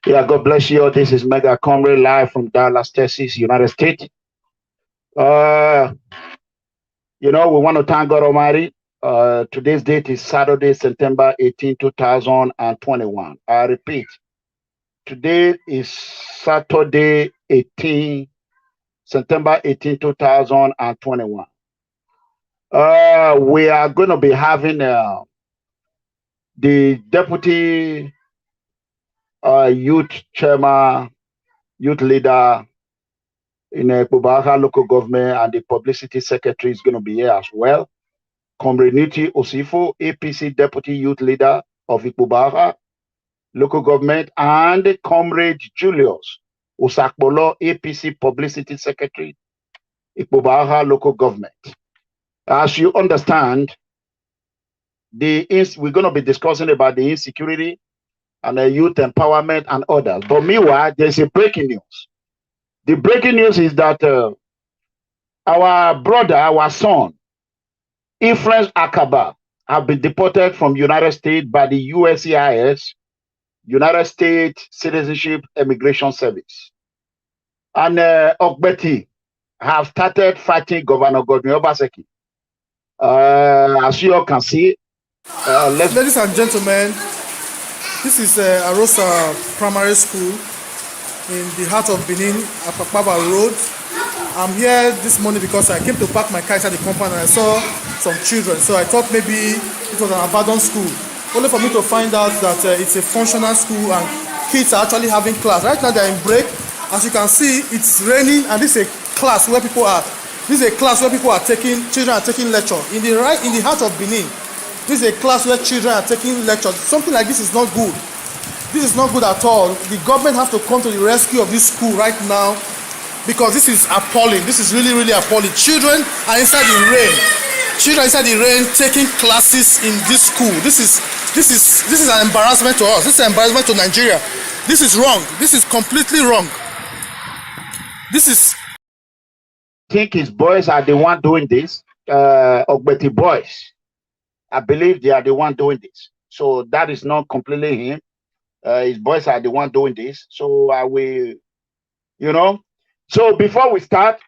Yeah, God bless you all. This is MEGACOMRADE live from Dallas, Texas, United States. We want to thank God Almighty. Today's date is Saturday, September 18, 2021. I repeat, today is Saturday, September 18, 2021. We are going to be having the deputy youth chairman, youth leader in Julius local government, and the publicity secretary is going to be here as well. Comrade Osifo, APC deputy youth leader of Julius local government, and Comrade Julius Osakpolor, APC publicity secretary, Julius local government. As you understand, we're going to be discussing about the insecurity and the youth empowerment and others. But meanwhile, there's a breaking news. The breaking news is that our brother, our son, Influence Akaba, have been deported from United States by the USCIS, United States Citizenship Immigration Service. And Ogbeti have started fighting Governor Godwin Obaseki. As you all can see, ladies and gentlemen, this is Arosa Primary School in the heart of Benin, Akaba Road. I'm here this morning because I came to park my car inside the compound and I saw some children. So I thought maybe it was an abandoned school. Only for me to find out that it's a functional school and kids are actually having class. Right now they're in break. As you can see, it's raining and this is a class where people are. This is a class where people are children are taking lecture. In the heart of Benin. This is a class where children are taking lectures. Something like this is not good. This is not good at all. The government has to come to the rescue of this school right now because this is appalling. This is really, really appalling. Children are inside the rain. Children inside the rain taking classes in this school. This is an embarrassment to us. This is an embarrassment to Nigeria. This is wrong. This is completely wrong. I think his boys are the one doing this. Ogbeti boys. I believe they are the one doing this. So that is not completely him. His boys are the one doing this. So I will, So before we start,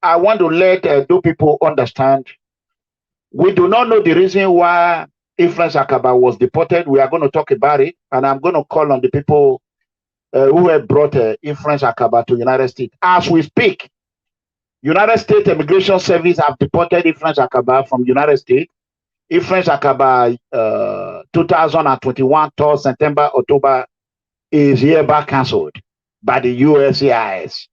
I want to let two people understand. We do not know the reason why Influence Akaba was deported. We are going to talk about it. And I'm going to call on the people who have brought Influence Akaba to United States. As we speak, United States Immigration Service have deported Influence Akaba from United States. Influence Akaba 2021 to September, October is hereby cancelled by the USCIS.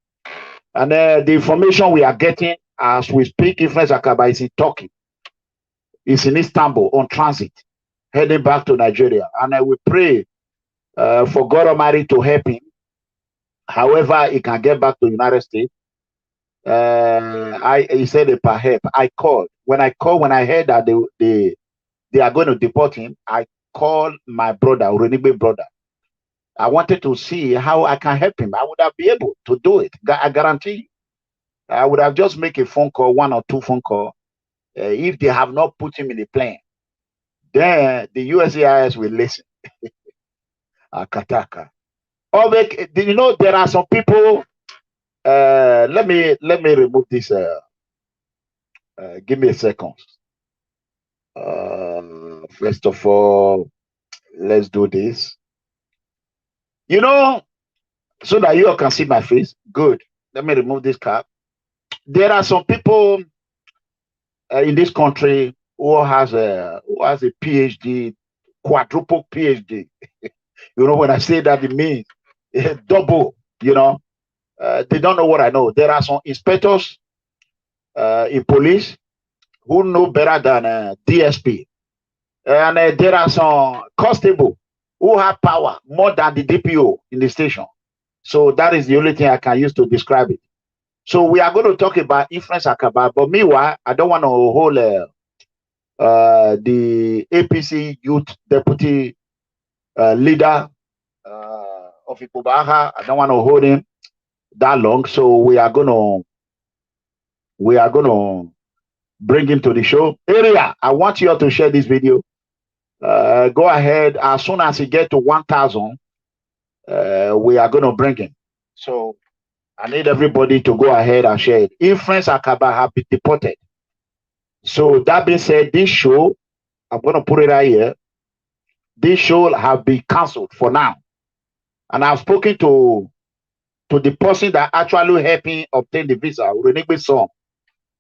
And the information we are getting as we speak, Influence Akaba is in Turkey. It's in Istanbul on transit, heading back to Nigeria. And I will pray for God Almighty to help him. However, he can get back to the United States. He said perhaps. I called. When I heard that they are going to deport him, I called my brother, EDEGBE brother. I wanted to see how I can help him. I would have been able to do it. I guarantee you. I would have just make a phone call, 1 or 2 phone calls. If they have not put him in the plane, then the USCIS will listen. Akataka. There are some people. Let me remove this. Give me a second. First of all, let's do this. So that you all can see my face. Good. Let me remove this cap. There are some people in this country who has a PhD, quadruple PhD. When I say that, it means double. They don't know what I know. There are some inspectors in police who know better than DSP. And there are some constables who have power more than the DPO in the station. So that is the only thing I can use to describe it. So we are going to talk about Influence Akaba. But meanwhile, I don't want to hold the APC youth deputy leader of Julius. I don't want to hold him that long. So we are going to bring him to the show. Area, I want you all to share this video. Go ahead. As soon as you get to 1,000, we are going to bring him. So I need everybody to go ahead and share it. If friends Akaba have been deported. So that being said, this show, I'm going to put it right here. This show have been cancelled for now. And I've spoken to the person that actually helped me obtain the visa, Urenigbe song.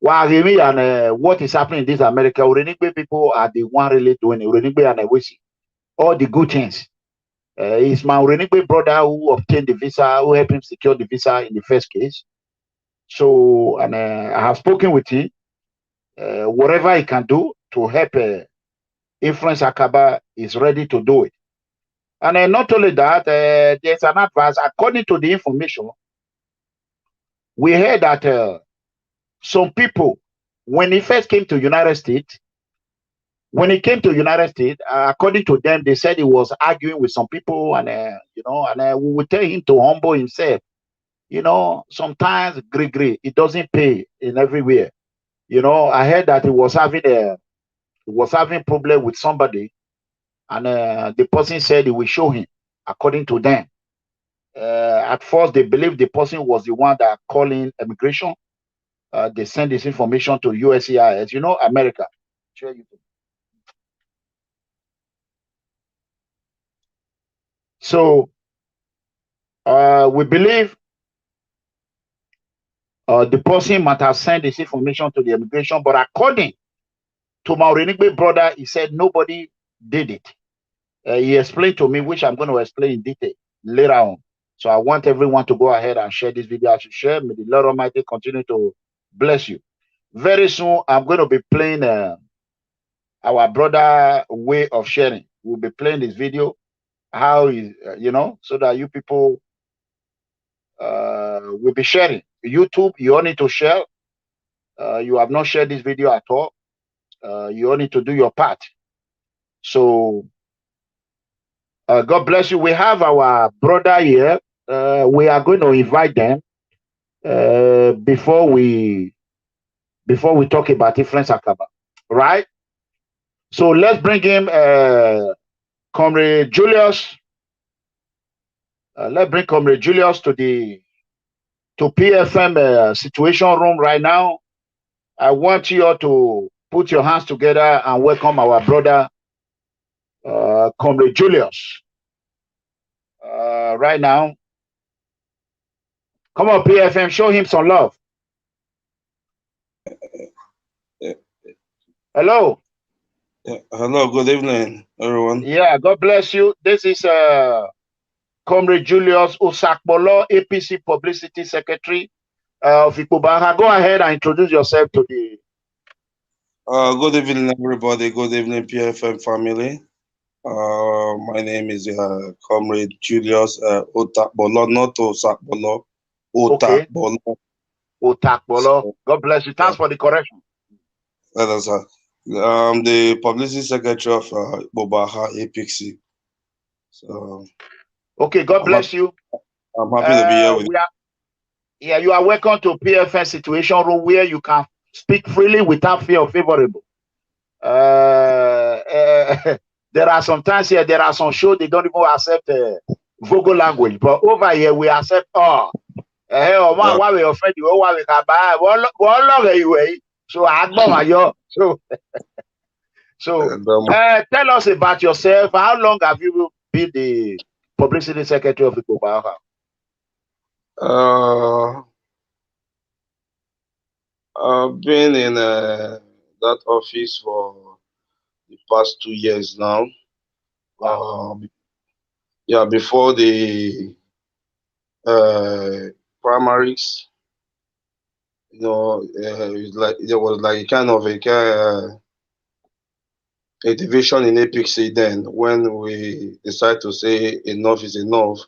And what is happening in this America, Urenigbe people are the one really doing it. Urenigbe and Ewesi. All the good things. It's my Urenigbe brother who obtained the visa, who helped him secure the visa in the first case. So, and I have spoken with him. Whatever he can do to help influence Akaba is ready to do it. And not only that, there's an advice. According to the information, we heard that some people, when he first came to United States, according to them, they said he was arguing with some people, and we would tell him to humble himself. Sometimes it doesn't pay in everywhere. I heard that he was having problem with somebody, and the person said he will show him. According to them, at first they believed the person was the one that calling immigration. They send this information to USCIS. America. So we believe the person might have sent this information to the immigration, but according to my Urenigbe brother, he said nobody did it. He explained to me, which I'm going to explain in detail later on. So I want everyone to go ahead and share this video as you share. May the Lord Almighty continue to bless you. Very soon, I'm going to be playing our brother way of sharing. We'll be playing this video, how is, so that you people will be sharing. YouTube, you all need to share. You have not shared this video at all. You all need to do your part. So God bless you. We have our brother here. We are going to invite them before we talk about influence Akaba, right? So let's bring him, Comrade Julius. Let's bring Comrade Julius to PFM situation room right now. I want you all to put your hands together and welcome our brother, Comrade Julius. Right now. Come on, PFM, show him some love. Hello. Hello, good evening, everyone. Yeah, God bless you. This is Comrade Julius Osakpolor, APC Publicity Secretary of Ikobaha. Go ahead and introduce yourself to the... Good evening, everybody. Good evening, PFM family. My name is Comrade Julius Osakpolor, not Osakpolor. Osakpolor. Okay. Osakpolor. God bless you. Thanks for the correction. I'm the Publicity Secretary of Ikobaha, APC. So, okay, God bless you. I'm happy to be here with you. You are welcome to PFM Situation Room, where you can speak freely without fear of favorable. There are some times here, there are some shows they don't even accept vocal language, but over here we accept all. Why we offend you? Why we can buy? So tell us about yourself. How long have you been the Publicity Secretary of Ikobaha? I've been in that office for the past 2 years now. Wow. Yeah, before the primaries, there was like kind of a division in APC then, when we decided to say enough is enough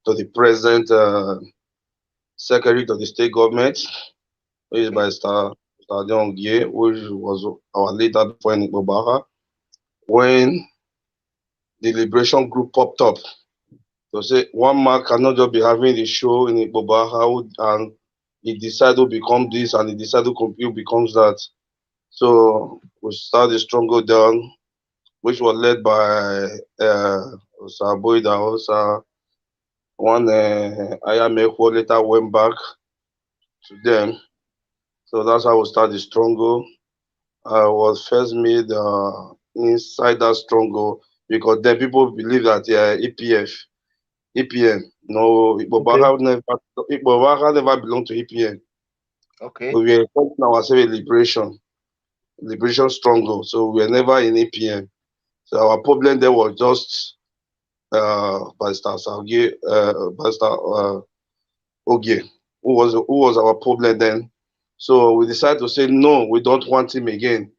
to the present secretary to the state government, which is by Star Deongie, which was our leader before in Ikobaha. When the liberation group popped up to say one man cannot just be having the show in Ikobaha, and he decided to become this and he decided to becomes that. So we started a struggle down, which was led by Osaboida Osa, One Ayameho later went back to them. So that's how we started the struggle. I was first made inside that struggle because then people believe that EPM, no, Ibobaha never belonged to EPM. Okay. We were calling ourselves a liberation struggle. So we were never in EPM. So our problem there was just Pastor Salge, Pastor Ogie, who was our problem then. So we decided to say no, we don't want him again.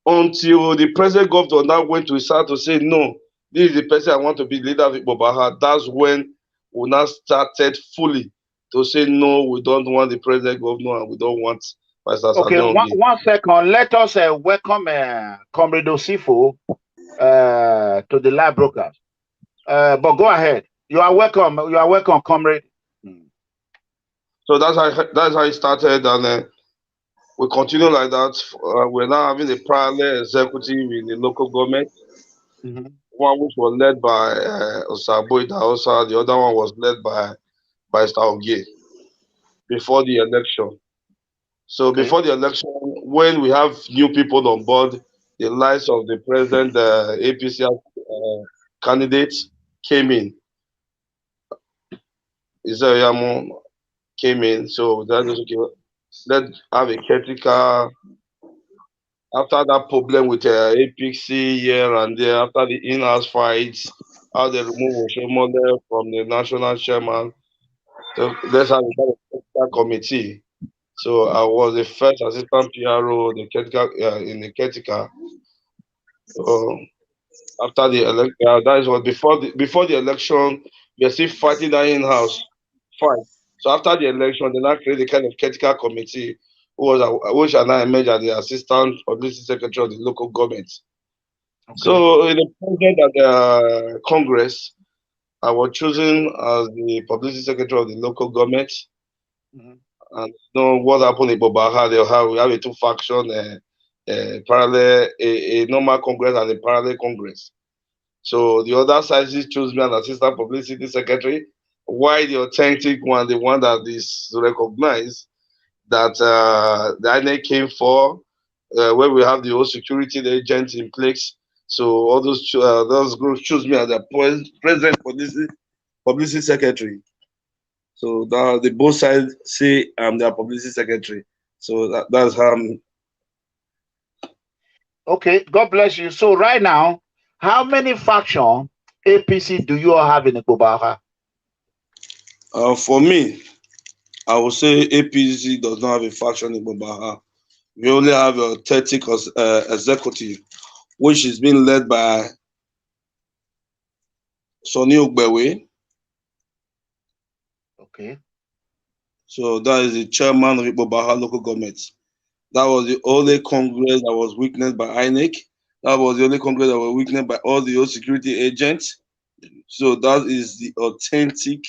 Until the present governor now went to start to say no, this is the person I want to be leader of Ibobaha. That's when we now started fully to say no, we don't want the present governor and we don't want Pastor Okay, Salge Ogie. one second. Let us welcome Comrade Osifo to the live broadcast. But go ahead. You are welcome. You are welcome, Comrade. So that's how it started, and we continue like that. We're now having a parallel executive in the local government. One which was led by Osabo Idahosa, the other one was led by Staogie before the election. So before the election, when we have new people on board, the likes of the present APC candidates came in. Isayamo came in, so that is okay. Let's have a caretaker. After that problem with APC here and there, after the in-house fights, how they remove Oshomole from the national chairman, so let's have a caretaker committee. So I was the first assistant PRO in the caretaker. So after the election, that is what before the election, we are still fighting that in-house fight. So after the election, they now create a kind of caretaker committee, which I now emerged as the assistant publicity secretary of the local government. So in the president of the Congress, I was chosen as the publicity secretary of the local government. And you know what happened in Bobaha? We have a two faction, parallel, a normal Congress and a parallel Congress. So the other side chose me as assistant publicity secretary, while the authentic one, the one that is recognized, that the INEC came for, where we have the whole security agents in place. So all those groups choose me as the president publicity secretary. So that the both sides say I'm their publicity secretary. So that's how I'm. Okay, God bless you. So right now, how many faction APC do you all have in Ibobaha? For me, I would say APC does not have a faction in Bobaha. We only have a authentic executive, which is being led by Sonny Ogbewe. Okay. So that is the chairman of Ibobaha local government. That was the only congress that was witnessed by INEC. That was the only congress that was witnessed by all the old security agents. So that is the authentic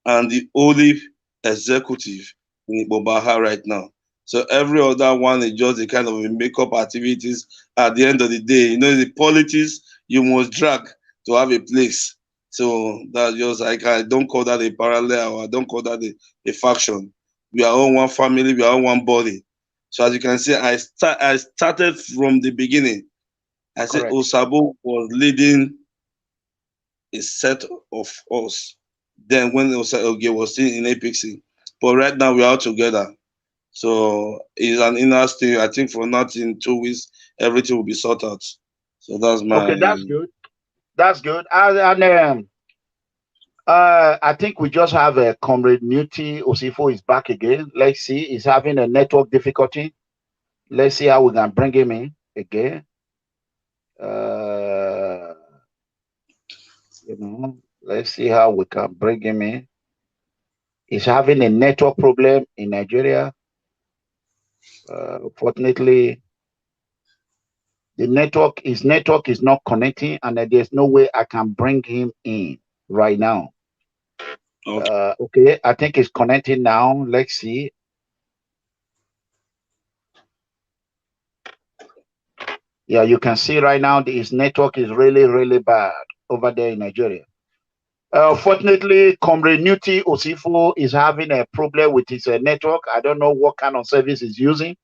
and the only executive in Ibobaha right now. So every other one is just a kind of a makeup activities. At the end of the day, you know, the politics you must drag to have a place. So that's just like I don't call that a parallel, or I don't call that a faction. We are all one family, we are all one body. So as you can see, I started from the beginning. I said Osabo was leading a set of us. Then when Ogie was still in APC, but right now we are all together. So it's an inner thing. I think for not in 2 weeks, everything will be sorted out. So that's my. Okay, that's good. That's good. I think we just have a Comrade Muti Osifo is back again. Let's see. He's having a network difficulty. Let's see how we can bring him in again. Let's see how we can bring him in. He's having a network problem in Nigeria. Fortunately, his network is not connecting, and there's no way I can bring him in right now. Okay, I think it's connecting now. Let's see. Yeah, you can see right now his network is really, really bad over there in Nigeria. Fortunately, Comrade Osifo is having a problem with his network. I don't know what kind of service he's using.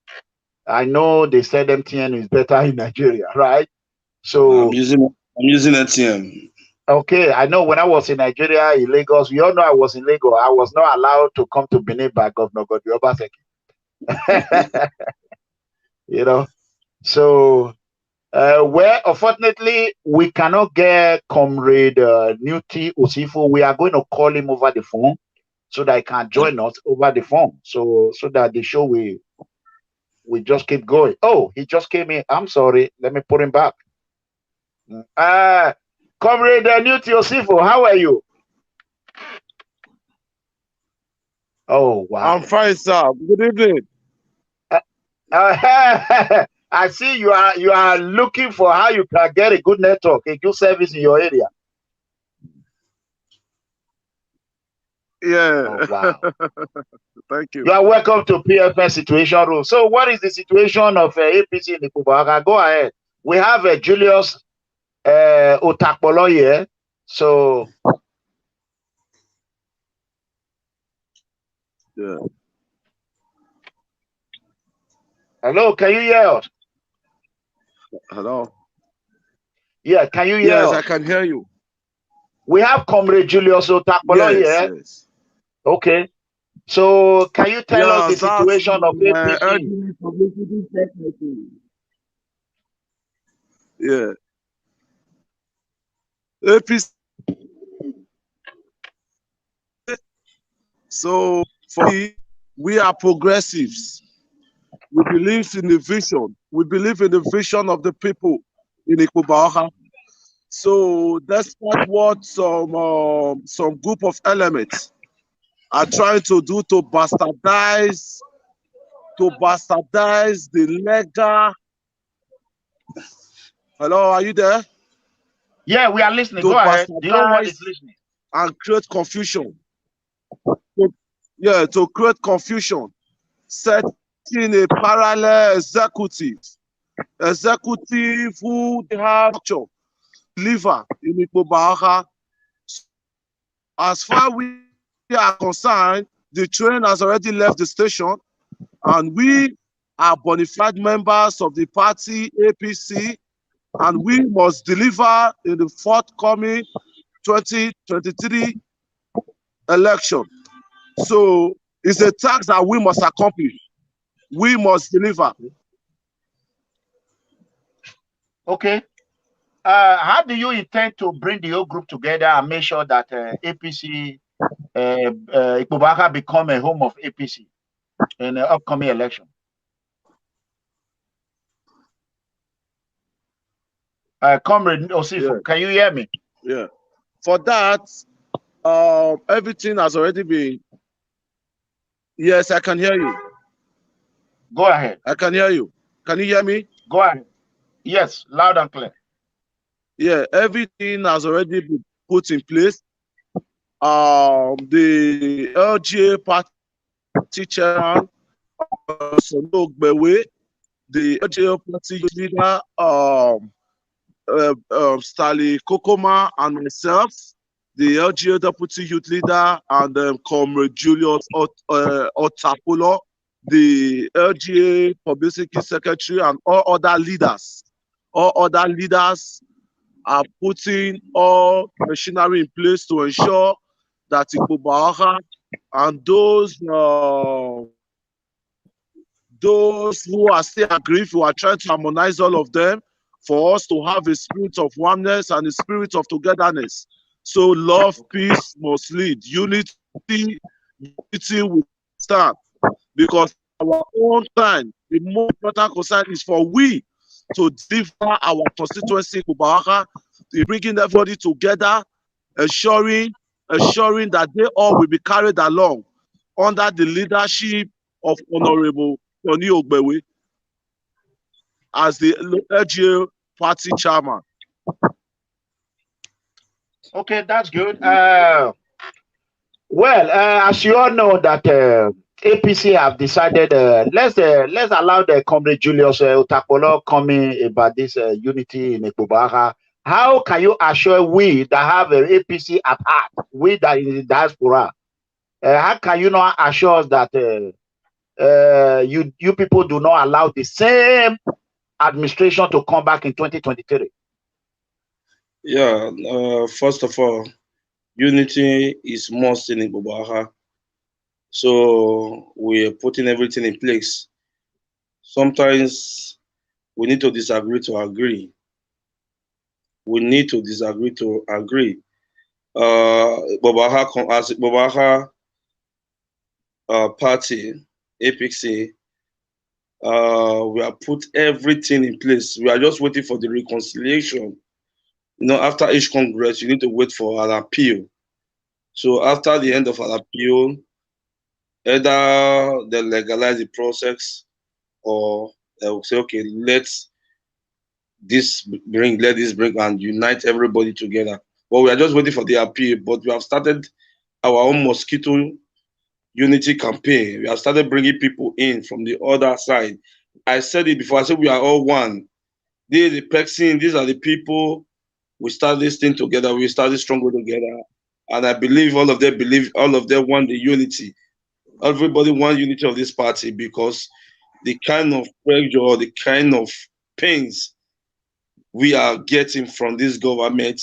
I know they said MTN is better in Nigeria, right? So I'm using ATM. Okay, I know when I was in Nigeria, in Lagos, you all know I was in Lagos. I was not allowed to come to Benin by Governor Godwin Obaseki. You know, so well, unfortunately, we cannot get Comrade Osifo. We are going to call him over the phone so that he can join us over the phone. So that the show we just keep going. Oh, he just came in. I'm sorry. Let me put him back. Comrade Osifo, how are you? Oh wow! I'm fine, sir. Good evening. I see you are looking for how you can get a good network, a good service in your area. Yeah. Oh, wow. Thank you. You are welcome to PFS Situation Room. So, what is the situation of APC in the Kubaga? Go ahead. We have Julius Osakpolor here. So, yeah. Hello, can you hear us? Hello. Yeah, can you hear us? Yes, I can hear you. We have Comrade Julius Osakpolor here. Yes. Okay. So, can you tell us the situation of APC? Yeah. APC. So, for me, we are progressives. We believe in the vision. We believe in the vision of the people in OKHA. So, despite what some group of elements are trying to do to bastardize the legal. Hello, are you there? Yeah, we are listening. Go ahead. The whole world is listening. And create confusion. To create confusion, setting a parallel executive who have deliver in OKHA. As far as we are concerned, the train has already left the station, and we are bona fide members of the party APC, and we must deliver in the forthcoming 2023 election. So it's a task that we must accomplish. We must deliver. Okay. How do you intend to bring the whole group together and make sure that APC, OKHA become a home of APC in the upcoming election? Comrade Osifo, can you hear me? Yeah. For that, everything has already been. Yes, I can hear you. Go ahead. I can hear you. Can you hear me? Go ahead. Yes, loud and clear. Yeah, everything has already been put in place. The LGA party chairman, EDEGBE, the LGA party leader, Stanley Kokoma, and myself, the LGA deputy youth leader, and Comrade Julius Osakpolor, the LGA publicity secretary, and all other leaders. All other leaders are putting all machinery in place to ensure that OKHA and those who are still aggrieved, who are trying to harmonize all of them, for us to have a spirit of oneness and a spirit of togetherness. So love, peace must lead. Unity will stand. Because our own time, the most important concern is for we to deliver our constituency in OKHA, bringing everybody together, assuring that they all will be carried along under the leadership of Honorable EDEGBE as the LGA party chairman. Okay, that's good. Well, as you all know that APC have decided, let's allow the Comrade Julius Osakpolor coming about this unity in OKHA How can you assure we that have a APC at heart, we that in the diaspora, how can you not assure us that you people do not allow the same administration to come back in 2023? Yeah, first of all, unity is must in OKHA. So we are putting everything in place. Sometimes we need to disagree to agree. We need to disagree to agree. OKHA party, APC, we have put everything in place. We are just waiting for the reconciliation. You know, after each Congress, you need to wait for an appeal. So after the end of an appeal, either they legalize the process or they will say, okay, let this bring and unite everybody together. But we are just waiting for the appeal. But we have started our own mosquito unity campaign. We have started bringing people in from the other side. I said it before. I said we are all one. These are the person. These are the people. We start this thing together. We start this struggle together. And I believe all of them want the unity. Everybody wants unity of this party because the kind of pressure, the kind of pains we are getting from this government,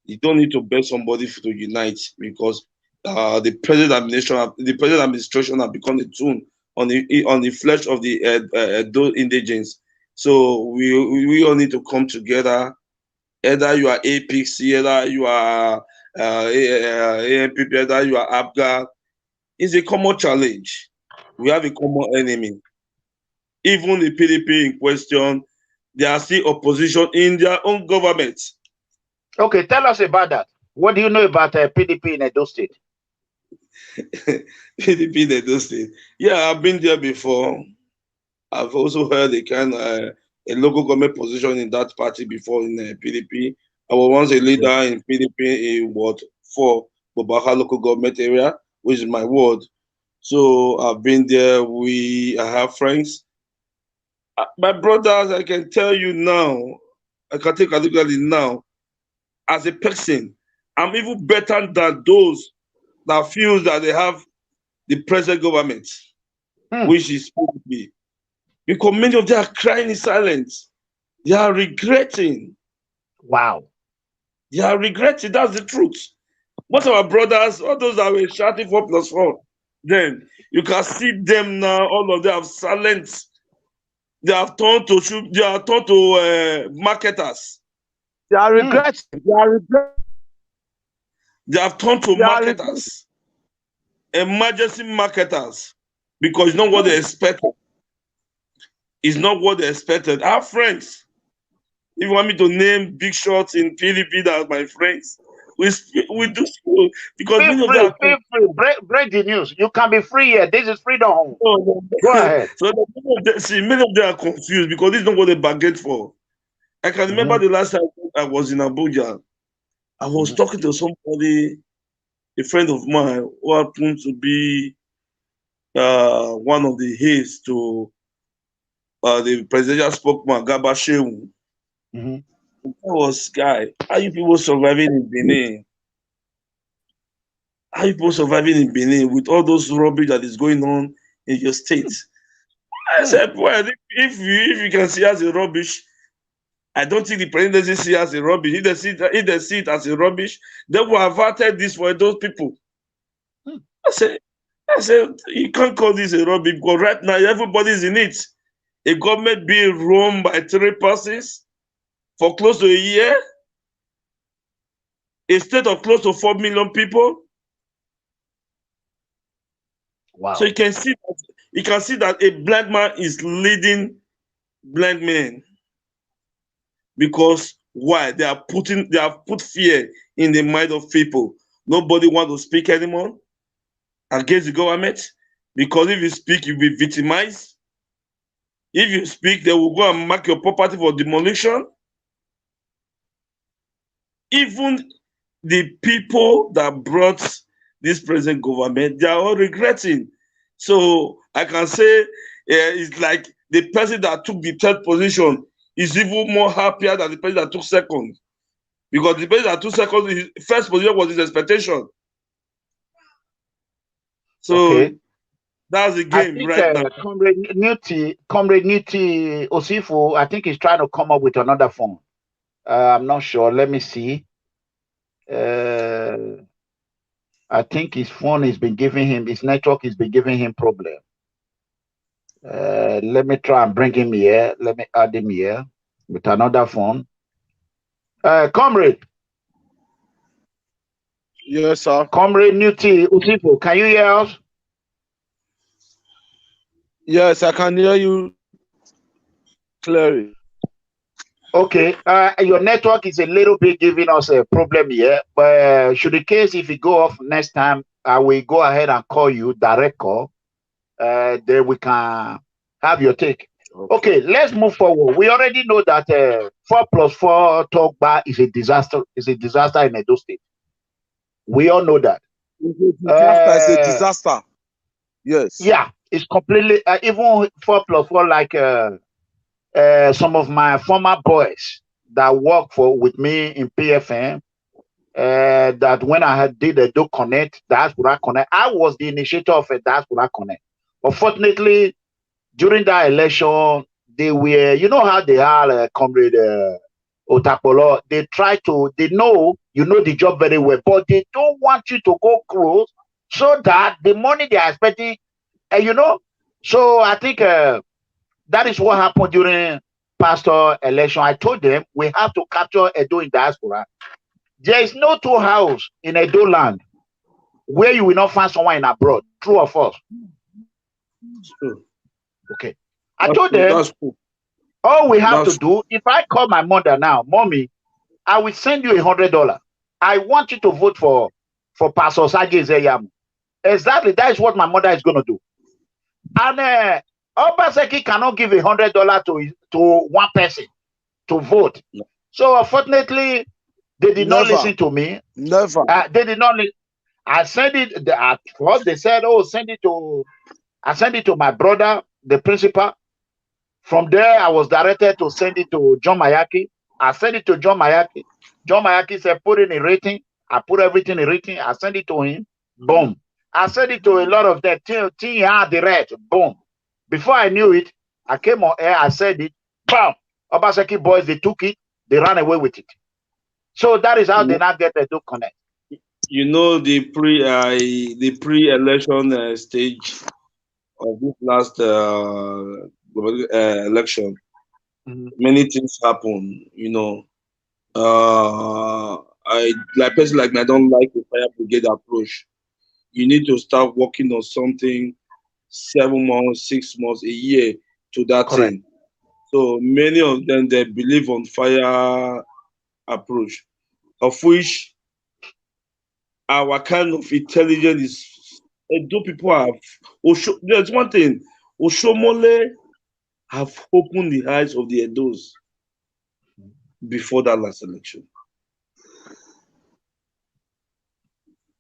you don't need to beg somebody to unite because the present administration have become a tune on the flesh of the those indigents. So we all need to come together. Either you are APC, either you are ANPP, either you are ABGA. It's a common challenge. We have a common enemy. Even the PDP in question, they are still opposition in their own government. Okay, tell us about that. What do you know about PDP in Edo State? PDP in Edo State. Yeah, I've been there before. I've also heard a kind of a local government position in that party before in PDP. I was once a leader in PDP in Ward 4, OKHA local government area, which is my ward. So I've been there. I have friends. My brothers, I can tell you now, I can take categorically now, as a person, I'm even better than those that feel that they have the present government, which is PDP. Because many of them are crying in silence. They are regretting. Wow. They are regretting. That's the truth. Most of our brothers, all those that were shouting 4+4, then you can see them now, all of them have silence. They have turned to marketers. They are regretting. They have turned to marketers. Emergency marketers. Because it's not what they expected. It's not what they expected. Our friends, if you want me to name big shots in PDP that are my friends, we do so because many of them break the news. You can be free here. This is freedom. No. Go ahead. So many of them are confused because this is not what they bargained for. I can remember the last time I was in Abuja. I was talking to somebody, a friend of mine, who happened to be one of the heirs to the presidential spokesman, Gaba Shehu. That was guy. How you people surviving in Benin? How you people surviving in Benin with all those rubbish that is going on in your state? I said, well, if you can see as a rubbish, I don't think the presidency see as a rubbish. If they see it as a rubbish, they will have averted this for those people. I said, you can't call this a rubbish because right now everybody's in it. A government being run by 3 persons for close to a year, a state of close to 4 million people. Wow. So you can see that a blind man is leading blind men. Because why? They have put fear in the mind of people. Nobody wants to speak anymore against the government. Because if you speak, you'll be victimized. If you speak, they will go and mark your property for demolition. Even the people that brought this present government, they are all regretting. So I can say it's like the person that took the 3rd position is even more happier than the person that took 2nd. Because the person at 2 seconds, his first position was his expectation. So Okay. that's the I game think right now. Comrade Newty Osifo, I think he's trying to come up with another phone. I'm not sure. Let me see. I think his phone has been giving him, his network has been giving him problem. Let me try and bring him here. Let me add him here with another phone. Comrade. Yes, sir. Comrade Newty Usifo, can you hear us? Yes, I can hear you clearly. Okay. Your network is a little bit giving us a problem here, but should the case if it go off next time, I will go ahead and call you direct call. Then we can have your take. Okay, let's move forward. We already know that 4+4 talk bar is a disaster. Is a disaster in Edo State. We all know that. It's a disaster. Yes. Yeah, it's completely even 4+4 like some of my former boys that work with me in PFM. That when I did a Do Connect, Diaspora Connect, I was the initiator of a Diaspora Connect. Unfortunately, during that election, they were, you know how they are, Comrade Osakpolor. They try to, they know you know the job very well, but they don't want you to go close so that the money they are expecting, you know. So I think that is what happened during pastor election. I told them we have to capture Edo in diaspora. There is no two house in Edo land where you will not find someone in abroad. True or false? Okay. I told them all we have to do, if I call my mother now, Mommy, I will send you $100. I want you to vote for Pastor Sage Zeyam. Exactly. That is what my mother is going to do. And Obaseki cannot give $100 to one person to vote. So unfortunately, they did not listen to me. Never. They did not. I sent it. At first, they said, "Oh, send it to." I sent it to my brother, the principal. From there, I was directed to send it to John Mayaki. I sent it to John Mayaki. John Mayaki said, "Put it in rating." I put everything in rating. I sent it to him. Boom. I sent it to a lot of them. The red. Boom. Before I knew it, I came on air. I said it. Bam. Obaseki boys, they took it. They ran away with it. So that is how they now get the Do Connect. You know, the pre-election stage of this last election, many things happen. You know, I like person like me, I don't like the fire brigade approach. You need to start working on something 7 months, 6 months, a year to that thing. So many of them, they believe on fire approach, of which our kind of intelligence is, Edo people have, there's one thing, Oshomole have opened the eyes of the Edos before that last election.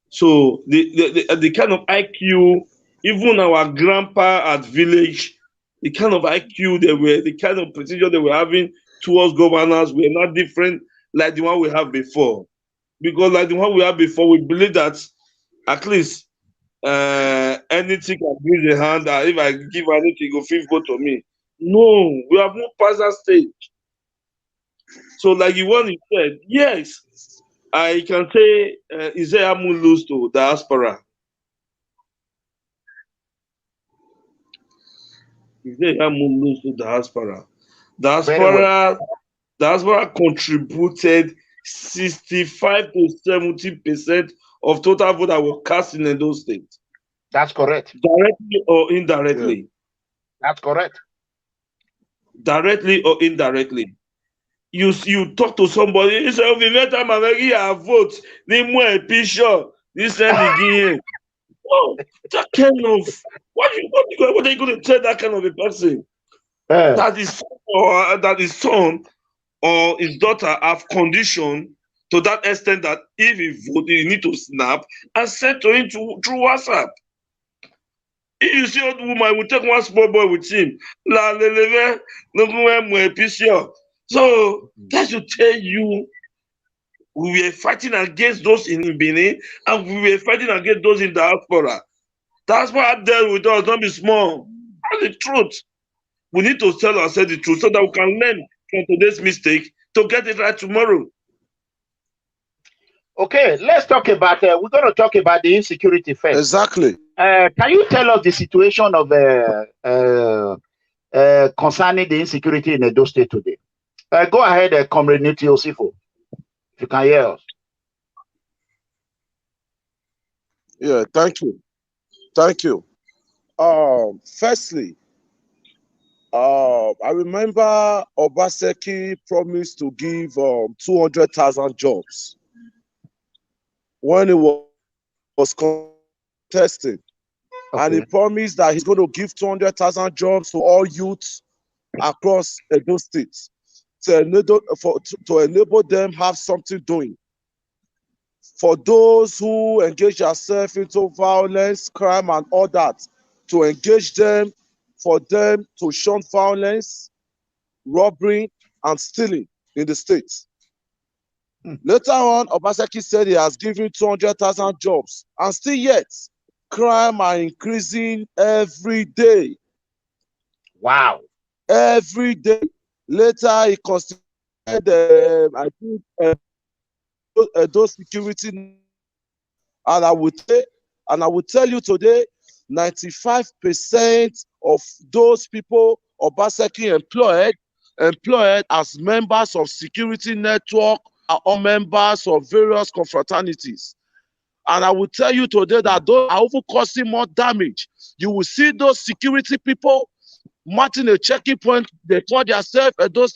So the kind of IQ, even our grandpa at village, the kind of IQ they were, the kind of procedure they were having towards governors were not different like the one we have before. Because like the one we had before, we believe that at least anything can bring the hand, that if I give anything, go feel go to me. No, we have moved past that stage. So like the one you said, yes, I can say Isaiah Mun lose to diaspora. Isaiah Mun lose to diaspora. Diaspora contributed 65 to 70% of total vote that were cast in those states. That's correct. Directly or indirectly. Yeah. That's correct. Directly or indirectly. You talk to somebody, you say, vote, this again. Oh, that kind of what are you going to tell that kind of a person? That his son or his daughter have conditioned to that extent that if he vote, you need to snap and send to him through WhatsApp. If you see old woman, will take one small boy with him. So that should tell you We were fighting against those in Benin, and we were fighting against those in diaspora. Diaspora there with us, don't be small. That's the truth. We need to tell ourselves the truth so that we can learn from today's mistake to get it right tomorrow. Okay, let's talk about, we're going to talk about the insecurity first. Exactly. Can you tell us the situation of concerning the insecurity in Edo State today? Go ahead, Comrade Osifo, if you can hear us. Yeah, thank you. Thank you. Firstly, I remember Obaseki promised to give 200,000 jobs when he was contesting. Okay. And he promised that he's going to give 200,000 jobs to all youths across Edo State to enable them have something doing. For those who engage themselves into violence, crime, and all that, to engage them, for them to shun violence, robbery, and stealing in the states. Later on, Obaseki said he has given 200,000 jobs, and still yet, crime are increasing every day. Wow. Every day. Later, he constituted, I think, those security, and I would tell you today, 95% of those people Obaseki employed as members of security network are all members of various confraternities. And I will tell you today that those are even causing more damage. You will see those security people marching a checking point. They call themselves those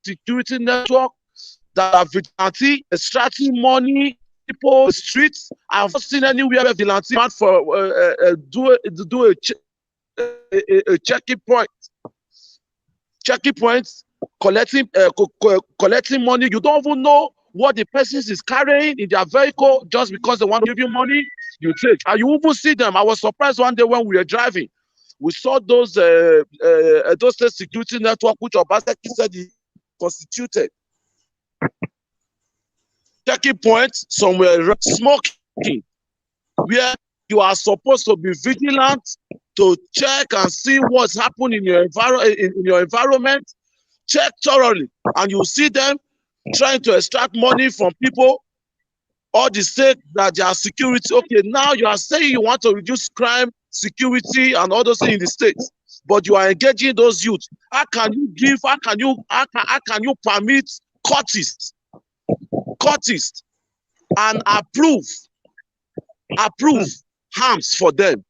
security network that are vigilante, extracting money, people in the streets. I've not seen anywhere where vigilante man for do a checking point. Checking points, collecting money. You don't even know what the person is carrying in their vehicle just because they want to give you money. You take, and you even see them. I was surprised one day when we were driving. We saw those state security network which Obaseki said he constituted. Checking points somewhere, smoking, where you are supposed to be vigilant to check and see what's happening in your environment. Check thoroughly, and you see them trying to extract money from people, or the state that they are security. Okay, now you are saying you want to reduce crime, security, and all those things in the states, but you are engaging those youth. How can you give? How can you permit cultists and approve harms for them?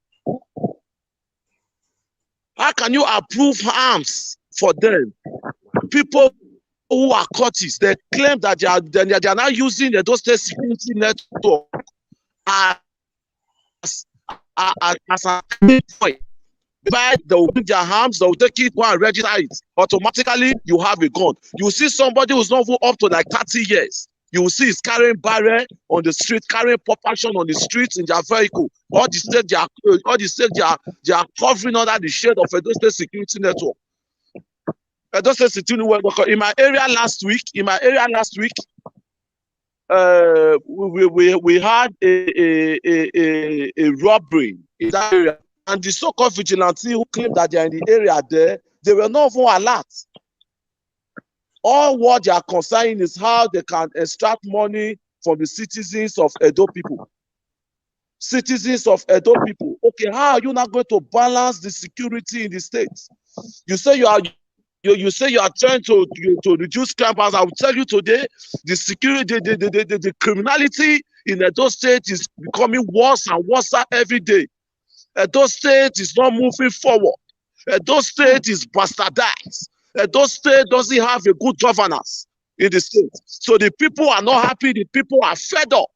How can you approve harms for them? People who are cultists, they claim that they are now using the those state security network as a point. But they will bring their arms, they will take it, go and register it. Automatically, you have a gun. You see somebody who's not up to like 30 years. You will see he's carrying barrel on the street, carrying population on the streets in their vehicle. All the state they are covering under the shade of a state security network. In my area last week, we had a robbery in that area, and the so-called vigilante who claimed that they are in the area there, they were not even alert. All what they are concerned is how they can extract money from the citizens of Edo people. Citizens of Edo people. Okay, how are you not going to balance the security in the states? You say you are trying to reduce crime. As I will tell you today, the security, the criminality in Edo State is becoming worse and worse every day. Edo State is not moving forward. Edo State is bastardized. Edo State doesn't have a good governance in the state. So the people are not happy. The people are fed up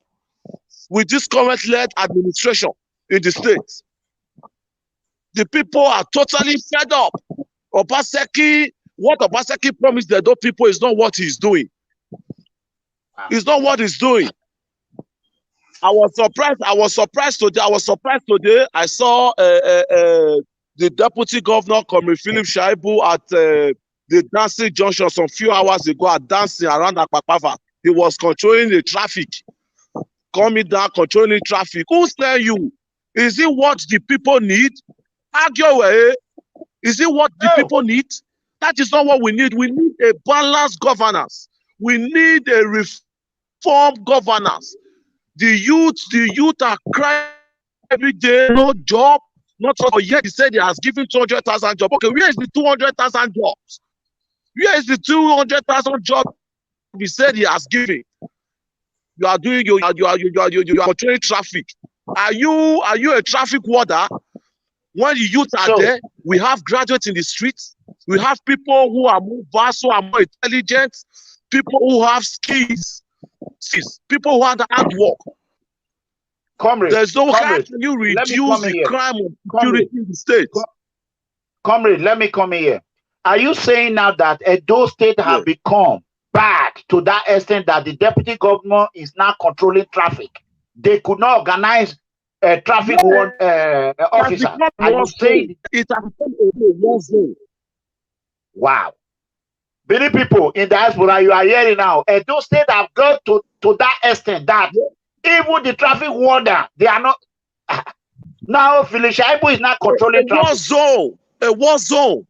with this current-led administration in the state. The people are totally fed up. What Obaseki promised the Edo people is not what he's doing. It's not what he's doing. I was surprised today. I saw the deputy governor, Comr Philip Shaibu, at the dancing junction some few hours ago, at dancing around Akpakpava. he was controlling the traffic, coming down, controlling traffic. Who's telling you? Is it what the people need? Argue, is it what the people need? That is not what we need. We need a balanced governance. We need a reformed governance. The youth are crying every day, no job, not for yet. He said he has given 200,000 jobs. Okay, where is the 200,000 jobs? Where is the 200,000 jobs he said he has given? You are doing you are controlling traffic. Are you a traffic warder? When the youth are there, we have graduates in the streets. We have people who are more vast, who are more intelligent, people who have skills, people who have the hard work. Comrade, there's no how can you reduce the crime of security in the state? Comrade, let me come here. Are you saying now that Edo State have become bad to that extent that the deputy governor is now controlling traffic? They could not organize a traffic officer. Are you saying it has become a war zone? Wow. Many people in diaspora, you are hearing now, Edo State have got to that extent that even the traffic warden, they are not. Now, Felicia Ibu is not controlling traffic. A war zone.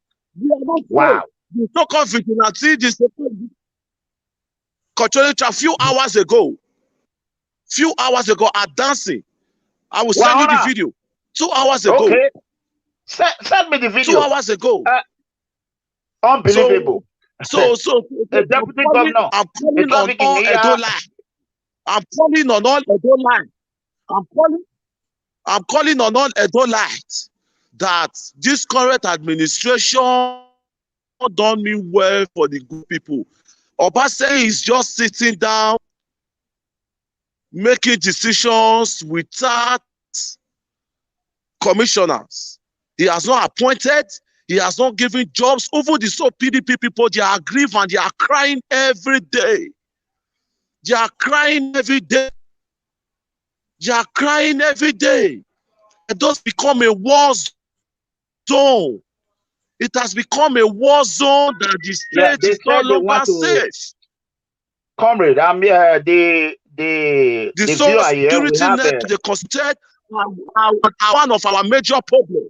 Wow. The so-called vigilante controlling traffic few hours ago are dancing. I will send you the video. 2 hours ago. Okay. Send me the video. 2 hours ago. Unbelievable. So the deputy governor. I'm calling on all Edo line. I'm calling on all Edo line. I'm calling on all Edo lines that this current administration done me well for the good people. Obase is just sitting down, making decisions without commissioners. He has not appointed. He has not given jobs. Over the PDP people, they are grieved and they are crying every day. They are crying every day. They are crying every day. It does become a war zone. It has become a war zone that the state is no longer safe. Comrade, I'm the social security net, the constitute one of our major problems.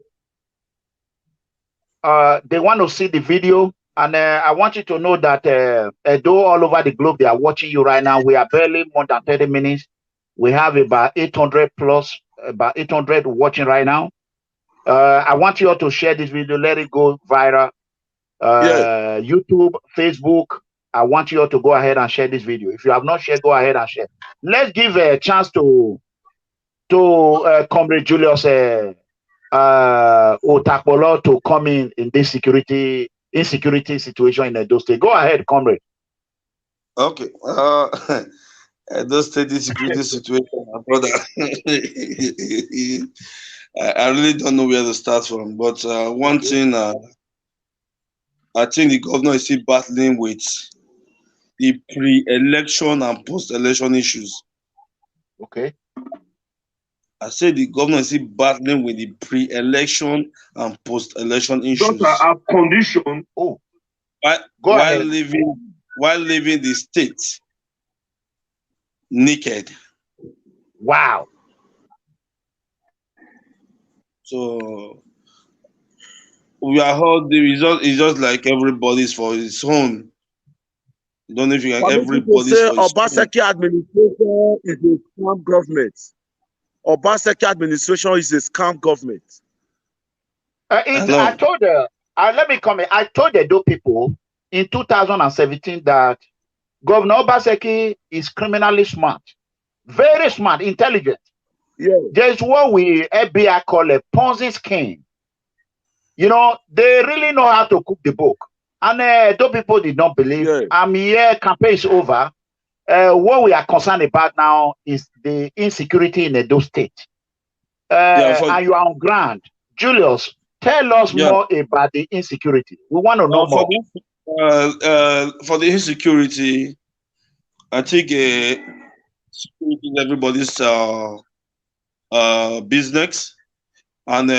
They want to see the video, and I want you to know that though all over the globe they are watching you right now, we are barely more than 30 minutes. We have about 800 plus, about 800 watching right now. I want you all to share this video, let it go viral. YouTube, Facebook. I want you all to go ahead and share this video. If you have not shared, go ahead and share. Let's give a chance to Comrade Julius Osakpolor to come in this insecurity situation in Edo State. Go ahead, Comrade. Okay. Edo State insecurity situation, my brother. I really don't know where to start from, but one thing, I think the governor is still battling with the pre-election and post-election issues. Okay. I said the governor is still battling with the pre-election and post-election issues. Those are conditions. Oh, while leaving the state naked. Wow. So we are all the result is just like everybody's for his own. You don't know if you can everybody's say for his Obaseki administration is a scam government. Obaseki administration is a scam government. I told let me comment. I told the Edo people in 2017 that Governor Obaseki is criminally smart, very smart, intelligent. Yeah. There's what we FBI call a Ponzi scheme. You know, they really know how to cook the book. And those people did not believe. Yeah. I'm here, campaign is over. What we are concerned about now is the insecurity in Edo State. And you are on ground. Julius, tell us more about the insecurity. We want to know more. For the insecurity, I think security is everybody's business, and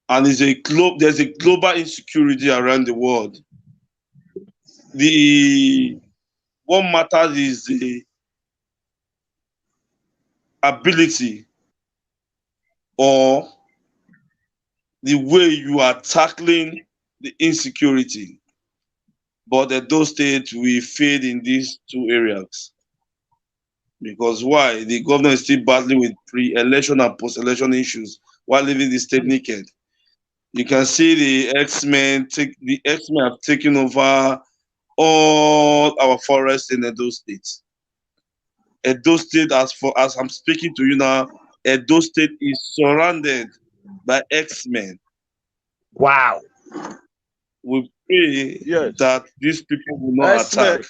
there's a global insecurity around the world. The What matters is the ability or the way you are tackling the insecurity. But at those states, we failed in these two areas. Because why? The governor is still battling with pre-election and post-election issues while leaving the state naked. You can see the X-Men have taken over all our forests in Edo State. Edo State, as I'm speaking to you now, Edo State is surrounded by X-Men. Wow. We pray that these people will not attack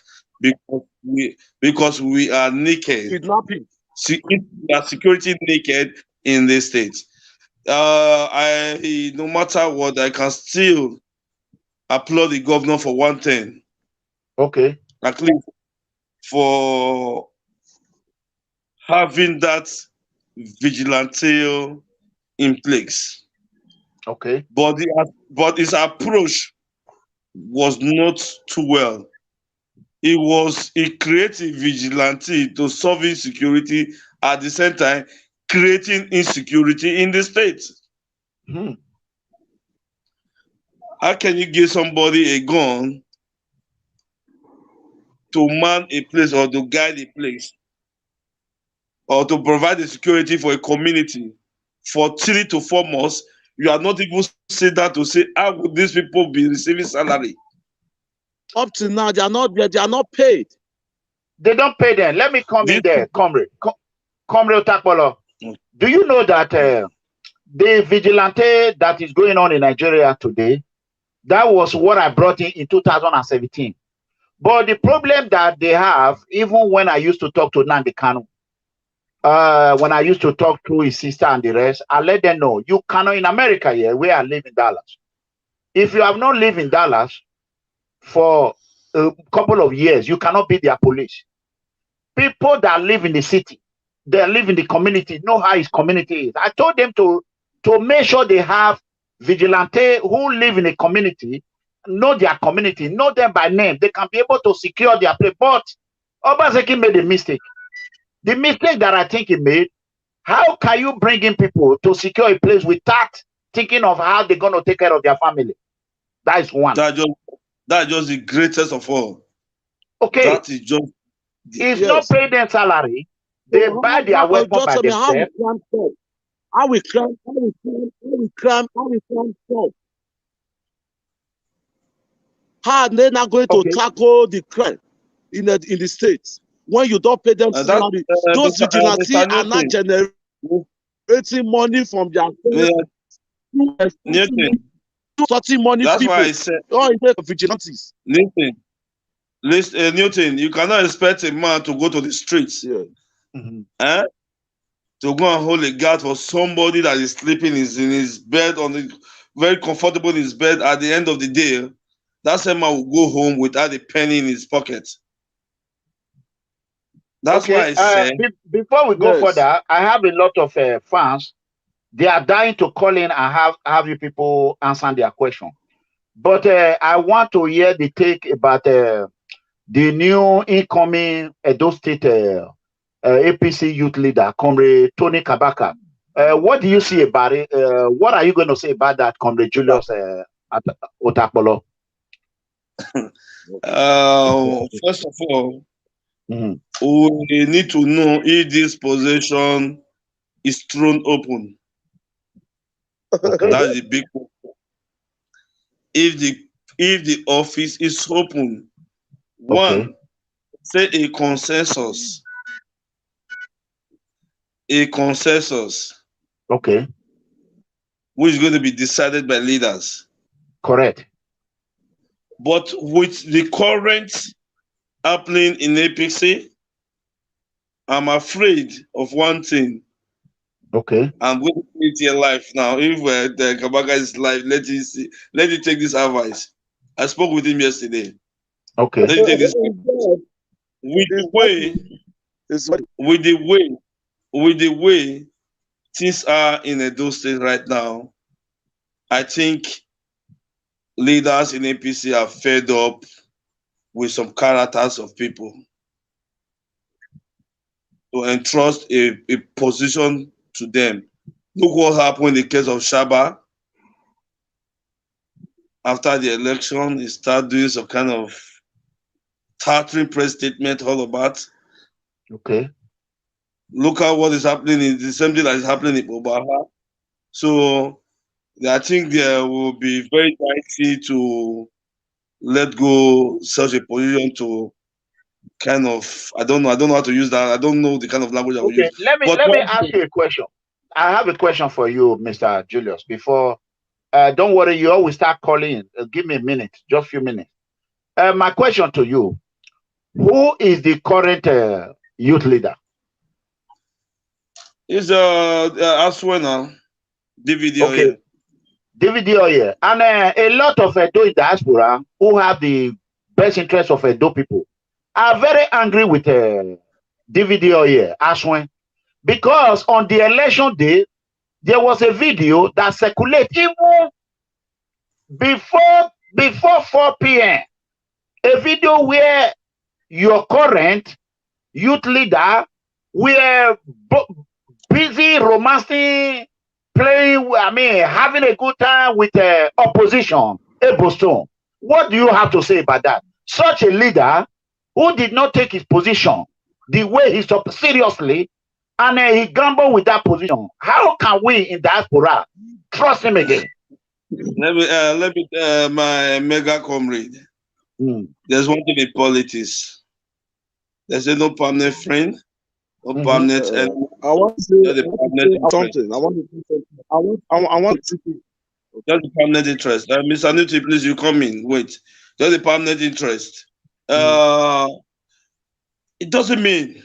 because we are naked. Kidnapping. We are security naked in this state. No matter what, I can still applaud the governor for one thing. Okay. At least for having that vigilante in place. Okay. But his approach was not too well. It created vigilante to solve insecurity at the same time, creating insecurity in the state. How can you give somebody a gun to man a place or to guide a place or to provide the security for a community for 3 to 4 months? You are not even saying that to say, how would these people be receiving salary? Up to now, they are not paid. They don't pay them. Let me come in there, Comrade. Comrade Osakpolor. Do you know that the vigilante that is going on in Nigeria today, that was what I brought in 2017. But the problem that they have, even when I used to talk to Nnamdi Kanu, when I used to talk to his sister and the rest, I let them know, you cannot, in America here, where I live in Dallas. If you have not lived in Dallas for a couple of years, you cannot be their police. People that live in the city, they live in the community, know how his community is. I told them to make sure they have vigilante who live in a community, know their community, know them by name. They can be able to secure their place. But Obaseki made a mistake. The mistake that I think he made, how can you bring in people to secure a place without thinking of how they're going to take care of their family? That is one. That's just the greatest of all. Okay. That is just... If not pay them salary, they buy their weapon by themselves. How we crime stop? How are they not going to tackle the crime in the states when you don't pay them salary? Those vigilantes are not generating money from their sorting money. That's people. Why I said, vigilantes. Listen, Newton, you cannot expect a man to go to the streets. Yeah. To go and hold a guard for somebody that is sleeping in his bed, very comfortable in his bed. At the end of the day, that same man will go home without a penny in his pocket. That's why I said... before we go further, I have a lot of fans. They are dying to call in and have you people answer their question. But I want to hear the take about the new incoming Edo State APC youth leader, Comrade Tony Kabaka. What do you see about it? What are you going to say about that, Comrade Julius Osakpolor? First of all, we need to know if this position is thrown open. Okay. That's the big one. If the office is open, one, say a consensus. Okay. Which is going to be decided by leaders. Correct. But with the current happening in APC, I'm afraid of one thing. Okay. I'm going to put it here live now. If the Kabaka is live, let it take this advice. I spoke with him yesterday. Okay. Let it take this with the way things are in Edo State right now. I think leaders in APC are fed up with some characters of people to entrust a position to them. Look what happened in the case of Shaba. After the election, he started doing some kind of tartary press statement all about. Okay. Look at what is happening in the same thing that is happening in OKHA. So I think there will be very likely to let go such a position to kind of, I don't know how to use that. I don't know the kind of language I will use. Let me ask you a question. I have a question for you, Mr. Julius. Before, don't worry, you always start calling. Give me a minute, just a few minutes. My question to you: who is the current youth leader? It's Aswena, DVD. Okay. DVD Oye. And a lot of Edo diaspora who have the best interest of Edo people are very angry with DVD Oye, Aswen, because on the election day, there was a video that circulated even before 4 p.m. A video where your current youth leader were busy romancing, playing, having a good time with opposition, Ebostone. What do you have to say about that? Such a leader who did not take his position the way he took seriously, and he gambled with that position. How can we in diaspora trust him again? Let me my mega comrade. There's one thing in politics. There's no permanent friend, no permanent enemy. I want to say something. I want to just the permanent interest. Mr. Nuti, please, you come in. Wait. Just the permanent interest. It doesn't mean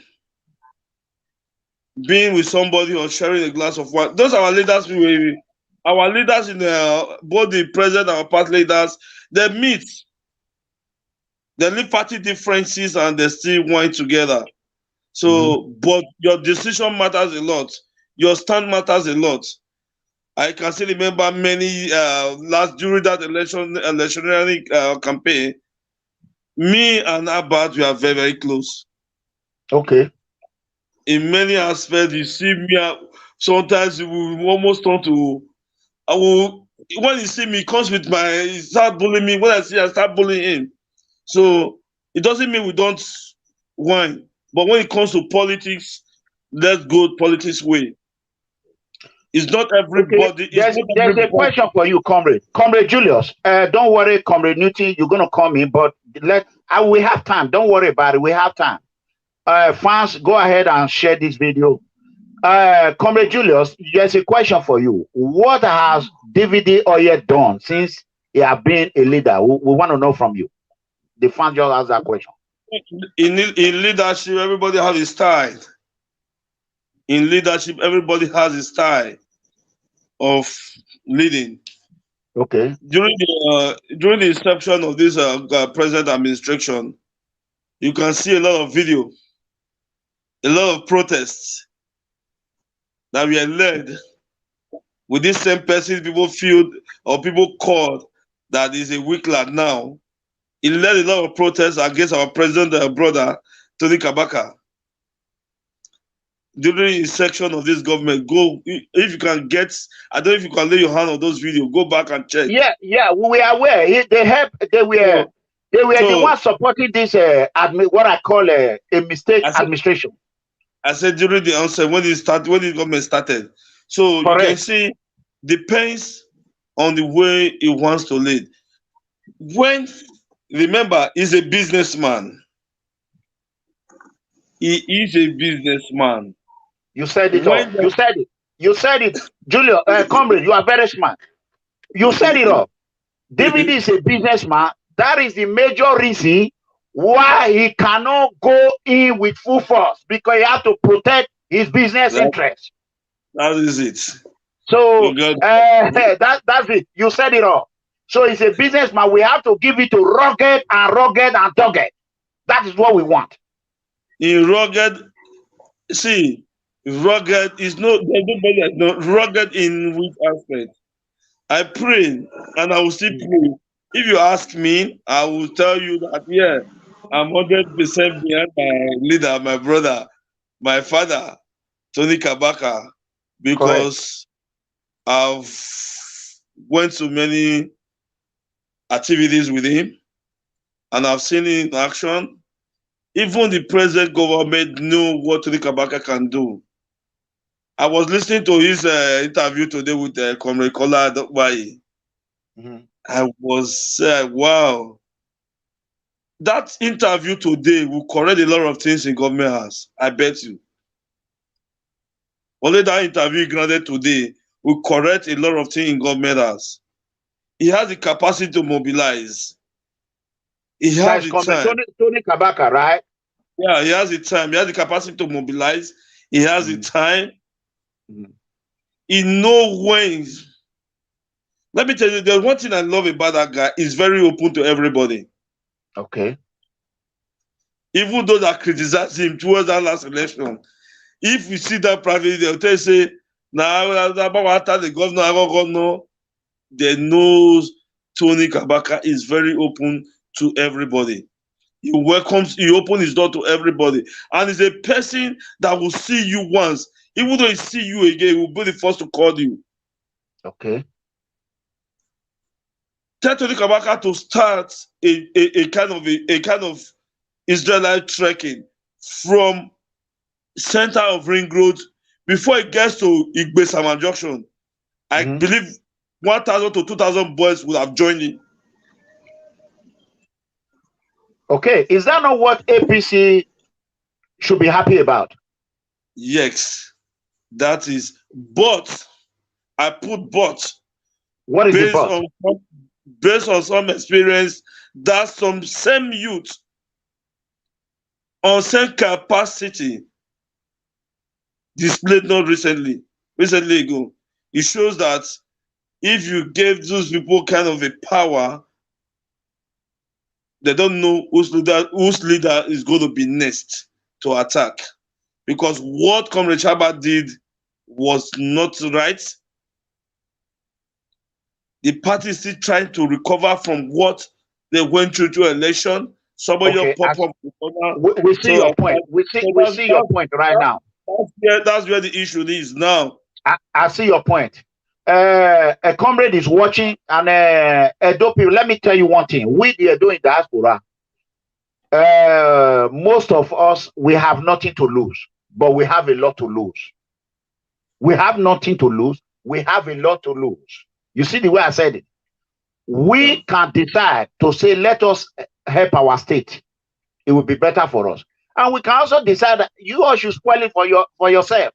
being with somebody or sharing a glass of wine. Those are our leaders. Our leaders in both the president and our party leaders, they meet. They leave party differences and they still wine together. So, but your decision matters a lot. Your stand matters a lot. I can still remember many during that electionary campaign, me and Abad we are very, very close. Okay. In many aspects, you see me. Sometimes you will almost turn to. When you see me, he comes with he start bullying me. When I see, I start bullying him. So it doesn't mean we don't whine. But when it comes to politics, let's go politics way. It's not everybody. Okay. There's a question for you, Comrade. Comrade Julius. Don't worry, Comrade Newton, you're gonna come in, but we have time. Don't worry about it. We have time. Fans, go ahead and share this video. Comrade Julius, there's a question for you. What has DVD Oye done since he has been a leader? We want to know from you. The fans just asked that question. In leadership, everybody has his style. In leadership, everybody has his style of leading. Okay. During the inception of this present administration, you can see a lot of video, a lot of protests that were led with this same person people feel or people called that is a weak lad now. He led a lot of protests against our president brother, Tony Kabaka. During the section of this government, go if you can get. I don't know if you can lay your hand on those videos. Go back and check. Yeah, we are aware. They were the ones supporting this what I call a mistake administration. I said during the onset when the government started. So correct. You can see depends on the way he wants to lead. Remember, he's a businessman. He is a businessman. You said it all. You said it. Julius, Comrade, you are very smart. You said it all. David is a businessman. That is the major reason why he cannot go in with full force, because he has to protect his business interests. That is it. So that's it. You said it all. So he's a businessman. We have to give it to rugged and dogged. That is what we want. In rugged, see, rugged is there's nobody that's not rugged in which aspect. I pray and I will still pray. If you ask me, I will tell you that I'm 100% behind my leader, my brother, my father, Tony Kabaka, because I've went to many activities with him and I've seen him in action. Even the present government knew what Tony Kabaka can do. I was listening to his interview today with Comrade Kola Dokbai. I was wow. That interview today will correct a lot of things in government house. I bet you. Only that interview granted today will correct a lot of things in government house. He has the capacity to mobilize. He has the time. Tony Kabaka, right? Yeah, he has the time. He has the capacity to mobilize. He has the time. He knows when. Let me tell you, there's one thing I love about that guy. He's very open to everybody. Okay. Even those that criticize him towards that last election, if we see that privately, they'll tell you, say, now after the governor, they knows Tony Kabaka is very open to everybody. He welcomes, he opens his door to everybody. And he's a person that will see you once. Even though he see you again, he will be the first to call you. Okay. Tell Tony Kabaka to start a kind of Israelite trekking from center of Ring Road before it gets to Igbe Sama Junction. I believe 1,000 to 2,000 boys would have joined him. Okay, is that not what APC should be happy about? Yes, that is. But I put but. What is the but? Based on some experience, that some same youth on same capacity displayed not recently ago. It shows that if you gave those people kind of a power, they don't know whose leader is going to be next to attack. Because what Comrade Chaba did was not right. The party is still trying to recover from what they went through election. Somebody pop up. We see your point. We see your point right now. That's where the issue is now. I see your point. A comrade is watching, and Edo people, let me tell you one thing. We are doing diaspora. Most of us, we have nothing to lose, but we have a lot to lose. We have nothing to lose. We have a lot to lose. You see the way I said it? We can decide to say, let us help our state. It will be better for us. And we can also decide that you all should spoil it for yourself.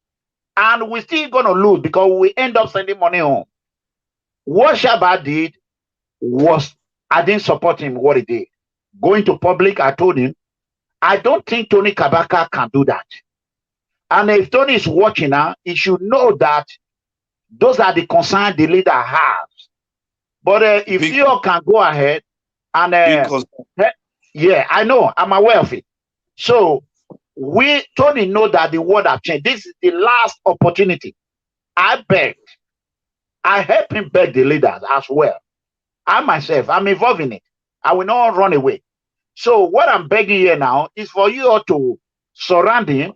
And we're still going to lose because we end up sending money home. What Shaba did was, I didn't support him what he did. Going to public, I told him, I don't think Tony Kabaka can do that. And if Tony is watching now, he should know that those are the concerns the leader has. But if you all can go ahead and yeah, I know, I'm aware of it. So Tony know that the world have changed. This is the last opportunity. I begged. I help him beg the leaders as well. I myself, I'm involved in it. I will not run away. So what I'm begging here now is for you all to surround him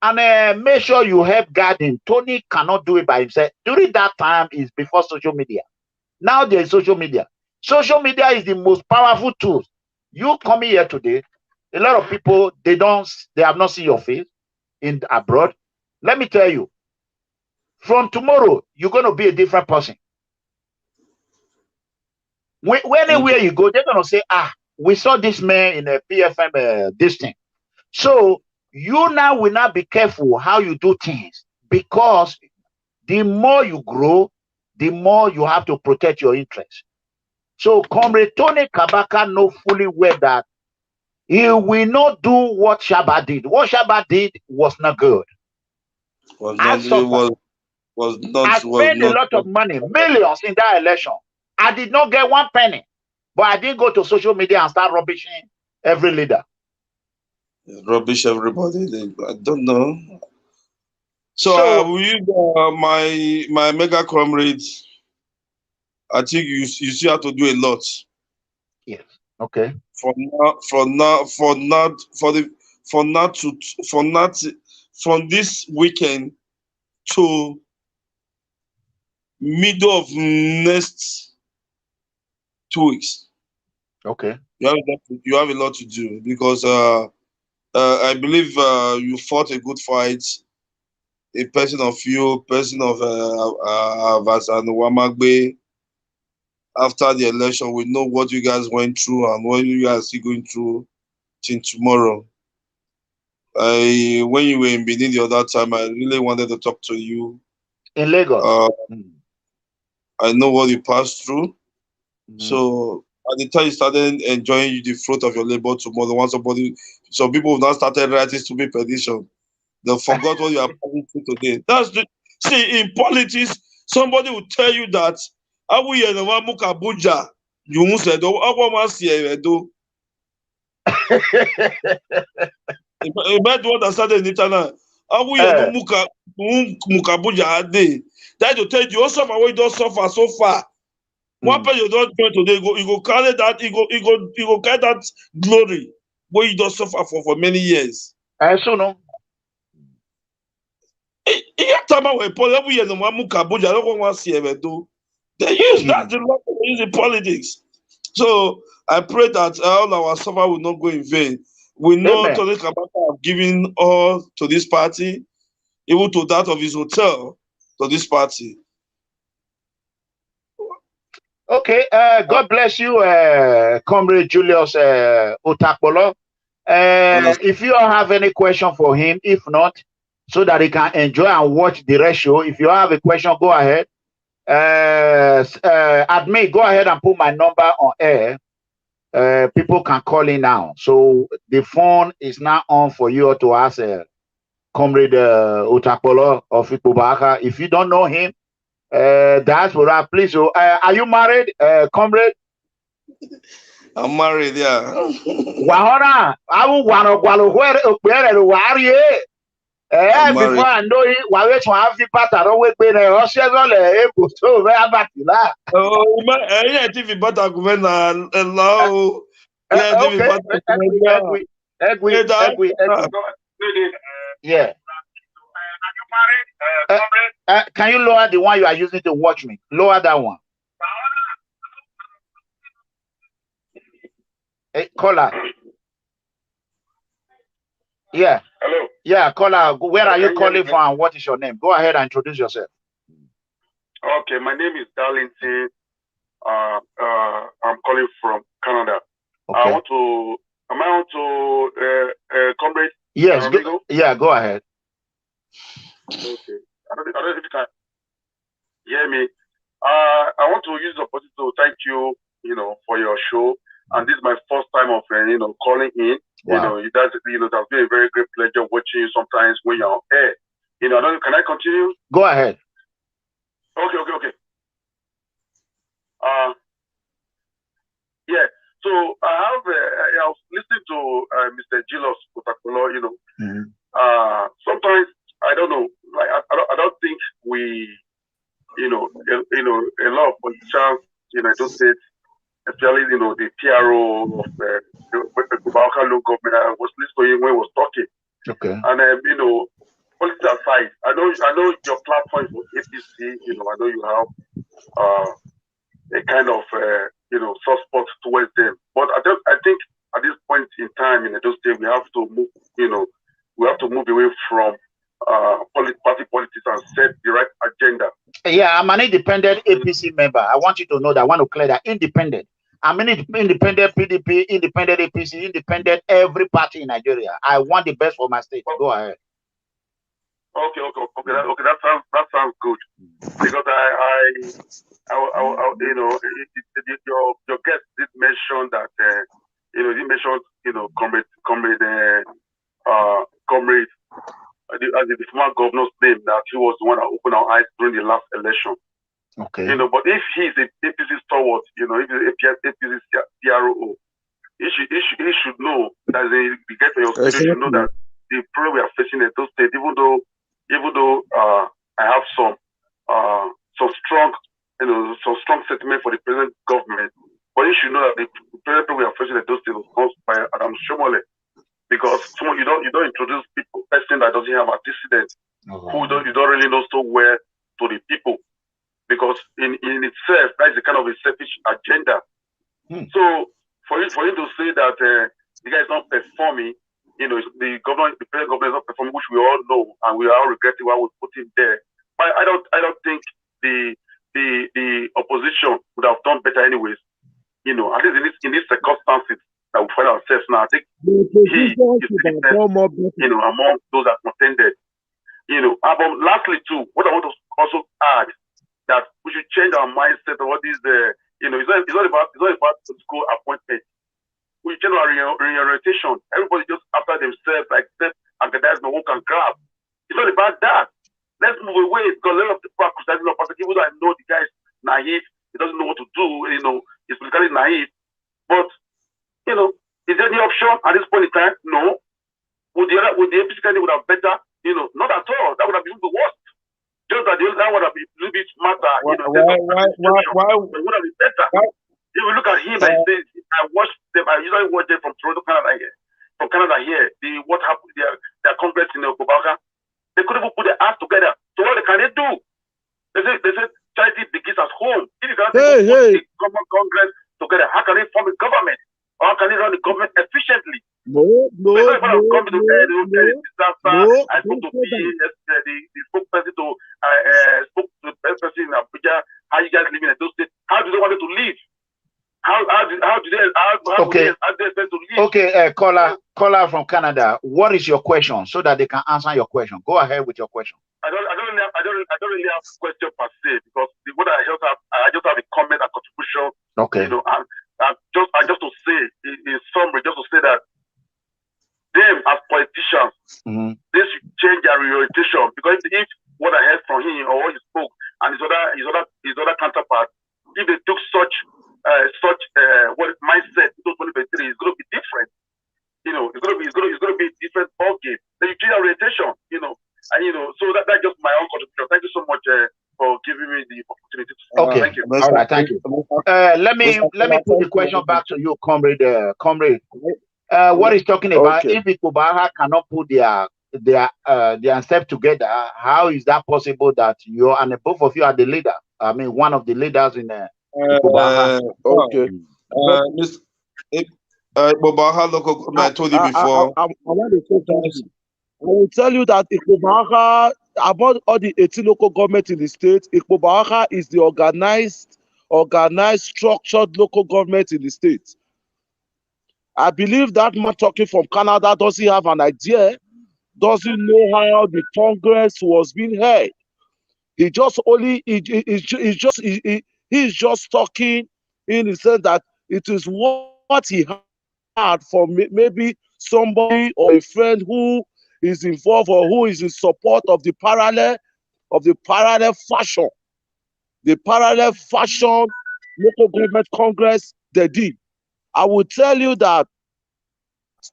and make sure you help guide him. Tony cannot do it by himself. During that time is before social media. Now there is social media. Social media is the most powerful tool. You coming here today, a lot of people, they have not seen your face in abroad. Let me tell you, from tomorrow, you're going to be a different person. Anywhere you go, they're going to say, we saw this man in a PFM, this thing. So you now will not be careful how you do things, because the more you grow, the more you have to protect your interests. So Comrade Tony Kabaka know fully well that he will not do what Shaba did. What Shaba did was not good. I spent a lot of money, millions in that election. I did not get one penny, but I didn't go to social media and start rubbishing every leader. Rubbish everybody. I don't know. So my mega comrades, I think you still have to do a lot. Yes. Okay. From this weekend to middle of next 2 weeks. Okay. You have a lot to do because I believe you fought a good fight. A person of Vasan Wamagbe. After the election, we know what you guys went through and what you guys are still going through till tomorrow. When you were in Benin the other time, I really wanted to talk to you. In Lagos. I know what you passed through. So at the time you started enjoying the fruit of your labor tomorrow, some people have now started writing stupid petition. They forgot what you are passing through today. See, in politics, somebody will tell you that Abuja, you said, Imagine what I started in the channel. That to tell you, suffer what you don't suffer so far. One person you don't join today, you go carry that, you go carry that glory where you don't suffer for many years. So no. They use that to use in politics. So I pray that all our suffer will not go in vain. We know Tony Kabaka have given all to this party, even to that of his hotel, to this party. Okay, God bless you, Comrade Julius Osakpolor. If you all have any question for him, if not, so that he can enjoy and watch the rest show, if you have a question, go ahead. Admin, go ahead and put my number on air. People can call in now. So the phone is now on for you to ask Comrade Osakpolor of OKHA. If you don't know him, diaspora, please. Are you married, Comrade? I'm married, yeah. Wahora, before I know it, why to have the pattern always been a able to wear back. Oh, yeah, TV butter governor, hello. Yeah. Can you lower the one you are using to watch me? Lower that one. Hey, caller. Yeah. Hello. Yeah, caller. Where are you calling from? What is your name? Go ahead and introduce yourself. Okay, my name is Darlington. I'm calling from Canada. Okay. Am I on to Comrade? Yes. Go ahead. Okay. I don't know if you can hear me. I want to use the opportunity to thank you, for your show. And this is my first time of, calling in. Wow. That's been a very great pleasure watching you sometimes when you're on air. Can I continue? Go ahead. Okay. Yeah. So I was listening to Mr. Julius Osakpolor. Sometimes I don't know. Like I don't think we, a lot of politicians, those states, especially the PRO of the local government. I was listening when he was talking. Okay. And politics aside, I know your platform is for APC. I know you have a kind of soft spot towards them. But I think at this point in time in those states, we have to move away from party politics and set the right agenda. Yeah, I'm an independent APC member. I want you to know that. I want to clear that. Independent. I'm an independent PDP, independent APC, independent every party in Nigeria. I want the best for my state. Go ahead. Okay. That sounds good. Because your guest did mention that he mentioned Comrade as the former governor's name, that he was the one that opened our eyes during the last election. Okay. But if he's a APC stalwart, if he's a APC PRO, he should know that he should know that the problem we are facing in those states, even though I have some strong sentiment for the present government, But you should know that the people we are facing at those things was caused by Adam Shomole. Because you don't introduce person that doesn't have antecedents, who you don't really know so well to the people. Because in itself, that is a kind of a selfish agenda. So for you to say that the guy is not performing, the present government is not performing, which we all know, and we are all regretting why we put him there. But I don't think the opposition would have done better anyways. At least in these circumstances that we find ourselves now, I think he is the best, among those that contended. But lastly too, what I want to also add that we should change our mindset of what is it's not about political appointment. We change our reorientation. Everybody just after themselves, like self-aggrandizement, who can grab. It's not about that. Let's move away because a lot of people are criticizing the even though I know the guy is naive, he doesn't know what to do, he's politically naive. But is there any option at this point in time? No. Would the APC candidate would have better? Not at all. That would have been the worst. Just that that would have been a little bit smarter. Why? It would have been better. If you look at him, I watched them. I usually watch them from Toronto, Canada here. From Canada here, what happened? Their congress in Okobaka, they couldn't even put their ass together. So what can they do? They say charity begins at home. If you can't put a common congress together, how can they form a government? Or how can they run the government efficiently? No. I spoke to the spokesperson spoke to the person in Abuja. How you guys living in those states? How do they want it to live? How do they expect to live? Okay, caller from Canada. What is your question so that they can answer your question? Go ahead with your question. I don't really have a question per se because what I just have a comment and contribution. Okay. And just to say in summary, just to say that them as politicians, they should change their reorientation because if what I heard from him or what he spoke and his other counterpart, if they took such mindset into 2023, it's going to be different. It's going to be a different ball game. Then you change orientation. So that's just my own contribution. Thank you so much for giving me the opportunity. Okay, thank you. All right, thank you. Let me put the question back to you, Comrade. What he's talking about, if the Kubaha cannot put their step together, how is that possible that you and both of you are the leader? I mean, one of the leaders in Kubaha. Okay. Kubaha local government, I told you before. I want to say something. I will tell you that Ikpobaha, about all the 18 local governments in the state, Ikpobaha is the organized, structured local government in the state. I believe that man talking from Canada doesn't have an idea, doesn't know how the Congress was being held. He just he's just talking in the sense that it is what he had from maybe somebody or a friend who is involved or who is in support of the parallel fashion. The parallel fashion local government Congress they did. I will tell you that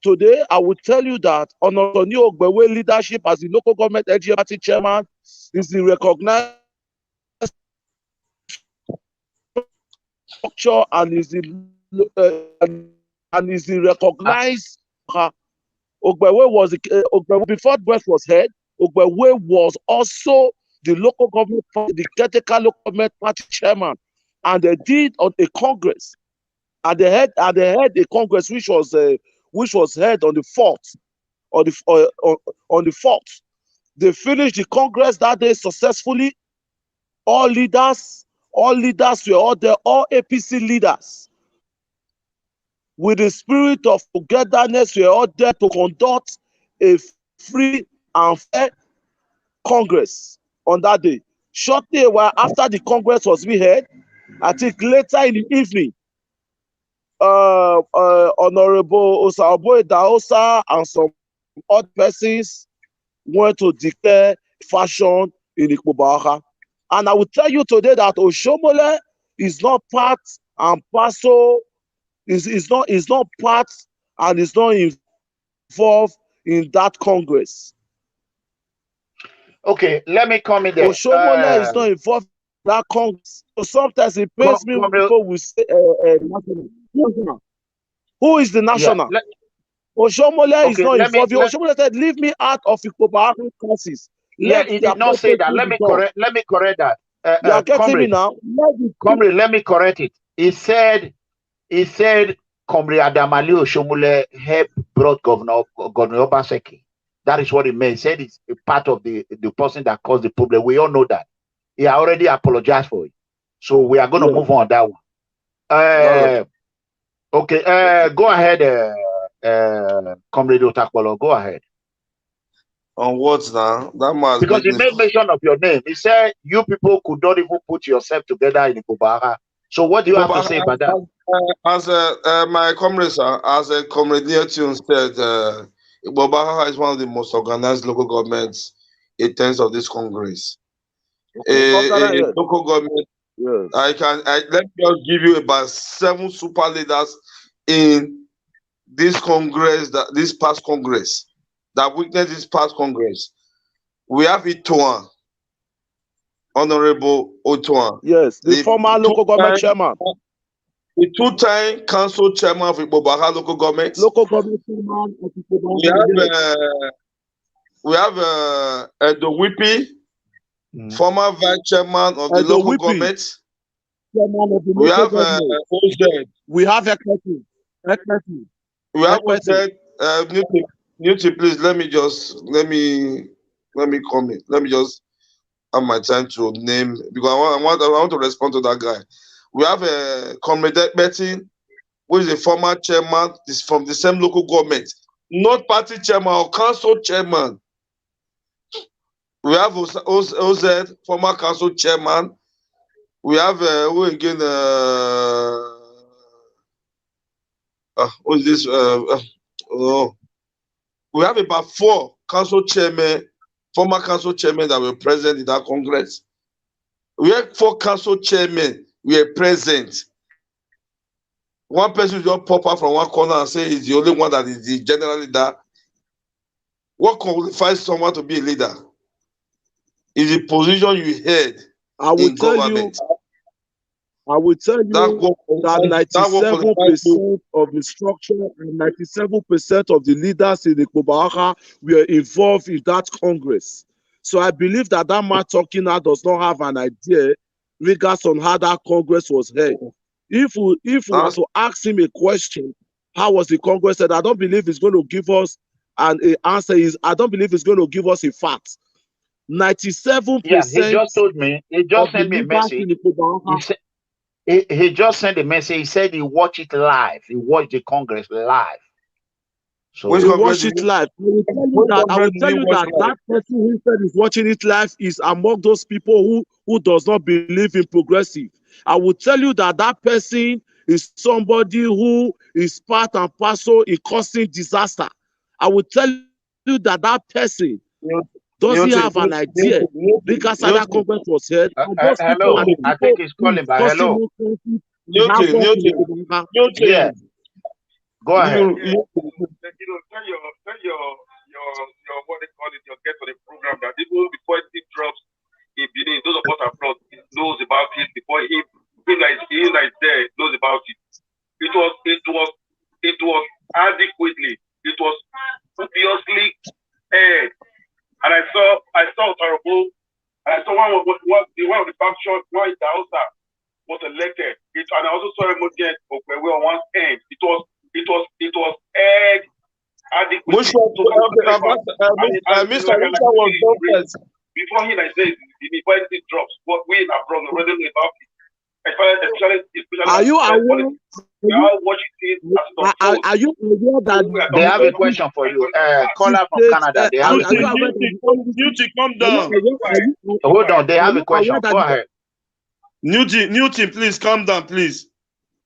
today, Honorable Ogbewe leadership as the local government LGA party chairman is the recognized structure and is the recognized. Ogbewe was Ogbewe before Breath was heard. Ogbewe was also the local government, the caretaker local government party chairman, and they did on a congress. And they had a congress which was held on the 4th, on the 4th. They finished the congress that day successfully. All leaders were all there, all APC leaders, with the spirit of togetherness, were all there to conduct a free and fair congress on that day. Shortly after the congress was held, I think later in the evening, Honorable Osakpolor and some other persons went to declare fashion in Ikpobaha. And I will tell you today that Oshiomhole is not part and parcel, is not part and is not involved in that Congress. Okay, let me come in there. Oshiomhole is not involved that Congress. So sometimes it pains me when people will say national. Who is the national? Yeah, Oshomole is not involved. let, Oshomole said, leave me out of Ikobahaku crisis. yeah, he did not say that. Let me correct that. You are getting me now? Comrade, let me correct it. He said Comrade Adamali Oshomole helped brought Governor Obaseki. That is what he meant. He said it's a part of the person that caused the problem. We all know that. He already apologized for it. So we are going to move on that one. Okay, go ahead, Comrade Osakpolor. Go ahead. On what now? That man because he made mention of your name. He said you people could not even put yourself together in Ikobaha. So what do you have to say about that? As my comrade, sir, as a Comrade Julius said, Ikobaha is one of the most organized local governments in terms of this Congress. Local government. Yes. Let me just give you about 7 super leaders in this Congress, this past Congress, that witnessed this past Congress. We have Itoan, Honorable Otoan. Yes, the former local government chairman. The 2-time council chairman of Ikobaha local government. Local government chairman of Ikobaha. We have the Whippy, former vice chairman of the local government. We have OZ. We have Ekmeti. We have OZ. Newton, please let me comment. Let me just have my time to name, because I want to respond to that guy. We have Comrade EDEGBE, who is the former chairman, is from the same local government, not party chairman or council chairman. We have OZ, former council chairman. We have who again? What is this? We have about 4 council chairmen, former council chairmen that were present in that Congress. We have 4 council chairmen were present. One person just pop up from one corner and say he's the only one that is the general leader. What qualifies someone to be a leader? Is the position you held in government. I will tell you that 97% of the structure and 97% of the leaders in the Ikobaha were involved in that Congress. So I believe that man talking now does not have an idea regards on how that Congress was held. If we were to ask him a question, how was the Congress said, I don't believe he's going to give us an answer. I don't believe he's going to give us a fact. 97%. Yeah, he just told me. He just sent me a message. He just sent a message. He said he watched it live. He watched the Congress live. So he watched it live. I will tell you that person who said he's watching it live is among those people who does not believe in progressive. I will tell you that person is somebody who is part and parcel in causing disaster. I will tell you that person doesn't have an idea because that Congress was held. Hello, I think he's calling by hello. Newton. Yeah. Go ahead. Tell your what they call it, your guest on the program that even before it drops in Benin, those of us abroad knows about it before he is there knows about it. It was adequately, it was obviously aired. And I saw terrible. I saw one of the factions, one is the Hausa, was elected. And I also saw a motion on one end. It was aired adequately. Which one? Mr. Richard was first. Before he before it drops, what we in abroad already know about it. Especially are you aware? Are you aware that they have a question for you? Caller from Canada. They have Newton, come down. Hold on, they have a question. Go ahead. Newton, please calm down, please.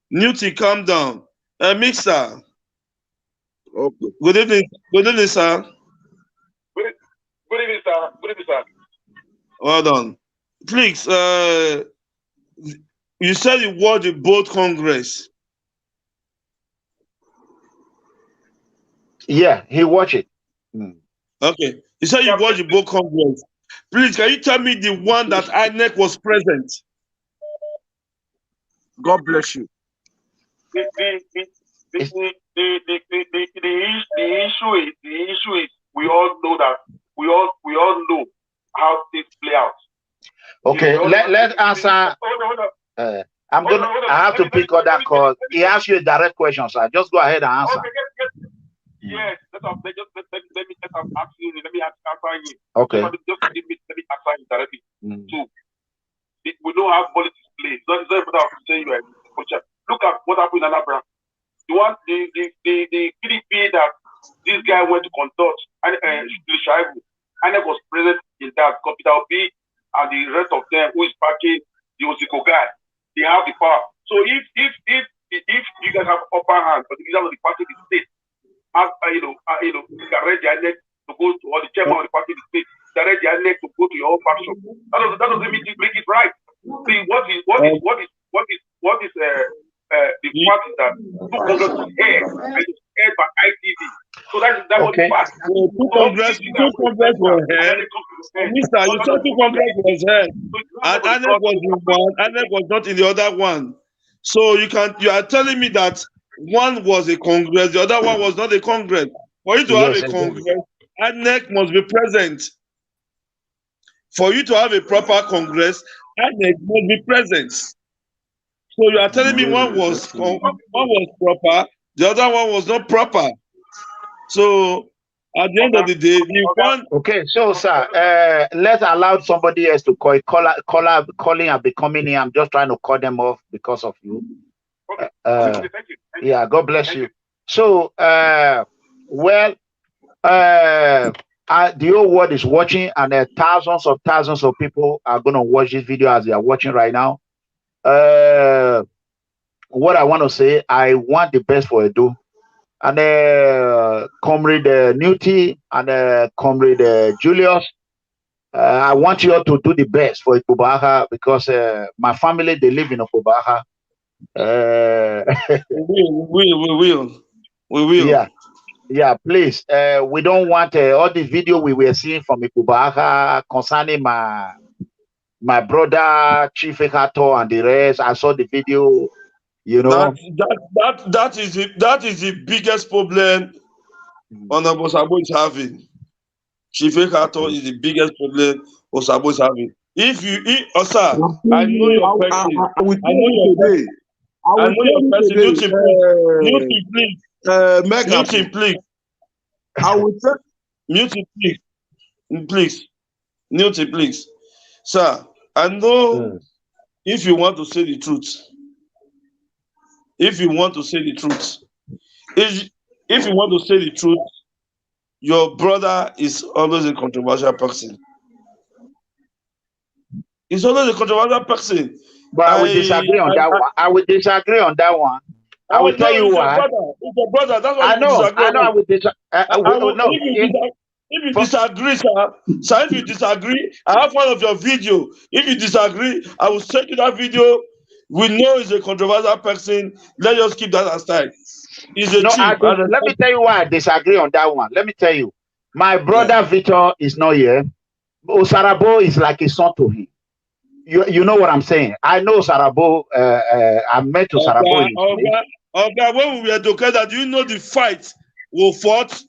Newton, calm down. Mixer. Okay. Good evening, sir. Good evening, sir. Well done. Please, you said you watched the both Congress. Yeah, he watched it. Okay. You said you watched the both Congress. Please, can you tell me the one that INEC was present? God bless you. The issue is we all know that we all know how things play out. Okay, let's answer. Hold on. I have to pick up that call. He asked you a direct question, sir. Just go ahead and answer. Okay, yes. Let me answer you. Okay. Let me answer you directly. Two. We don't have politics play. It's not about saying you are a coach. Look at what happened in Anambra. The PDP that this guy went to conduct, and Anek was present in that. Capital B and the rest of them who is backing the Osifo guy, they have the power. So if you guys have upper hand, but the leader of the party, the state, direct their neck to go to, or the chairman of the party, the state, direct their neck to go to your own faction. That doesn't make it right. See what is the part is that two Congress was aired, and it was aired by ITV. So that's okay. What the Two Congress were held. Mister, you said two Congress was held, and Anek was in one. Anek was not in the other one. So you are telling me that one was a Congress, the other one was not a Congress. For you to have a Congress, Anek must be present. For you to have a proper Congress, Anek must be present. So you are telling me one was proper, the other one was not proper. So at the end of the day, the one. Okay, so sir, let's allow somebody else to calling and be coming in. I'm just trying to call them off because of you. Thank you. Yeah, God bless you. So, the whole world is watching, and thousands of people are going to watch this video as they are watching right now. What I want to say, I want the best for Edo. And Comrade Newty and Comrade Julius, I want you all to do the best for OKHA because my family, they live in OKHA. We will. Yeah, please. We don't want all this video we were seeing from OKHA concerning my brother Chief Ekato and the rest. I saw the video. You know, that is the biggest problem Honorable Sabo is having. Chief Ekato is the biggest problem Osabo is having. Sir, I know your person. I know your person. Newton, please. Newton, please. I will take Newton, please. Newton, please. Sir, I know if you want to say the truth. If you want to say the truth, your brother is always a controversial person. He's always a controversial person. But I will disagree on that one. I will disagree on that one. I will tell you why. It's your brother. That's why I know. I will disagree. If you disagree, sir, if you disagree, I have one of your video. If you disagree, I will send you that video. We know he's a controversial person. Let's just keep that aside. He's a chief. Let me tell you why I disagree on that one. Let me tell you. My brother Victor is not here. Osarabo is like a son to him. You know what I'm saying? I know Osarabo. I met Osarabo. When we were together, do you know the fight we fought?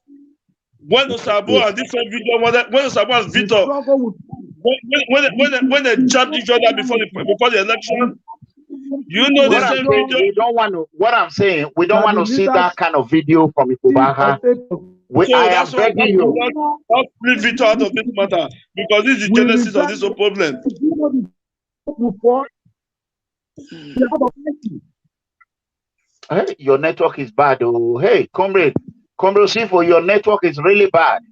When Osarabo and different video, when Osarabo and Victor, when they jumped each other before the election. You know the same video. We don't want to. What I'm saying, we don't want to see that kind of video from OKHA. I am begging you. Not leave it out of this matter because this is the genesis of this whole problem. Hey, your network is bad. Oh, hey, Comrade Osifo, your network is really bad.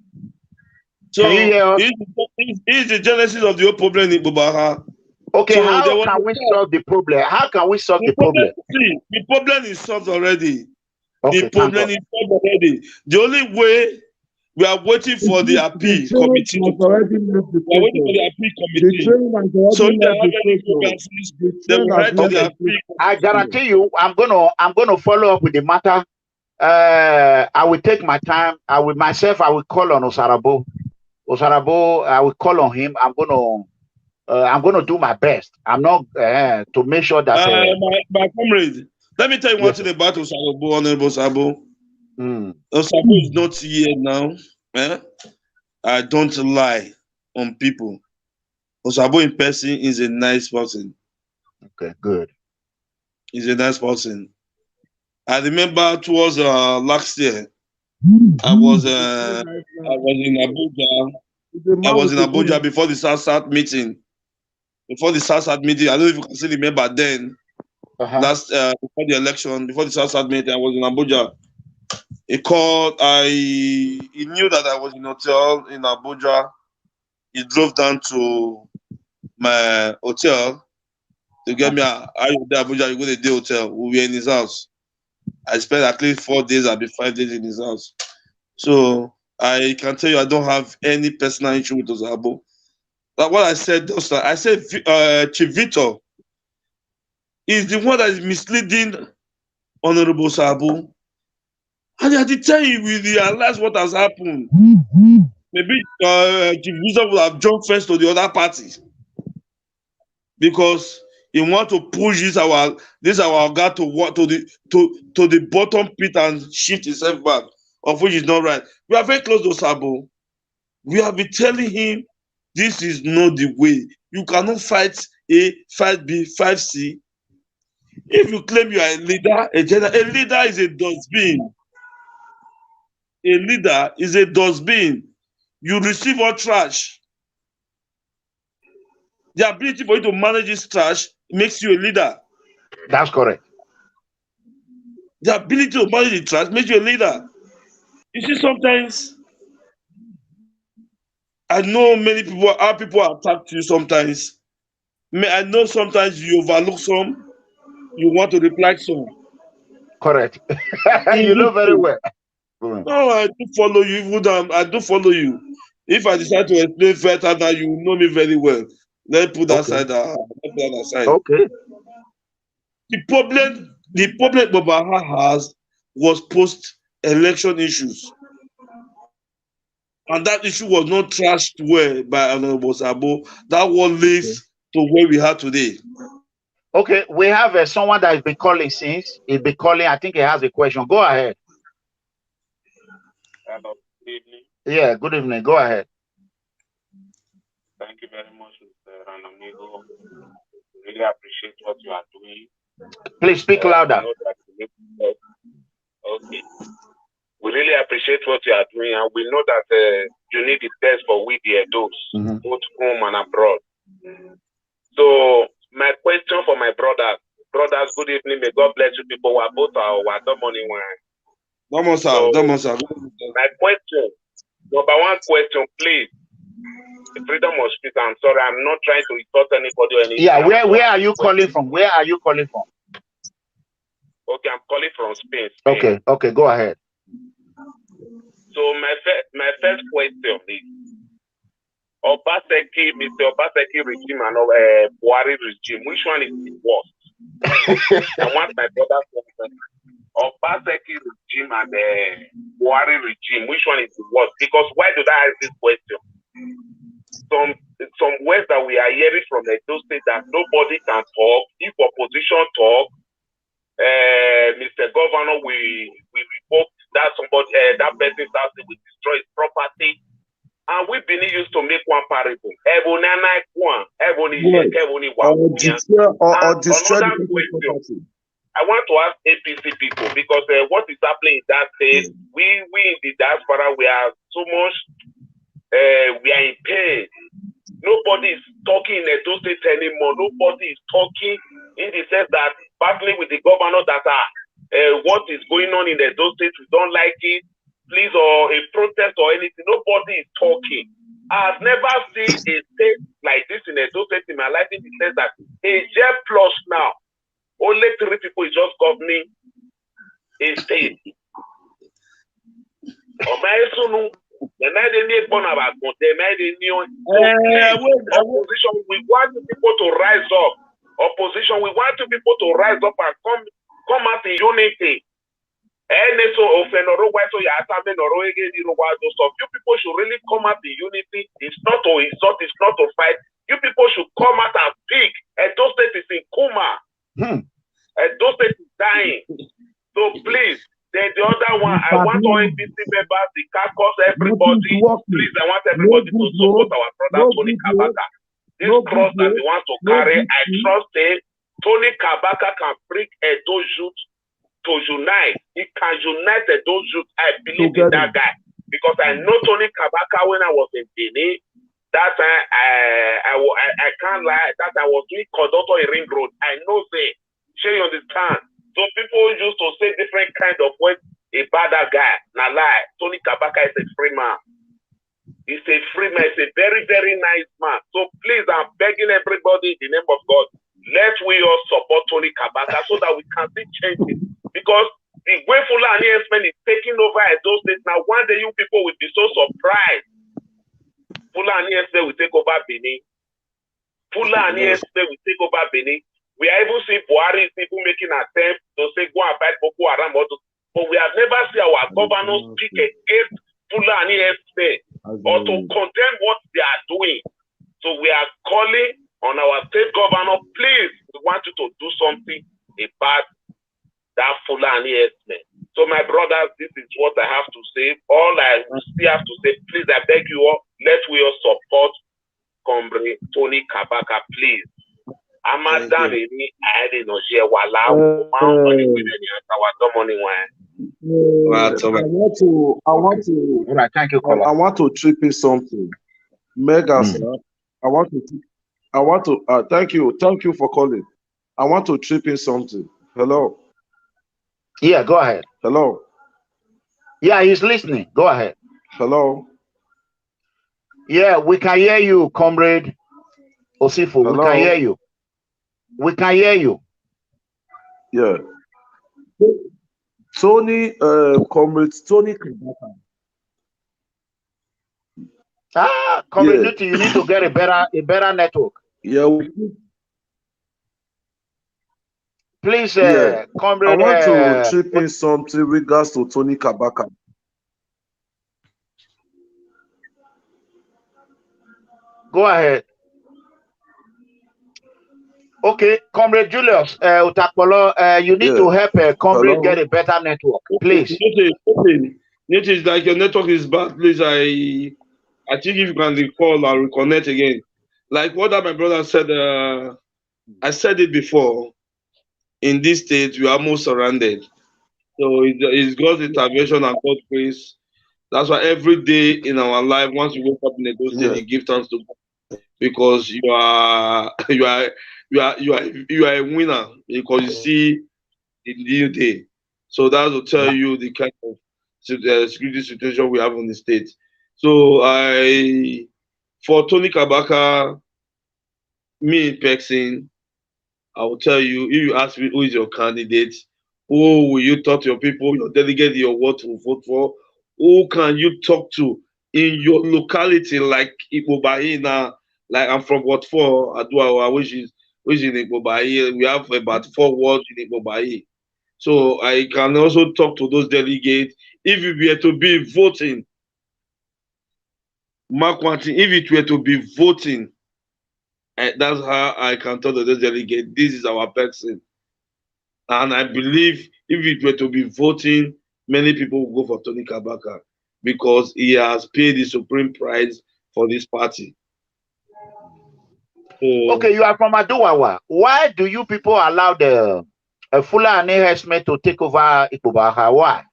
So it's the genesis of the whole problem in OKHA. Okay, so how can we solve the problem? How can we solve the problem? The problem is solved already. Okay, the problem is solved already. The only way we are waiting for the appeal committee. We are waiting for the appeal committee. So if they have any programs, they will write to the appeal. I guarantee you, I'm gonna follow up with the matter. I will take my time. I will call on Osarabo. I will call on him. I'm gonna I'm going to do my best. I'm not to make sure that my comrade. Let me tell you one thing about Osabo, Honorable Sabo. Osabo is not here now. I don't lie on people. Osabo in person is a nice person. Okay, good. He's a nice person. I remember towards last year, I was in Abuja. I was in Abuja before the South meeting. Before the South meeting, I don't know if you can still remember then. Last before the election, before the South meeting, I was in Abuja. He called. He knew that I was in a hotel in Abuja. He drove down to my hotel to get me a Abuja. You go to the hotel. We were in his house. I spent at least 4 days, I'll be 5 days in his house. So I can tell you I don't have any personal issue with Osabo. But what I said, I said Chief Victor is the one that is misleading Honorable Osabo. And at the time we realize what has happened. Maybe Chief Victor would have jumped first to the other party. Because he want to push this our guy to the bottom pit and shift himself back, of which is not right. We are very close to Sabo. We have been telling him this is not the way. You cannot fight A, fight B, fight C. If you claim you are a leader, a leader is a dustbin. A leader is a dustbin. You receive all trash. The ability for you to manage this trash makes you a leader. That's correct. The ability to manage the trash makes you a leader. You see, sometimes I know many people, how people attack you sometimes. I know sometimes you overlook some, you want to reply some. Correct. You know very well. No, I do follow you. I do follow you. If I decide to explain further, now you know me very well. Let's put that aside. Okay. The problem Baba has was post-election issues. And that issue was not trashed well by Honorable Sabo. That one leads to where we are today. Okay, we have someone that has been calling since. He's been calling. I think he has a question. Go ahead. Hello, good evening. Yeah, good evening. Go ahead. Thank you very much, Mr. ERANOMIGHO. Really appreciate what you are doing. Please speak louder. Okay. We really appreciate what you are doing, and we know that you need the best for we the Edos, both home and abroad. So my question for my brothers, good evening. May God bless you people who are both our money one. My question, number one question, please. The freedom of speech. I'm sorry, I'm not trying to insult anybody or anything. Yeah, where are you calling from? Where are you calling from? Okay, I'm calling from Spain. Okay, go ahead. So my first question is, Mr. Obaseki regime and Buhari regime, which one is the worst? I want my brother's question. Obaseki regime and Buhari regime, which one is the worst? Because why did I ask this question? Some words that we are hearing from Edo State that nobody can talk. If opposition talk, Mr. Governor, we revoke that somebody, that person starts to destroy his property. And we've been used to make one parable. Another question. I want to ask APC people, because what is happening in that state, we in the diaspora, we are so much, we are in pain. Nobody is talking in Edo State anymore. Nobody is talking in the sense that battling with the governor that what is going on in Edo State, we don't like it, please, or a protest or anything. Nobody is talking. I've never seen a state like this in Edo State in my life. In the sense that a year plus now, only 3 people is just governing a state. Opposition, we want people to rise up. Opposition, we want people to rise up and come out in unity. So you people should really come out in unity. It's not to insult, it's not to fight. You people should come out and speak. Edo State is in coma. Edo State is dying. So please, then the other one, I want all NPC members, the caucus, everybody. Please, I want everybody to support our brother Tony Kabaka. This cross that he wants to carry, I trust him. Tony Kabaka can bring Edo youth to unite. He can unite Edo youth. I believe in that guy. Because I know Tony Kabaka when I was in Benin. That time, I can't lie. That I was doing conductor in Ring Road. I know, say, you understand. So people used to say different kind of words about that guy. Now lie. Tony Kabaka is a free man. He's a free man. He's a very, very nice man. So please, I'm begging everybody in the name of God, let we all support Tony Kabaka so that we can see changes. Because the way Fulani Herdsmen is taking over at those days, now one day you people will be so surprised. Fulani Herdsmen will take over Benin. Fulani Herdsmen will take over Benin. We are even seeing Buhari people making attempts to say go and fight Boko Haram, but we have never seen our governors speak against Fulani Herdsmen or to condemn what they are doing. So we are calling on our state governor, please, we want you to do something about that Fulani Herdsmen. So my brothers, this is what I have to say. All I still have to say, please, I beg you all, let we all support Comrade Tony Kabaka, please. I want to chip in something. Mega, sir. Thank you for calling. I want to chip in something. Hello. Yeah, go ahead. Hello. Yeah, he's listening. Go ahead. Hello. Yeah, we can hear you, Comrade Osifo. Hello? We can hear you. We can hear you. Yeah. Tony, Comrade Tony Kabaka. Comrade, you need to get a better network. Yeah. Please, I Comrade. want to chip in something regards to Tony Kabaka. Go ahead. Okay, Comrade Julius Osakpolor, you need to help Comrade get a better network, please. Notice like your network is bad, please. I think if you can recall or reconnect again. Like what my brother said, I said it before. In this state, we are almost surrounded. So it's God's intervention and God's grace. That's why every day in our life, once we wake up in a good state, you give thanks to God, because you are a winner, because you see the new day. So that will tell you the kind of security situation we have in the state. So for Tony Kabaka, me in person, I will tell you, if you ask me who is your candidate, who will you talk to your people, your delegate, your ward to vote for, who can you talk to in your locality, like Igbobayi now, like I'm from Ward 4, Aduawa, which is in Igbobayi. We have about 4 wards in Igbobayi. So I can also talk to those delegates. If it were to be voting, Mark one thing, if it were to be voting, that's how I can tell those delegates, this is our person. And I believe if it were to be voting, many people will go for Tony Kabaka because he has paid the supreme price for this party. Okay, you are from Aduwawa. Why do you people allow the Fulani herdsmen to take over Igbobaha? Why?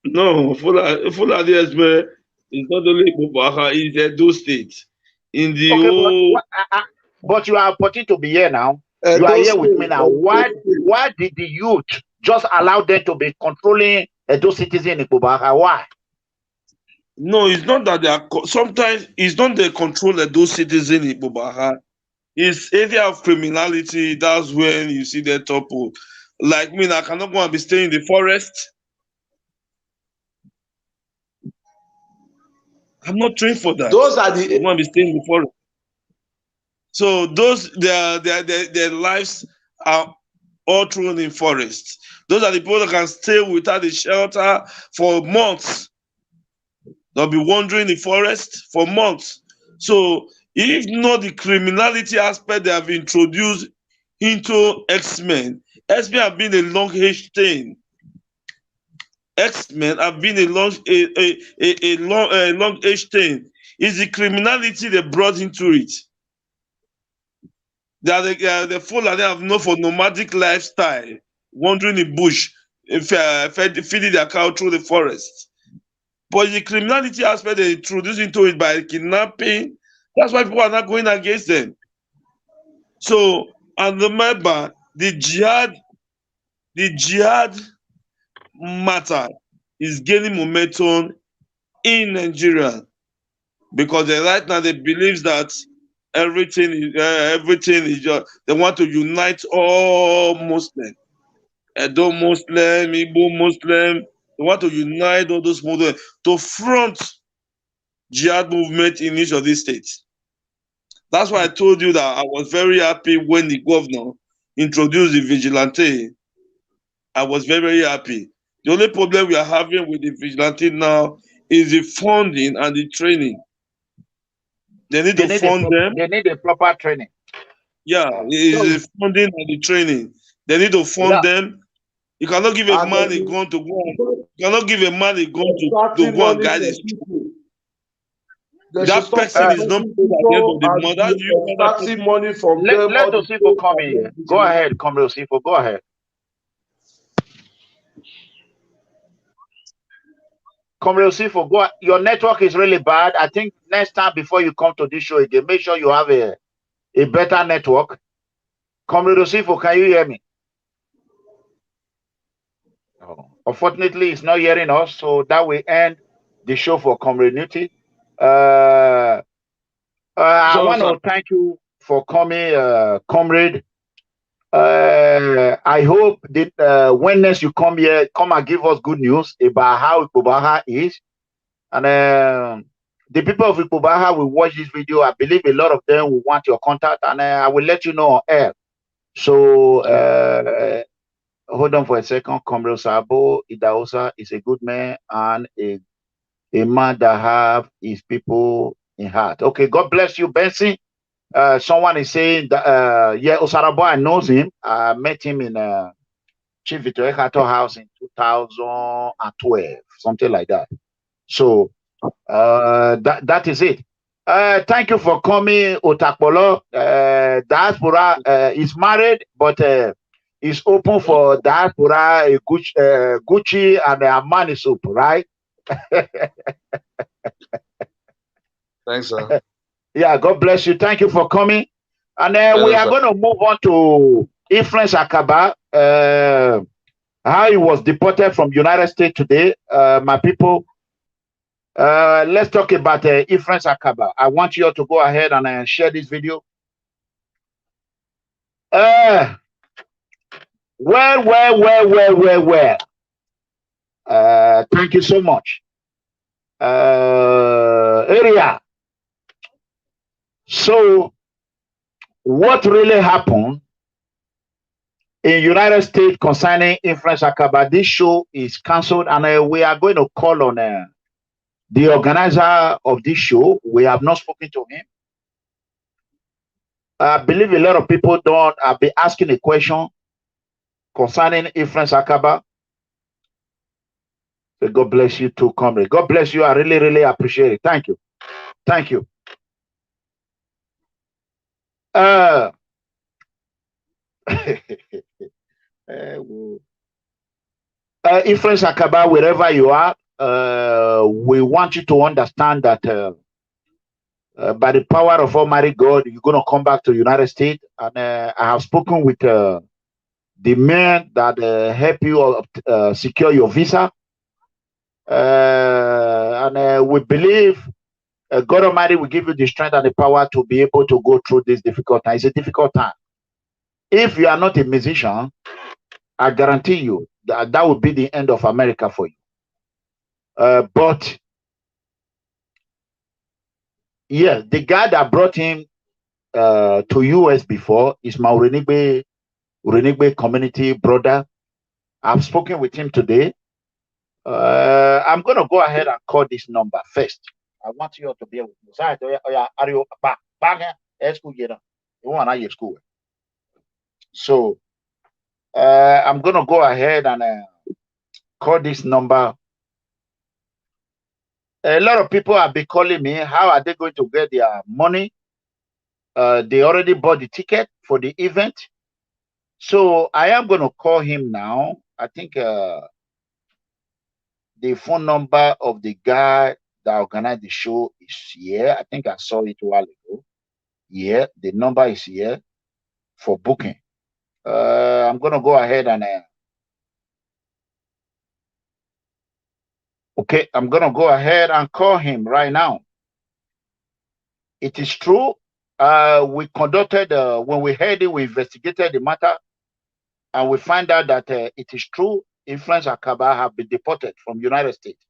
No, Fulani herdsmen is not only Igbobaha, it's Edo State. In the whole... but you are opportunity to be here now. You are here with me now. Why did the youth just allow them to be controlling those citizens in Igbobaha? Why? No, it's not that they are. Sometimes it's not they control those citizens in Igbobaha. It's area of criminality. That's when you see the topple. Like me, I cannot go and be staying in the forest. I'm not trained for that. Those are the. I want to be staying in the forest. So those their lives are all thrown in forests. Those are the people that can stay without a shelter for months. They'll be wandering in the forest for months. So If not the criminality aspect they have introduced into X-Men, X-Men have been a long-age thing. X-Men have been a long-age thing. It's the criminality they brought into it. The Fulani have known for nomadic lifestyle, wandering in bush, feeding their cow through the forest. But the criminality aspect they introduce into it by kidnapping, that's why people are not going against them. So, and remember, the jihad matter is gaining momentum in Nigeria because right now they believe that everything is just, they want to unite all Muslims, Edo Muslim, Igbo Muslim. They want to unite all those Muslims to front jihad movement in each of these states. That's why I told you that I was very happy when the governor introduced the vigilante. I was very, very happy. The only problem we are having with the vigilante now is the funding and the training. They need to fund them. They need a proper training. Yeah, it's the funding and the training. They need to fund them. You cannot give a man a gun to go on. You cannot give a man a gun to go and guide his people. That person is not starting money from them. Let Osifo come in. Go ahead, Comrade Osifo. Go ahead. Comrade Osifo, go. Your network is really bad. I think next time before you come to this show again, make sure you have a better network. Comrade Osifo, can you hear me? Oh. Unfortunately, it's not hearing us, so that will end the show for Comrade Newty. I want to thank you for coming, Comrade. I hope that when next you come here, come and give us good news about how Ikobaha is. And the people of Ikobaha will watch this video. I believe a lot of them will want your contact, and I will let you know on air. So hold on for a second. Comrade Sabo Idaosa is a good man and a man that have his people in heart. Okay, God bless you, Benson. Someone is saying that yeah, Osaraboy knows him. I met him in Chief Victor Ekato House in 2012, something like that. So that is it. Thank you for coming, Osakpolor. Diaspora is married, but is open for diaspora, Gucci and Armani soup, right? Thanks, sir. Yeah, God bless you. Thank you for coming. And then we are going to move on to Ifrance Akaba. How he was deported from United States today. My people, let's talk about Ifrance Akaba. I want you all to go ahead and share this video. Well. Thank you so much. Area. So, what really happened in United States concerning Ifrance Akaba? This show is cancelled, and we are going to call on the organizer of this show. We have not spoken to him. I believe a lot of people don't be asking a question concerning Ifrance Akaba. So God bless you too, Comrade. God bless you. I really, really appreciate it. Thank you. Thank you. Ifrance Akaba, wherever you are, we want you to understand that by the power of Almighty God, you're going to come back to the United States. And I have spoken with the men that help you secure your visa. And we believe God Almighty will give you the strength and the power to be able to go through this difficult time. It's a difficult time. If you are not a musician, I guarantee you that that would be the end of America for you. But yeah, the guy that brought him to US before is my EDEGBE community brother. I've spoken with him today. I'm going to go ahead and call this number first. I want you all to be able to. school, you want to school. So I'm gonna go ahead and call this number. A lot of people have been calling me. How are they going to get their money? They already bought the ticket for the event. So I am going to call him now. I think the phone number of the guy that organized the show is here. I think I saw it a while ago. Yeah, the number is here for booking. I'm going to go ahead and okay, I'm going to go ahead and call him right now. It is true. We conducted, when we heard it, we investigated the matter, and we find out that it is true. Influence Akaba have been deported from United States.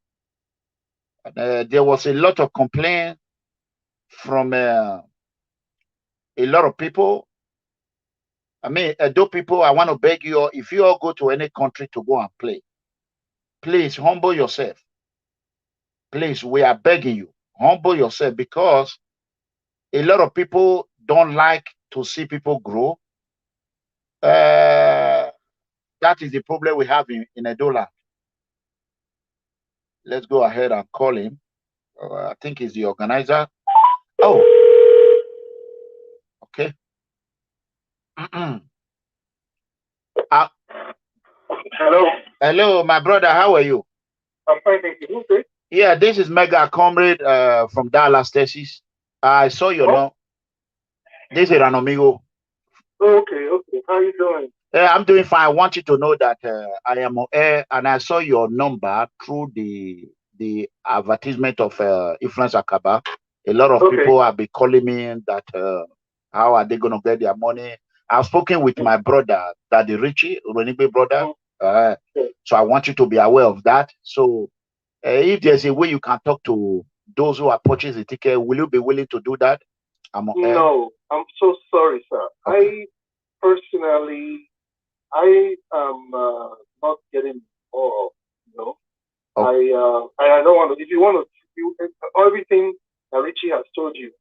There was a lot of complaint from a lot of people. I mean, those people, I want to beg you all, if you all go to any country to go and play, please humble yourself. Please, we are begging you, humble yourself, because a lot of people don't like to see people grow. That is the problem we have in Edola. Let's go ahead and call him. I think he's the organizer. Oh, okay. Hello. Hello, my brother. How are you? I'm fine, thank you. Okay. Yeah, this is MEGACOMRADE from Dallas, Texas. I saw your number. This is ERANOMIGHO. Okay. How are you doing? I'm doing fine. I want you to know that I am on air, and I saw your number through the advertisement of Influence Akaba. A lot of people have been calling me that how are they going to get their money? I've spoken with my brother, Daddy Richie, EDEGBE brother. So I want you to be aware of that. So if there's a way you can talk to those who are purchasing the ticket, will you be willing to do that? No, I'm so sorry, sir. Okay. I personally, I am not getting involved. I don't want to. If you want to, everything that Richie has told you,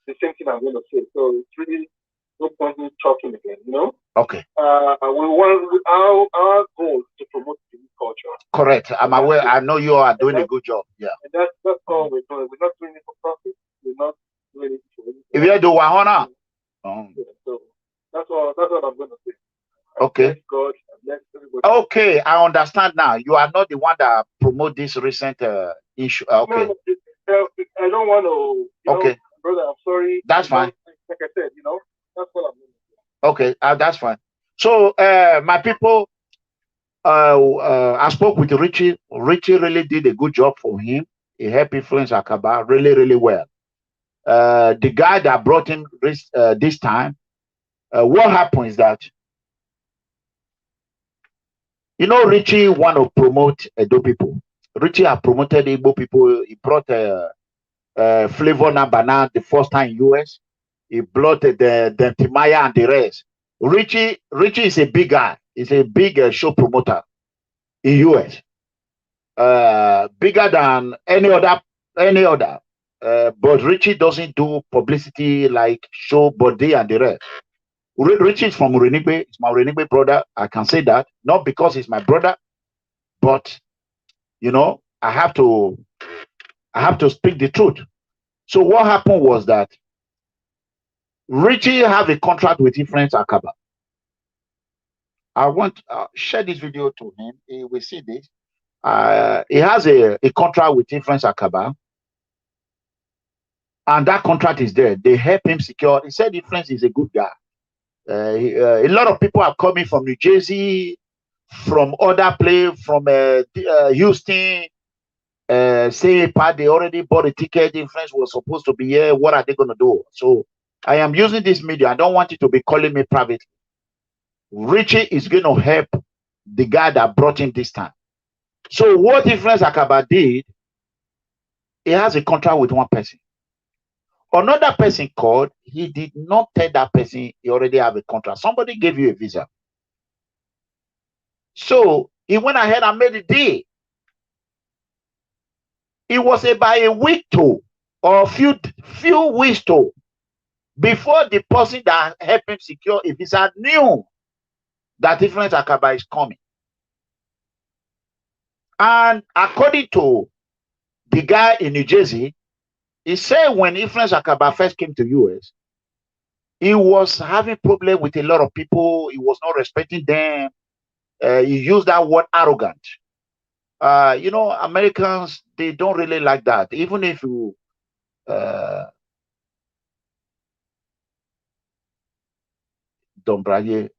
the same thing I'm going to say. So it's really no point in talking again. Okay. We want our goal is to promote the culture. Correct. I'm aware. I know you are doing a good job. Yeah. And that's all we're doing. We're not doing it for profit. We're not doing it for anything. If you do Wahona. Yeah, so that's all I'm going to say. Okay. God, okay, I understand now. You are not the one that promote this recent issue. Okay. No, I don't want to. Okay. Brother, I'm sorry. That's fine. Like I said, that's what I'm doing. Okay, that's fine. So, my people, I spoke with Richie. Richie really did a good job for him. He helped Influence Akaba really, really well. The guy that brought him this time, what happened is that, Richie want to promote Edo people. Richie have promoted Igbo people. He brought Flavor Nambana the first time in US. He brought the Timaya and the rest. Richie is a big guy. He's a big show promoter in US. Bigger than any other. But Richie doesn't do publicity like show body and the rest. Richie is from EDEGBE. It's my EDEGBE brother. I can say that, not because he's my brother, but I have to speak the truth. So what happened was that Richie have a contract with Influence Akaba. I want to share this video to him. He will see this. He has a contract with Influence Akaba, and that contract is there. They help him secure. He said Influence is a good guy. A lot of people are coming from New Jersey, from other places, from Houston, saying they already bought a ticket. Influence was supposed to be here. What are they going to do? So I am using this media. I don't want you to be calling me privately. Richie is going to help the guy that brought him this time. So what Influence Akaba did, he has a contract with one person. Another person called, he did not tell that person he already have a contract. Somebody gave you a visa. So he went ahead and made a deal. It was about a week to, or few weeks to, before the person that helped him secure a visa knew that Influence Akaba is coming. And according to the guy in New Jersey, he said when Influence Akaba first came to US, he was having problem with a lot of people. He was not respecting them. He used that word arrogant. You know, Americans, they don't really like that. Even if you don't brag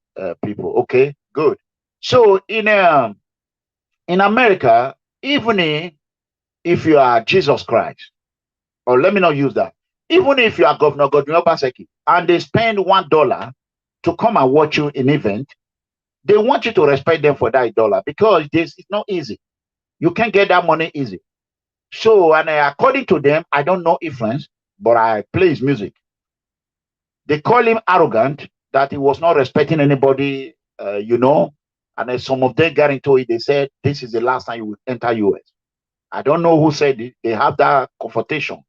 people. Okay, good. So in America, even if you are Jesus Christ, or let me not use that, even if you are Governor Obaseki, and they spend $1 to come and watch you in event, they want you to respect them for that $1 because this is not easy. You can't get that money easy. So, and according to them, I don't know Influence, but I play his music. They call him arrogant, that he was not respecting anybody, you know, and some of them got into it. They said, this is the last time you will enter US. I don't know who said it. They have that confrontation.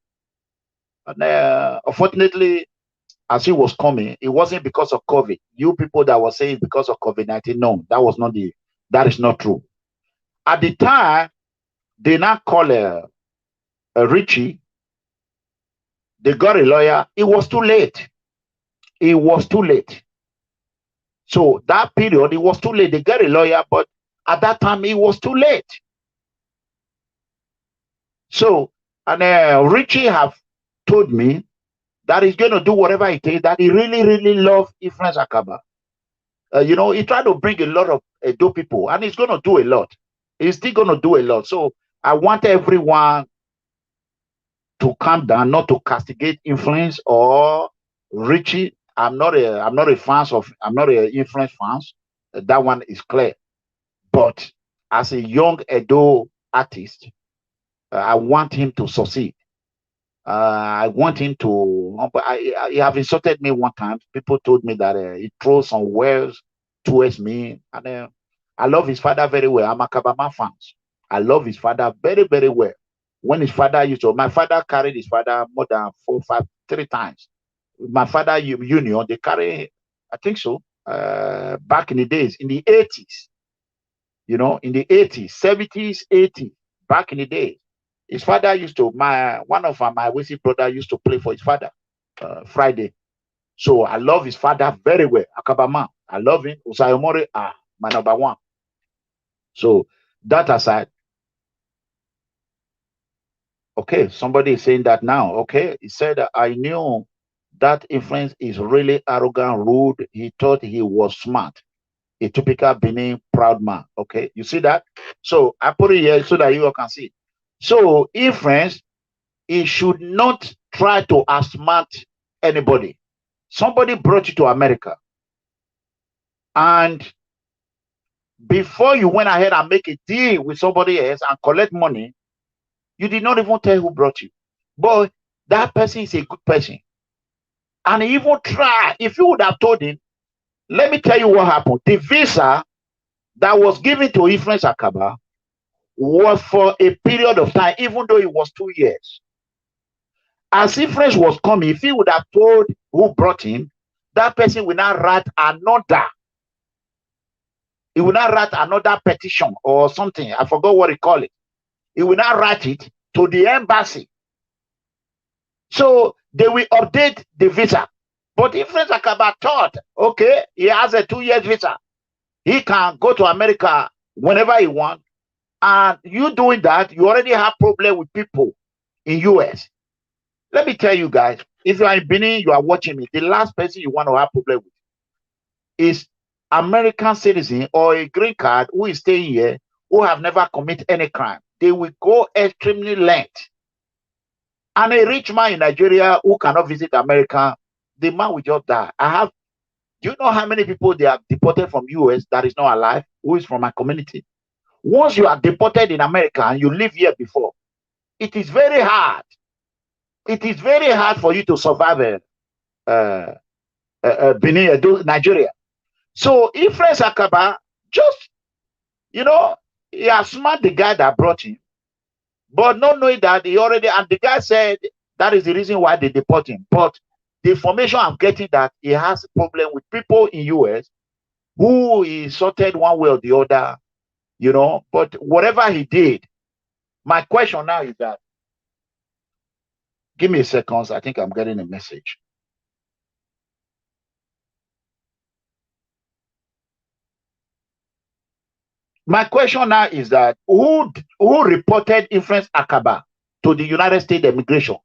And unfortunately, as he was coming, it wasn't because of COVID. You people that were saying because of COVID-19, no, that is not true. At the time, they now call Richie. They got a lawyer. It was too late. It was too late. So that period, it was too late. They got a lawyer, but at that time, it was too late. So, and Richie have told me that he's going to do whatever it takes, that he really, really loves Influence Akaba. You know, he tried to bring a lot of Edo people, and he's going to do a lot. He's still going to do a lot. So I want everyone to calm down, not to castigate Influence or Richie. I'm not a Influence fans. That one is clear. But as a young Edo artist, I want him to succeed. I want him to. He have insulted me one time. People told me that he throws some words towards me, and I love his father very well. I'm a Kabama fan. I love his father very, very well. When his father my father carried his father more than 3 times. My father union, they carry, I think so, back in the days, in the 80s, you know, in the 80s, 70s, 80s, back in the days. His father used to, one of my Wisi brother used to play for his father, Friday. So I love his father very well. Akabama, I love him. Usayomori, my number one. So that aside, okay, somebody is saying that now. Okay, he said, I knew that Influence is really arrogant, rude. He thought he was smart. A typical Benin proud man. Okay, you see that? So I put it here so that you all can see. So Influence, he should not try to outsmart anybody. Somebody brought you to America, and before you went ahead and make a deal with somebody else and collect money, you did not even tell who brought you. But that person is a good person. And he even tried. If you would have told him, let me tell you what happened. The visa that was given to Influence Akaba was for a period of time, even though it was 2 years. As Influence was coming, if he would have told who brought him, that person will not write another. He will not write another petition or something. I forgot what he called it. He will not write it to the embassy. So they will update the visa. But Influence Akaba thought, okay, he has a 2 years visa. He can go to America whenever he wants. And you doing that, you already have problem with people in US. Let me tell you guys, if you are in Benin, you are watching me, the last person you want to have problem with is American citizen or a green card who is staying here, who have never committed any crime. They will go extremely length. And a rich man in Nigeria who cannot visit America, the man will just die. Do you know how many people they have deported from US that is not alive, who is from my community? Once you are deported in America and you live here before, it is very hard. It is very hard for you to survive Benin, Nigeria. So Influence Akaba, just, you know, he has smart the guy that brought him, but not knowing that he already, and the guy said that is the reason why they deport him. But the information I'm getting that he has a problem with people in US who insulted one way or the other, you know. But whatever he did, my question now is that, give me a second. I think I'm getting a message. My question now is that who reported Influence Akaba to the United States Immigration?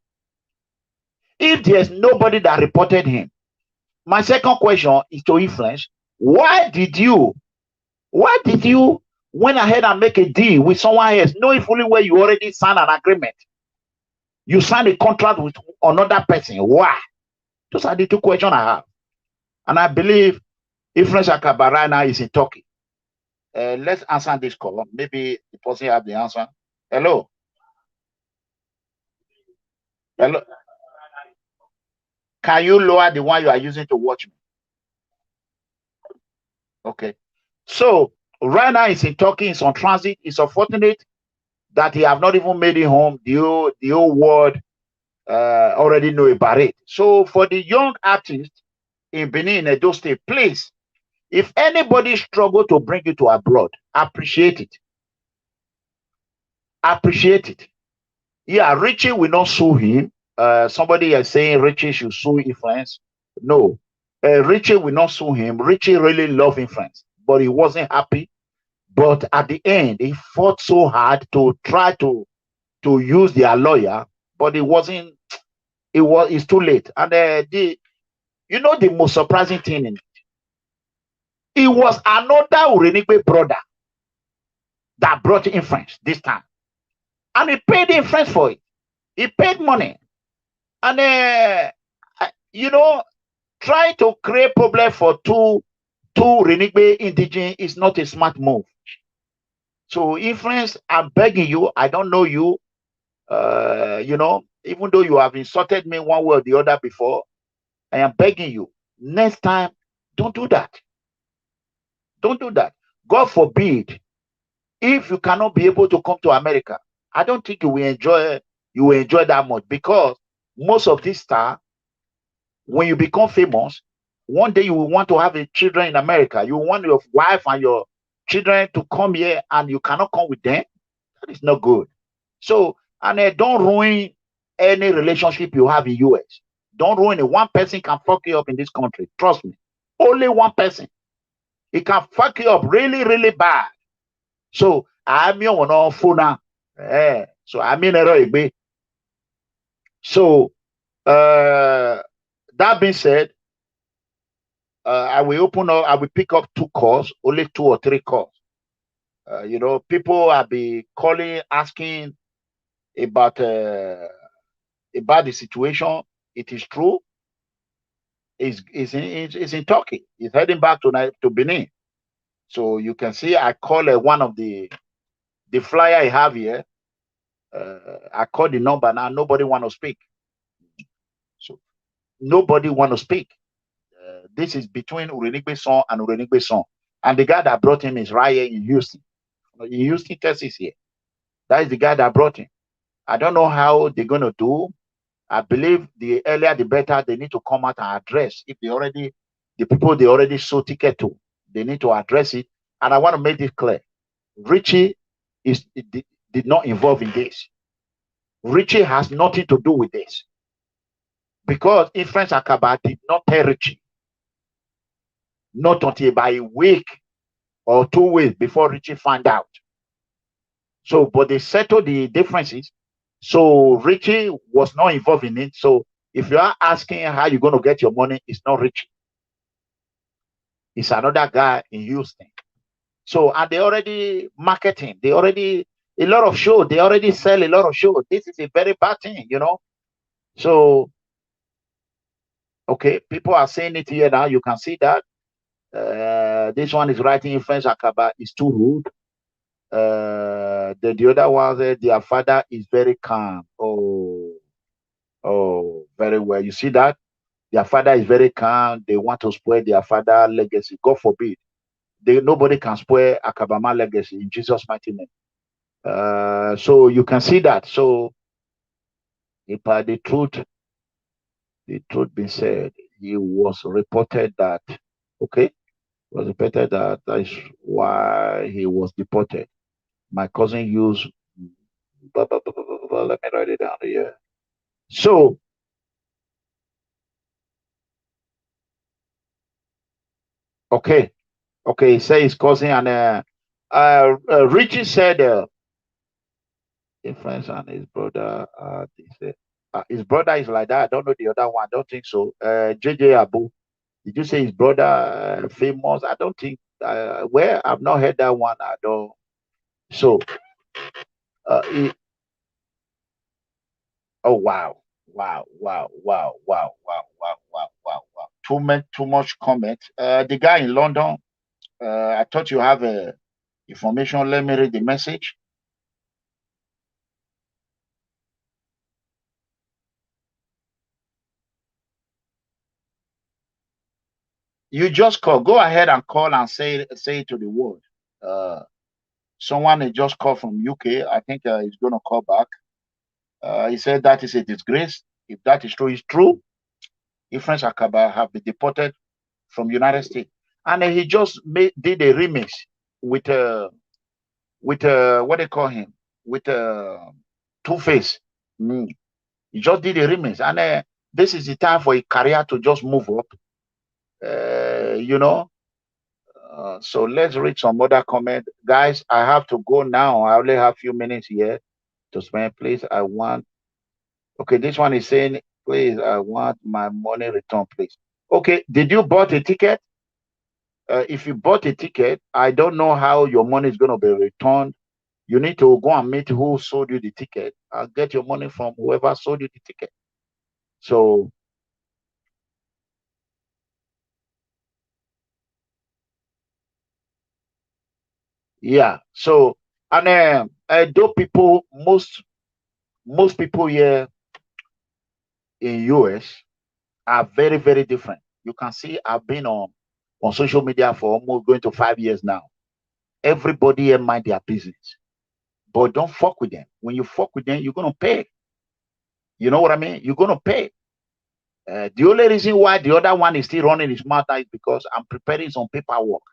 If there's nobody that reported him, my second question is to Influence. Why did you went ahead and make a deal with someone else, knowing fully well you already signed an agreement? You signed a contract with another person. Why? Those are the two questions I have. And I believe Influence Akaba right now is in Turkey. Let's answer this call. Maybe the person have the answer. Hello. Hello. Can you lower the one you are using to watch me? Okay. So right now it's in Turkey, it's on transit. It's unfortunate that he have not even made it home. The whole world already know about it. So for the young artists in Benin, Edo State, please, if anybody struggle to bring you to abroad, appreciate it. Appreciate it. Yeah, Richie will not sue him. Somebody is saying Richie should sue Influence. No, Richie will not sue him. Richie really loved Influence, but he wasn't happy. But at the end, he fought so hard to try to use their lawyer, but it wasn't. It's too late. And you know the most surprising thing in it, it was another Urenigbe brother that brought Influence this time, and he paid Influence for it. He paid money, and you know, try to create problem for two Renigbe indigenous is not a smart move. So Influence, I'm begging you, I don't know you, you know, even though you have insulted me one way or the other before, I am begging you, next time, don't do that. Don't do that. God forbid, if you cannot be able to come to America, I don't think you will enjoy that much, because most of these stars, when you become famous, one day you will want to have a children in America. You want your wife and your children to come here, and you cannot come with them. That is not good. So, and don't ruin any relationship you have in US. Don't ruin it. One person can fuck you up in this country. Trust me. Only one person. It can fuck you up really, really bad. So, I'm your one phone. So, I'm in EDEGBE. So, that being said, I will open up, I will pick up 2 calls, only 2 or 3 calls. You know, people have been calling, asking about the situation. It is true. It's in Turkey. It's heading back to Benin. So you can see I call one of the flyer I have here. I call the number now. Nobody want to speak. So nobody want to speak. This is between Urenigbe son and Urenigbe son. And the guy that brought him is right here in Houston. In Houston, Texas here. That is the guy that brought him. I don't know how they're going to do. I believe the earlier the better. They need to come out and address. If the people they already sold ticket to, they need to address it. And I want to make this clear. Richie did not involve in this. Richie has nothing to do with this. Because Influence Akaba did not tell Richie. Not until by a week or 2 weeks before Richie found out. So, but they settled the differences. So Richie was not involved in it. So if you are asking how you're going to get your money, it's not Richie. It's another guy in Houston. So, and they already marketing. They already, a lot of shows. They already sell a lot of shows. This is a very bad thing, you know. So, okay, people are saying it here now. You can see that. This one is writing Influence Akaba is too rude. The other one, their father is very calm. Oh, very well. You see that? Their father is very calm. They want to spoil their father legacy. God forbid. Nobody can spoil Akabama legacy in Jesus' mighty name. So you can see that. So if the the truth being said, he was reported that, okay, was reported that that's why he was deported. My cousin used, let me write it down here. So, okay, he said his cousin, and Richie said influence and his brother. His brother is like that. I don't know the other one. I don't think so. JJ Abu. Did you say his brother famous? I don't think. Well, I've not heard that one. I don't. So, he, oh wow, wow. Too much comment. The guy in London. I thought you have information. Let me read the message. You just call. Go ahead and call and say it to the world. Someone had just called from UK. I think he's going to call back. He said that is a disgrace. If that is true, it's true. If French Akaba have been deported from United States, and he just did a remix with what they call him, with Two-Face. He just did a remix, and this is the time for a career to just move up. You know. So let's read some other comment. Guys, I have to go now. I only have a few minutes here to spend. Please, I want. Okay, this one is saying, please, I want my money returned, please. Okay, did you bought a ticket? If you bought a ticket, I don't know how your money is going to be returned. You need to go and meet who sold you the ticket and get your money from whoever sold you the ticket. So, yeah. So, and though people, most people here in US are very, very different. You can see I've been on social media for almost going to 5 years now. Everybody here mind their business, but don't fuck with them. When you fuck with them, you're gonna pay. You know what I mean? You're gonna pay. The only reason why the other one is still running his mouth is because I'm preparing some paperwork.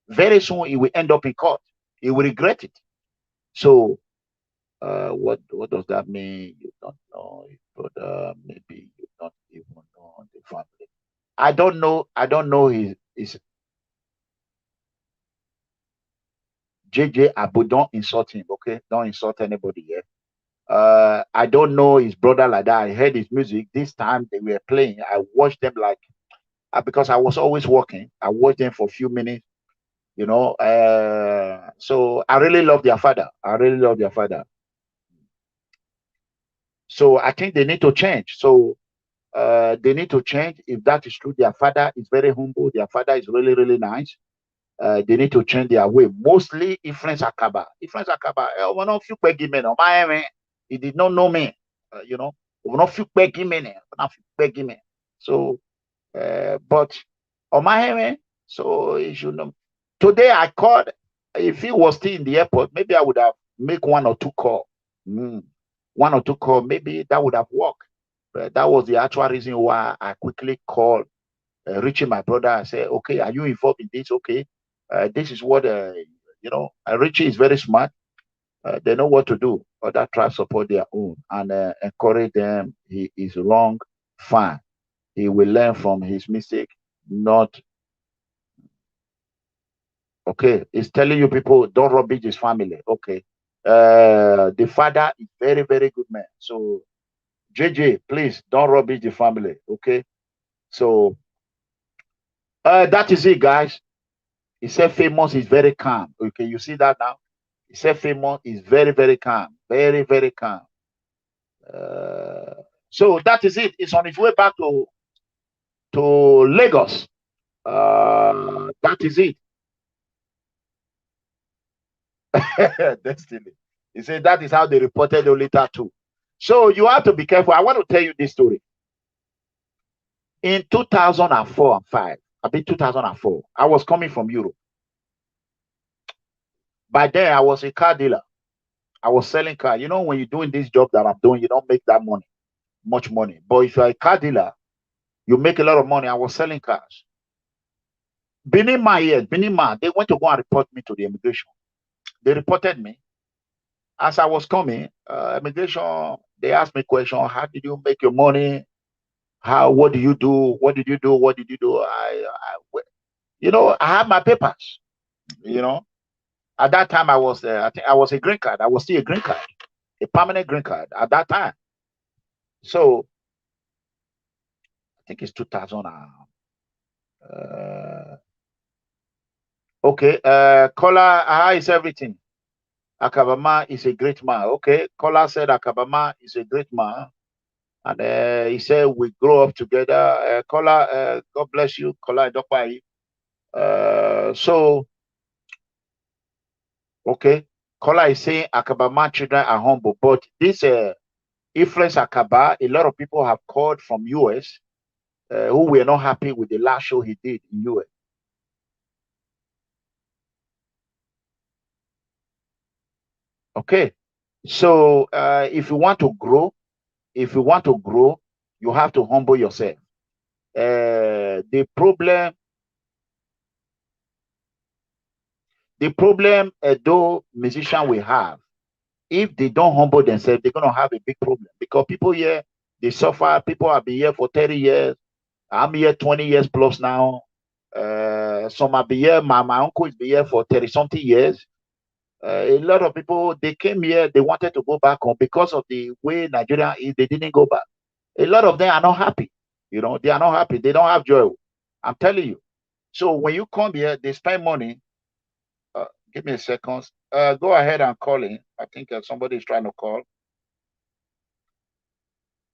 Very soon he will end up in court. He will regret it. So what does that mean? You don't know, but maybe you don't even know the family. I don't know his JJ Abu. Don't insult him, okay? Don't insult anybody here. I don't know his brother like that. I heard his music. This time they were playing. I watched them like because I was always working. I watched them for a few minutes, you know. So I really love their father. So I think they need to change. So they need to change. If that is true, their father is very humble. Their father is really, really nice. They need to change their way. Mostly Ifrance Akaba. One of you begging me, he did not know me. You know, one of you begging me, So, but on my so you should know. Today I called. If he was still in the airport, maybe I would have make one or two call. Maybe that would have worked. But that was the actual reason why I quickly called Richie, my brother, and said, okay, are you involved in this? Okay. This is what you know. Richie is very smart. They know what to do. Other tribes support their own and encourage them. He is wrong, fine. He will learn from his mistake. Not okay. He's telling you people don't rubbish his family. Okay. The father is very, very good man. So JJ, please don't rubbish the family. Okay. So that is it, guys. He said famous is very calm. Okay, you see that now? He said famous is very, very calm. Very, very calm. So that is it. It's on its way back to Lagos. That is it. Destiny. He said that is how they reported the later too. So you have to be careful. I want to tell you this story. In 2004 and 5, I mean 2004, I was coming from Europe. By then, I was a car dealer. I was selling car. You know, when you're doing this job that I'm doing, you don't make that money, much money. But if you're a car dealer, You make a lot of money. I was selling cars. Benima, yes, Benima, they went to go and report me to the immigration. They reported me. As I was coming, immigration, they asked me question, how did you make your money? What do you do? What did you do? What did you do? You know, I have my papers, you know. At that time, I think I was a green card. I was still a green card, a permanent green card at that time. So, I think it's 2000. Okay, Kola, how is everything? Akabama is a great man. Okay, Kola said Akabama is a great man. And he said, we grow up together. Kola, God bless you. Kola Dokpai. So, okay. Kola is saying Akabama children are humble. But this influence Akaba, a lot of people have called from US who were not happy with the last show he did in US. Okay. So if you want to grow, you have to humble yourself. The problem, though musicians will have, if they don't humble themselves, they're gonna have a big problem because people here they suffer. People have been here for 30 years. I'm here 20 years plus now. Some have been here. My uncle has been here for 30 something years. A lot of people they came here, they wanted to go back home because of the way Nigeria is. They didn't go back. A lot of them are not happy. You know, they are not happy. They don't have joy. I'm telling you. So when you come here, they spend money. Give me a second. Go ahead and call in. I think somebody is trying to call.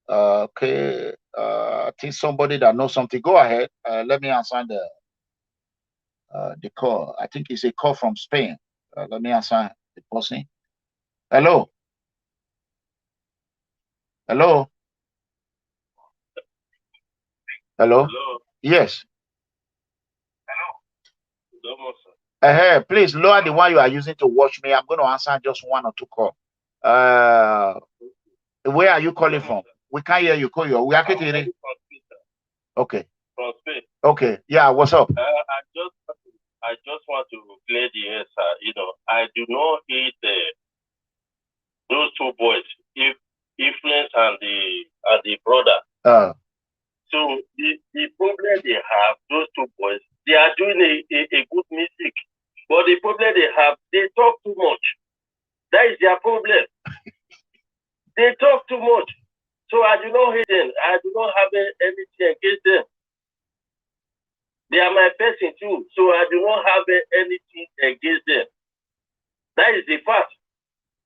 Okay. I think somebody that knows something. Go ahead. Let me answer the call. I think it's a call from Spain. Let me answer the person. Hello. Hello. Hello. Hello. Yes. Hello. Please lower the one you are using to watch me. I'm going to answer just one or two calls. Where are you calling from? We can't hear you. Call you. We are getting it. Okay. From Spain. Okay. Yeah. What's up? I just want to clear the air, sir. You know, I do not hate those two boys, influence and the brother. So the problem they have, those two boys, they are doing a good music, but the problem they have, they talk too much. That is their problem. They talk too much. So I do not hate them. I do not have anything against them. They are my person too. So I do not have anything against them. That is the fact.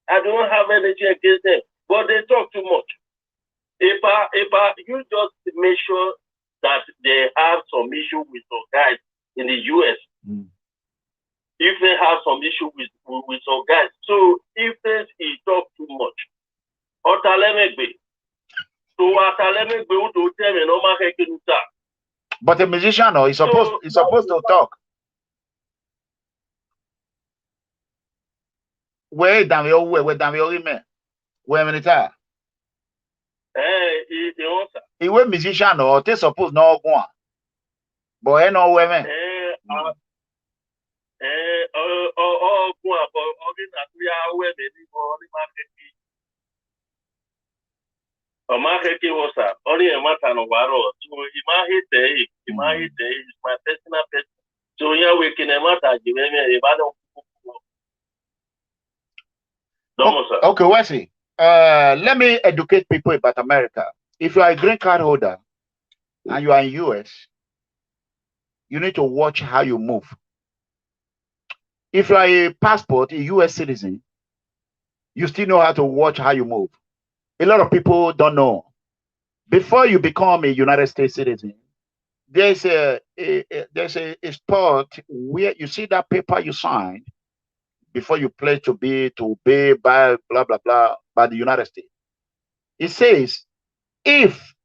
I do not have anything against them. But they talk too much. If you just make sure that they have some issue with some guys in the US, if they have some issue with some guys, so if he talk too much, but a musician, no, he's supposed to talk. Where military. He was musician or they suppose no go on. But he no women. Only a matter of so he might hit my personal person. So yeah, we can matter give me a okay, Wesley. Let me educate people about America. If you are a green card holder and you are in US, you need to watch how you move. If you are a passport, a US citizen, you still know how to watch how you move. A lot of people don't know. Before you become a United States citizen, there's a spot where you see that paper you signed before you pledge to obey by blah blah blah by the United States. It says if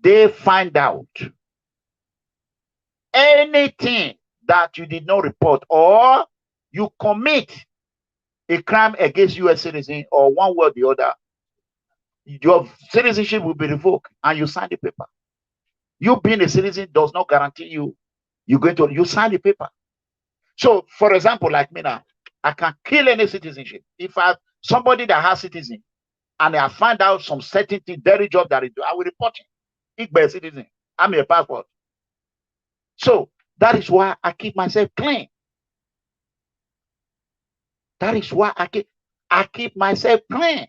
they find out anything that you did not report or you commit a crime against US citizen or one way or the other, your citizenship will be revoked and you sign the paper. You being a citizen does not guarantee you you sign the paper. So, for example, like me now, I can kill any citizenship. If somebody that has citizen and I find out some certain thing, very job that I do, I will report him. EDEGBE citizen. I'm a passport. So that is why I keep myself clean. That is why I keep myself clean.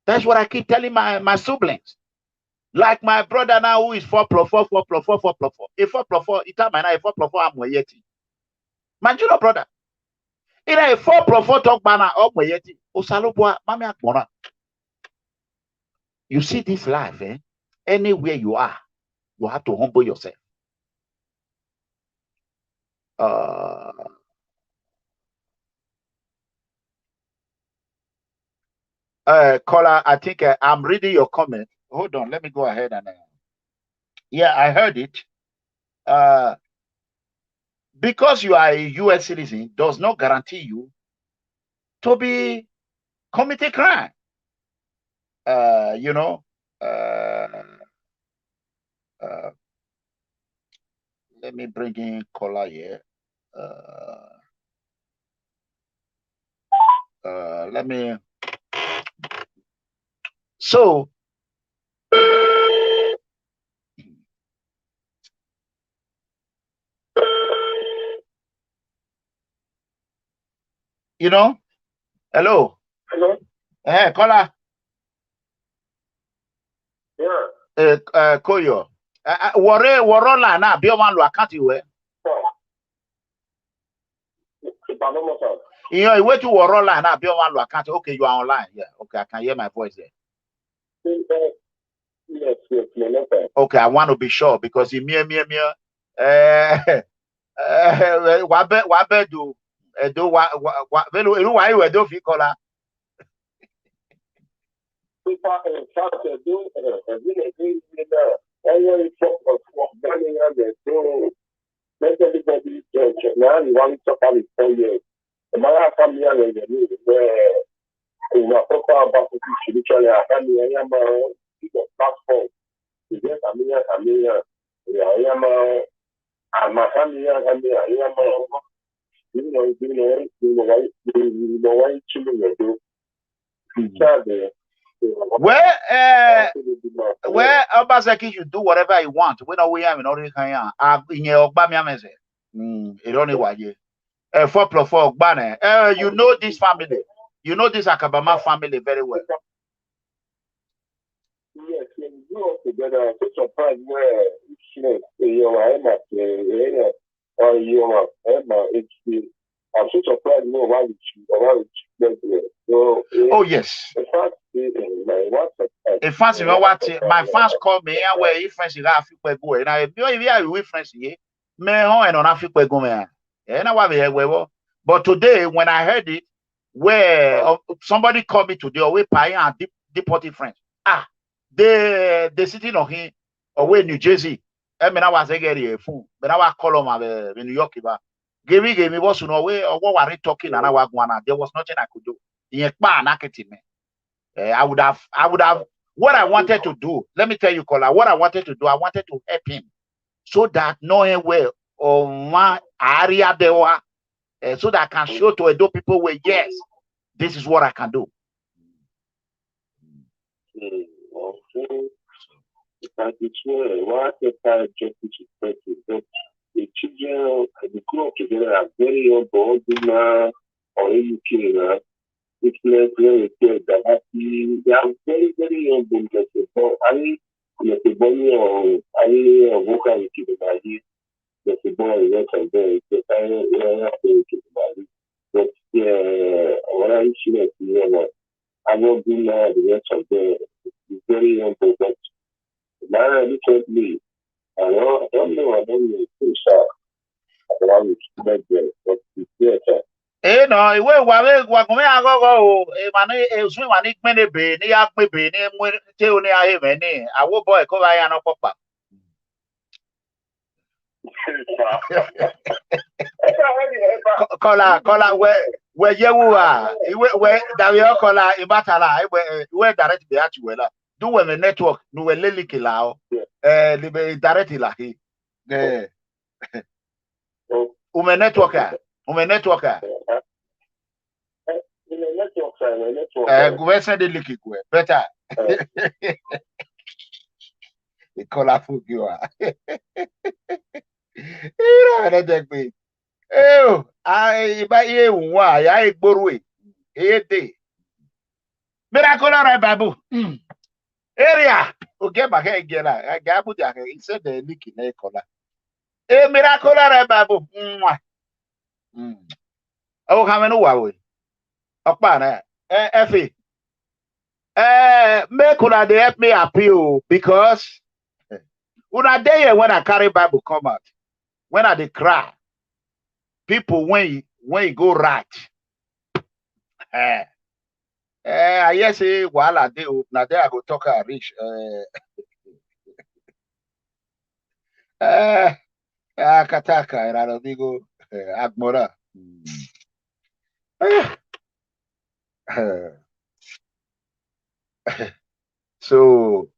That's what I keep telling my siblings. Like my brother now, who is 4+4, 4+4, 4+4. A 4+4, ita mana a 4+4 amweyeti. My junior brother. Ita a 4+4 talk bana amweyeti. Osalubwa mami akmona. You see this life, eh? Anywhere you are, you have to humble yourself. Caller, I think I'm reading your comment. Hold on, let me go ahead and yeah, I heard it. Because you are a U.S. citizen does not guarantee you to be committing crime. You know, let me bring in caller here. Let me. So, you know, hello. Hello. Hey, caller. Yeah. Koyo. Worola na bioman lo account you. You know, wait to Worola na bioman lo account. Okay, you are online. Yeah. Okay, I can hear my voice there. Yes. Okay, I want to be sure because you wabe do why you do fi caller. Let everybody now you want to talk about it 4 years. The man come here and you know, talk about spiritually, I am a platform. You get I am my family, I am you know why children do. Where Obaseki should do whatever he wants. We know we have in order to it only was you. 4+4 banner. You know this family. You know this Akabama family very well. Yes, we grew up together. I'm so surprised where I'm so surprised why oh yes. In fact, you know what? My fans call me and where if friends you have to go and I be with friends here. Me home and on Africa go man. But today when I heard it, where somebody called me today, we paying and deported friends. They sitting on him away in New Jersey. I mean, I was a fool, but I was call them in New York. Give me what's no way or what were they talking and I was going. There was nothing I could do. I would have what I wanted to do. Let me tell you, Kola, what I wanted to do, I wanted to help him so that knowing where or my area there were, so that I can show to Edo people where yes, this is what I can do. The children they grew up together are very young, or UK. It's like that they are very, very young. The boy or I work out with the boy and there. But what I see I won't be the rest of the very young. But now recently, I don't know. No, we wakome agogo mani esu mani gbene be ni ya gbe be ni mu te oni ahe me ni awo boy ko ba ya no popa. Kola we yewu we dawe kola ibatala we direct be ati wela do we me network no we leli kilao libe direct ilahi ume network go send the link go better e call for you EDEGBE I ba ye nwa ya igboru ede miracle babu area okay ba he gela I ga bu dia he said the link na kola miracle babu nwa o ha me no wa we opa na efe make una dey help me appeal because una dey here when I carry Bible come out when I dey cry people when you go right I hear say wahala dey na there I go talk and reach Kataka ERANOMIGHO Agmora so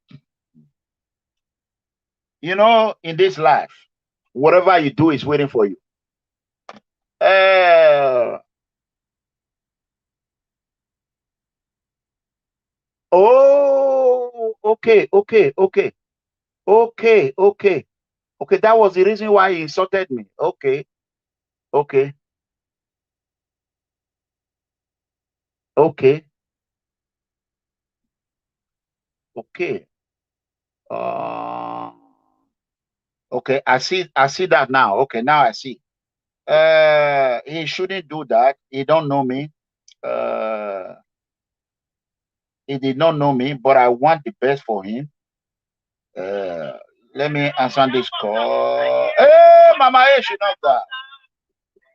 you know in this life whatever you do is waiting for you. Oh, okay. That was the reason why he insulted me. Okay. Okay. Okay, I see that now. Okay, now I see. He shouldn't do that. He don't know me. He did not know me, but I want the best for him. Let me answer this call. Hey, Mama, hey, she knows that.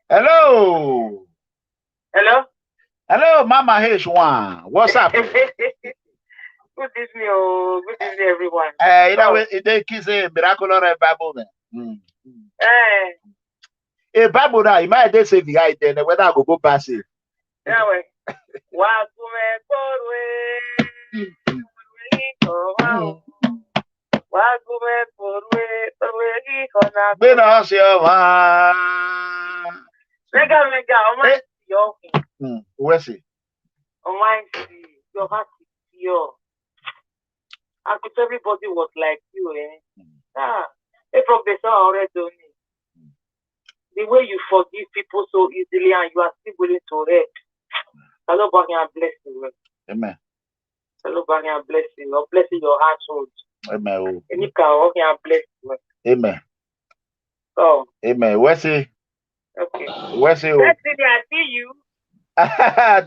Hello. Hello, Mama H1. What's up? Good evening, everyone. You know, they kiss a miracle Bible. A Bible now, you might they say the guy then whether I go pass it. Yeah, where's it? Your heart is pure. I could everybody was like you, a professor already done it. The way you forgive people so easily and you are still willing to help. Hello, Bani, and bless you. Amen. Hello, Bani, and bless you. You're blessing your household. Amen. And bless you. Amen. Oh. Amen. Where's it? Okay. Where's it? Destiny, I see you.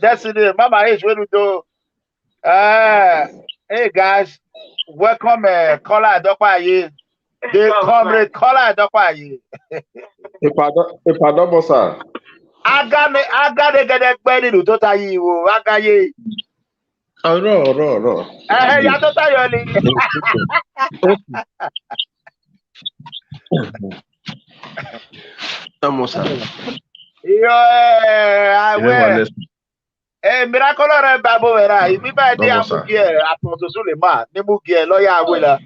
Destiny, Mama H, where do you do? Hey guys, welcome, Kola Adokwaye. The Comrade Kola Adokwaye. Pardon, sir. Aga de get ready to tota yi wo aga ye. Oh no. Ya tota yo ni. Tamosa. Yo, miracle re babo vera. Ibi ba di amugie aponto Suleiman, ni mugie lawyer awela.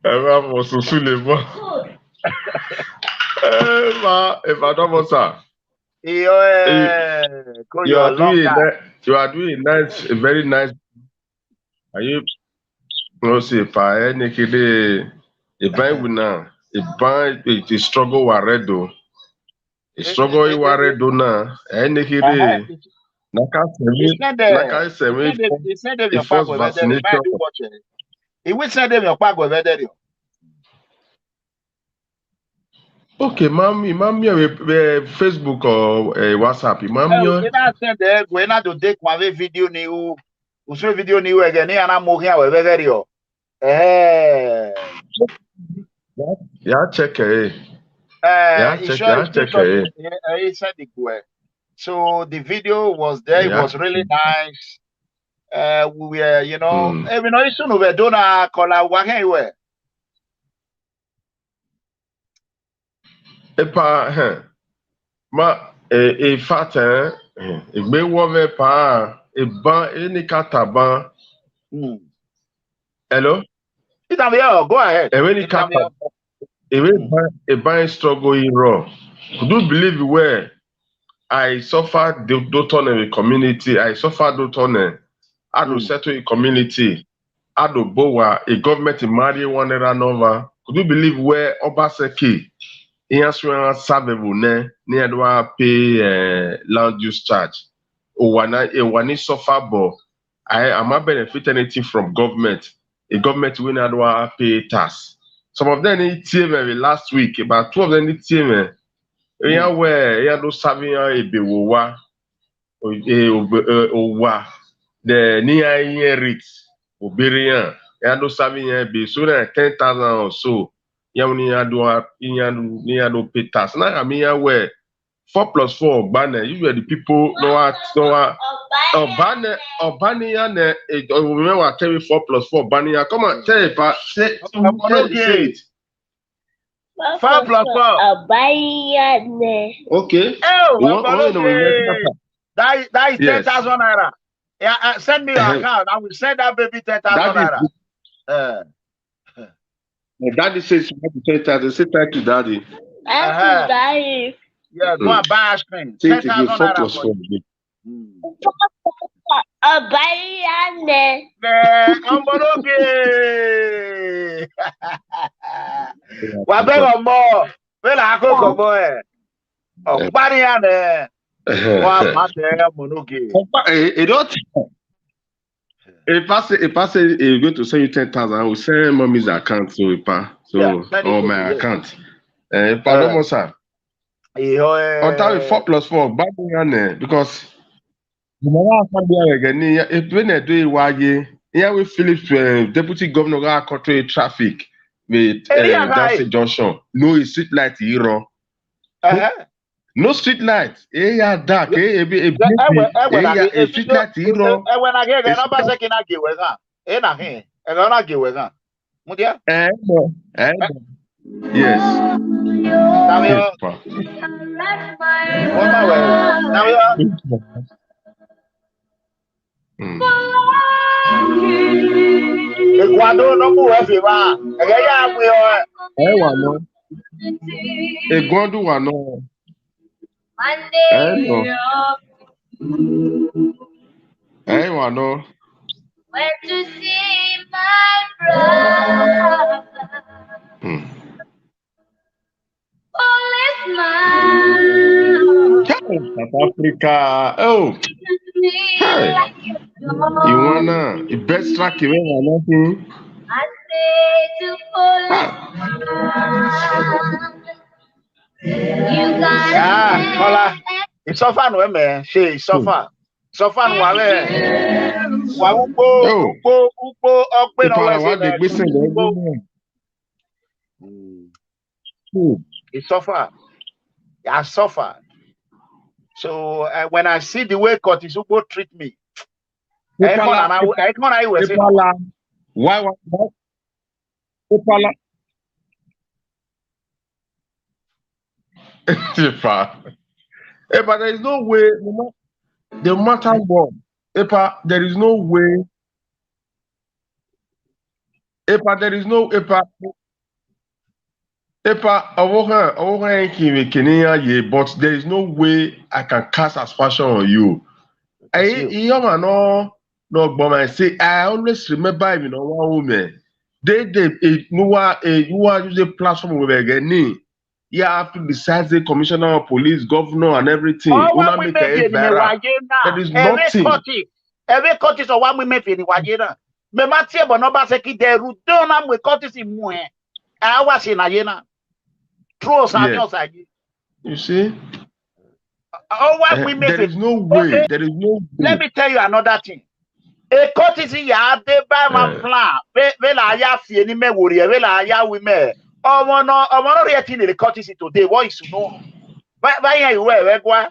Vamos Suleiman. You are doing nice, very nice. Are you say pa any kede e ban wina e ban e struggle waredo. E struggle I waredo na any kede naka semi the first vaccination. He will send them your pack with weather. Okay, mommy, Facebook or WhatsApp, mommy. We not send there. We not to take one video new. We show video new again. Ni ana mo here with weather. Yeah, check it. He said the go. So the video was there. It was really nice. We were, you know, even though soon we don't call our work anywhere. In fact, Egbe wove pa ban any kataban. Hello? Go ahead. Any kataban. A ban struggle in raw. Could you believe where I suffered the Dotone community? I suffered Dotone. I do settle a community. I do bowa a government in Mari one era nova. Could you believe where Obaseki in survival near do pay land use charge? One suffer but I am not benefit anything from government. A government will not pay tax. Some of them need TM last week, about 2 of them need TM. Where do serving a bewa owa the near rate oberian do serving a be so that 10,000 or so. Do pay tax. Now I mean where 4 plus 4 banner. You were the people no banner or banner remember tell me 4 plus 4 banner. Come on, tell it, say it. 4 plus 4. Okay. That is 10,000 naira. Yeah, send me your account. I will send that baby 10,000 naira. Daddy says 10,000. Say thank you, Daddy. Daddy. Yeah, go and buy ice cream. 10,000 naira. 4 Wabego more. Well, I go come boy. Oh, Bariane. If I say you're going to send you 10,000, I will send mommy's account so or my account. Pardon, sir. On top of 4 plus 4, because if when they do it, here with Phillips, deputy governor got control traffic with Dancy Junction. No street light here. No street light. Yeah, dark. Street light here. When I get another second, I give yes. Ecuador no move everywhere. Eguandu wano. Wano. Went to see my brother. South Africa. Oh. Hey. You wanna the best track you ever nothing? I say to you got it's so fun, women. She so fun. So fun, it's so far. I suffer. So when I see the way Kotisubo treat me, why? But there is no way, no matter what, there is no way. There is no but there is no way I can cast aspersion on you. I always remember one woman. You are using a platform with a you have to decide the commissioner of police, governor, and everything. There is nothing. Every court is a one we make in Wajena. Me matie bonoba seki de rudona we court is in mue. I was in Ayena. True, you see? There is no way. Okay. There is no way. Let me tell you another thing. A courtesy ya de by my plan. Vela ya fi any me worry. Vela ya we me. I'm not reacting the courtesy today. What is to know? By you where go? A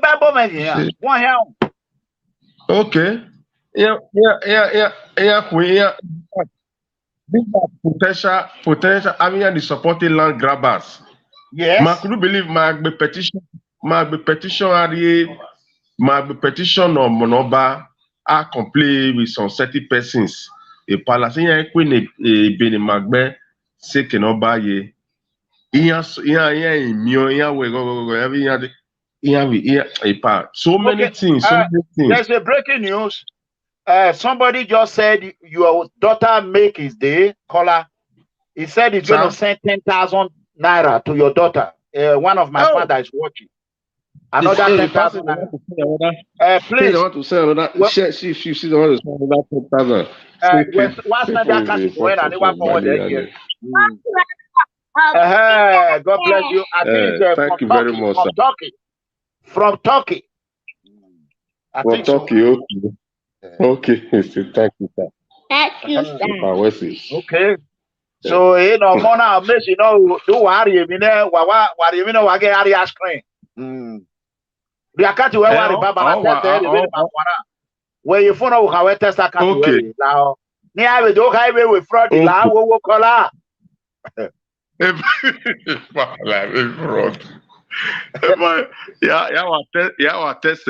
Bible man here. One here. Okay. Yeah. These are potential. I mean, the supporting land grabbers. Yes. Ma could you believe ma be petition ari ma be petition or monoba a complete with some 30 persons. E palace yan queen e beni magbe se kenoba ye. Iya mio iya we go every so many things, so many things. There's a breaking news. Somebody just said your daughter make his day. Caller, he said he's going to send 10,000 naira to your daughter. One of my father is watching. Another 10,000 naira. Please. I want to say another. She the one to send another 10,000. What's that country going and they want forward there? God bless you. I think thank you very much, from Turkey. From Turkey. From Turkey, okay. Thank you, sir. Thank you, sir. Okay. So Mona miss do worry me there. Worry me no get area screen. The account where worry baba where you phone out how test account where now. Ni have do highway with fraud la wo kola. Fraud. Ya test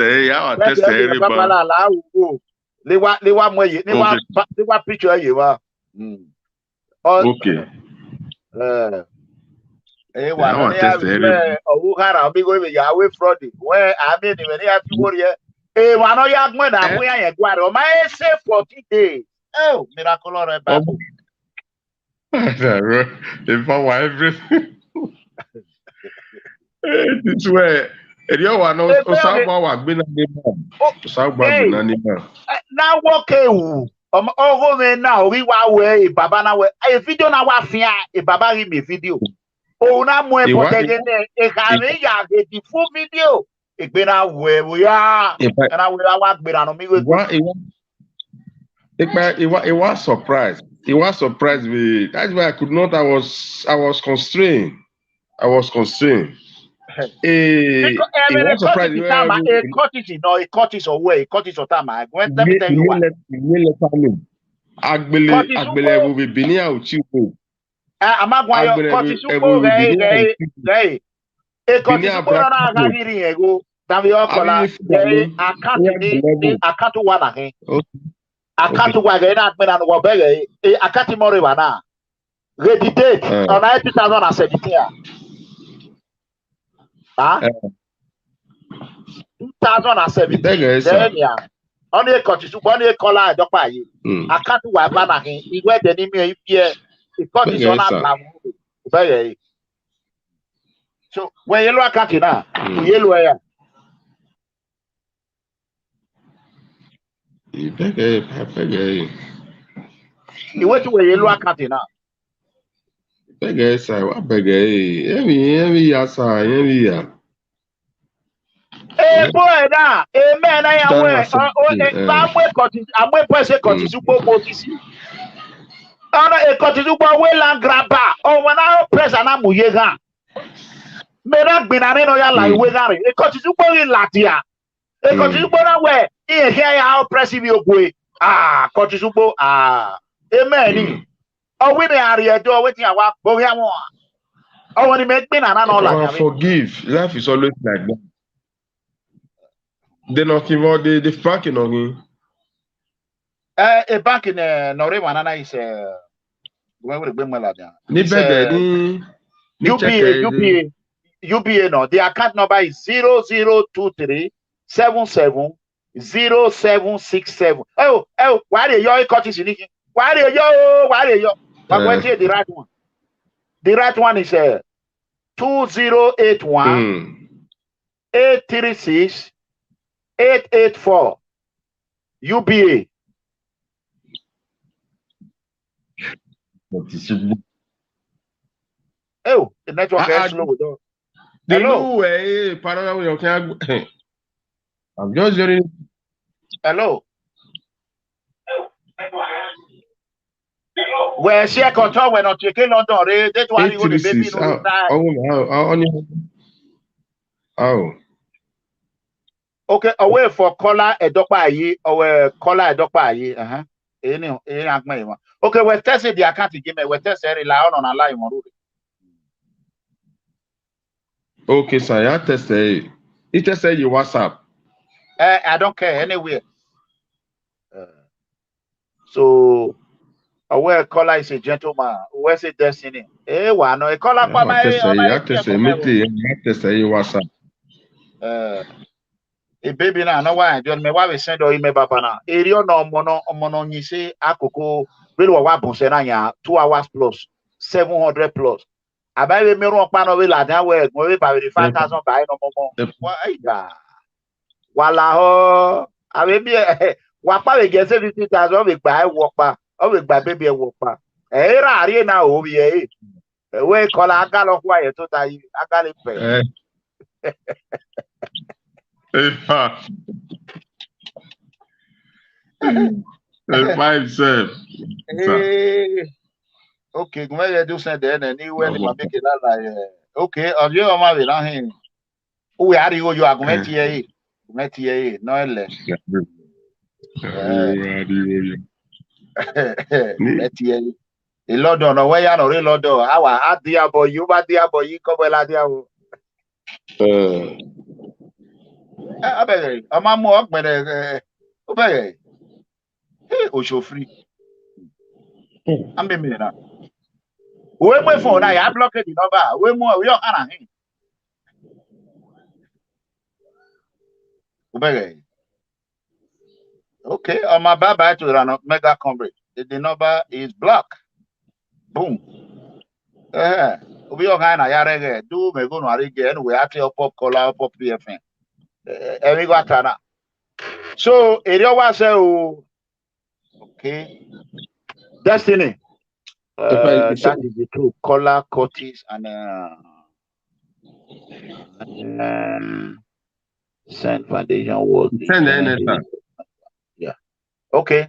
Lewa moye, lewa picture ye wa. Okay. Wa ne owu hara bi go be ya we fraud. Where I mean when you have to worry. Wa no ya gbon na fun yan gware. O ma say 40 days. Oh, miracle or ba. If I want everything. This way. Now what now we were Baba now a video now wafia a Baba me video. Oh na mo important e kare ya the full video. E gbe na where we are and I will work ERANOMIGHO. It was surprised. It was surprised me. That's why I could not. I was constrained. It was surprised. A cottage or way, cottage or time. Let me tell you what. Agbele will be bini out you. I'm not going to cottage hey. A cottage na gaviri ego. Davi okola. Akatu wana he. Akatu waga ina akmena no bege. Akati more bana. Ready date on 2017. 2017. Then yeah. Only a cottage, only a color, dopa ye. I can't do what banner him. He went the name of here. He got his own plan. So when you look at it now, yellow air. You beg. You went to where you look at it now. Beg, sir. What beg? Every year, sir. Every year. Hey boy, now, amen. I am where. I'm where person cottage super motivation. A cottage super well and grabber. Oh, when I press an amuyega. May not be an eno ya like weather. A cottage super in Latia. A cottage super where here how pressive you go. Cottage super. Amen. Oh, we are here do waiting a walk. But we are more. Oh, when you make me and all forgive. Life is always like that. They not even the banking on him. A bank in Norewana is where would it be Maladia? UBA no. The account number is 0023 77 0767. Oh, why are you cottage in it? Why are you? But what's the right one? The right one is 2081 836 884 UBA. Oh, the network is slow. I'm just hearing. Hello. Where she control when not taking London, that's why you the baby Oh. Okay, away for caller a dokpa yi or caller a dokpa yi. Okay, we're testing the account again. We're testing rely on a line. Okay, sir. I test say it say your WhatsApp. I don't care anywhere. So where caller is a gentleman. Where's a destiny? Eh, one no. A caller for my. I test say me. I test say your WhatsApp. A baby na no why John me why we send or email papa na. Area no mono nyi say akoko. We wa bonse na ya 2 hours plus 700 plus. Abaye me ron pa no we la dan we go we ba 5,000 buy no more. Why ga? Wala ho. Abe bi wa pa we get 50,000 we buy work pa. O we buy baby work pa. E ra ari na o bi e. We call aga lo kwa ye to tai aga le pe. Five sir. Okay, come here do send there and anywhere ni make it like okay, on you ma we na hin. We are you argument here. Argument here, no ele. Metie. E lodo no we ya no re lodo. Awa adia boy, you ba dia boy, you ko la dia o. Abere, ama mo ogbere obere. O show free. Am be me na. We mo phone na ya block the number. We mo we on ana hin. Obere. Okay, on my bye to run MEGACOMRADE. The number is blocked. Boom. We all kind of yare do me go no again. We actually pop color pop PFN. We got that. So area was okay. Destiny. That is the truth. Color, Curtis, and Send Foundation was yeah. Okay.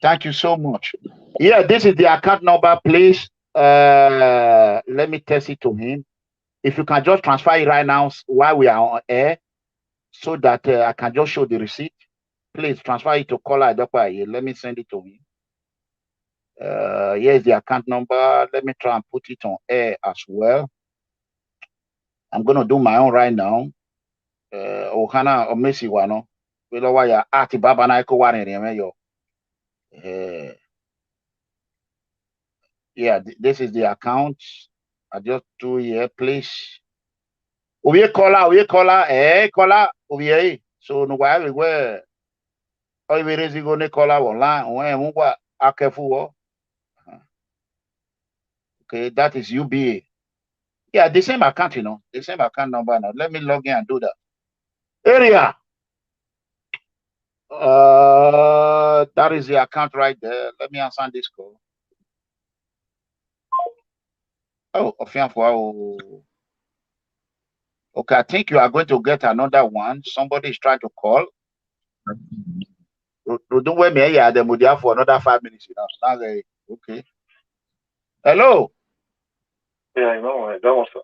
Thank you so much. Yeah, this is the account number, please. Let me test it to him. If you can just transfer it right now while we are on air, so that I can just show the receipt. Please transfer it to caller. Let me send it to him. Here's the account number. Let me try and put it on air as well. I'm gonna do my own right now. Ohana or Messi wano. Below why ati baba na eko wane yo. Yeah, this is the account. I just do here, please. We caller, caller, so no why we were. Oh, we raise go caller online. When we are careful. Okay, that is UBA. Yeah, the same account, the same account number now. Let me log in and do that. Area. That is the account right there. Let me answer this call. Oh, okay, I think you are going to get another one. Somebody is trying to call. Don't wait me. Yeah, they would have for another 5 minutes. Okay. Hello. Yeah, I know. I don't know.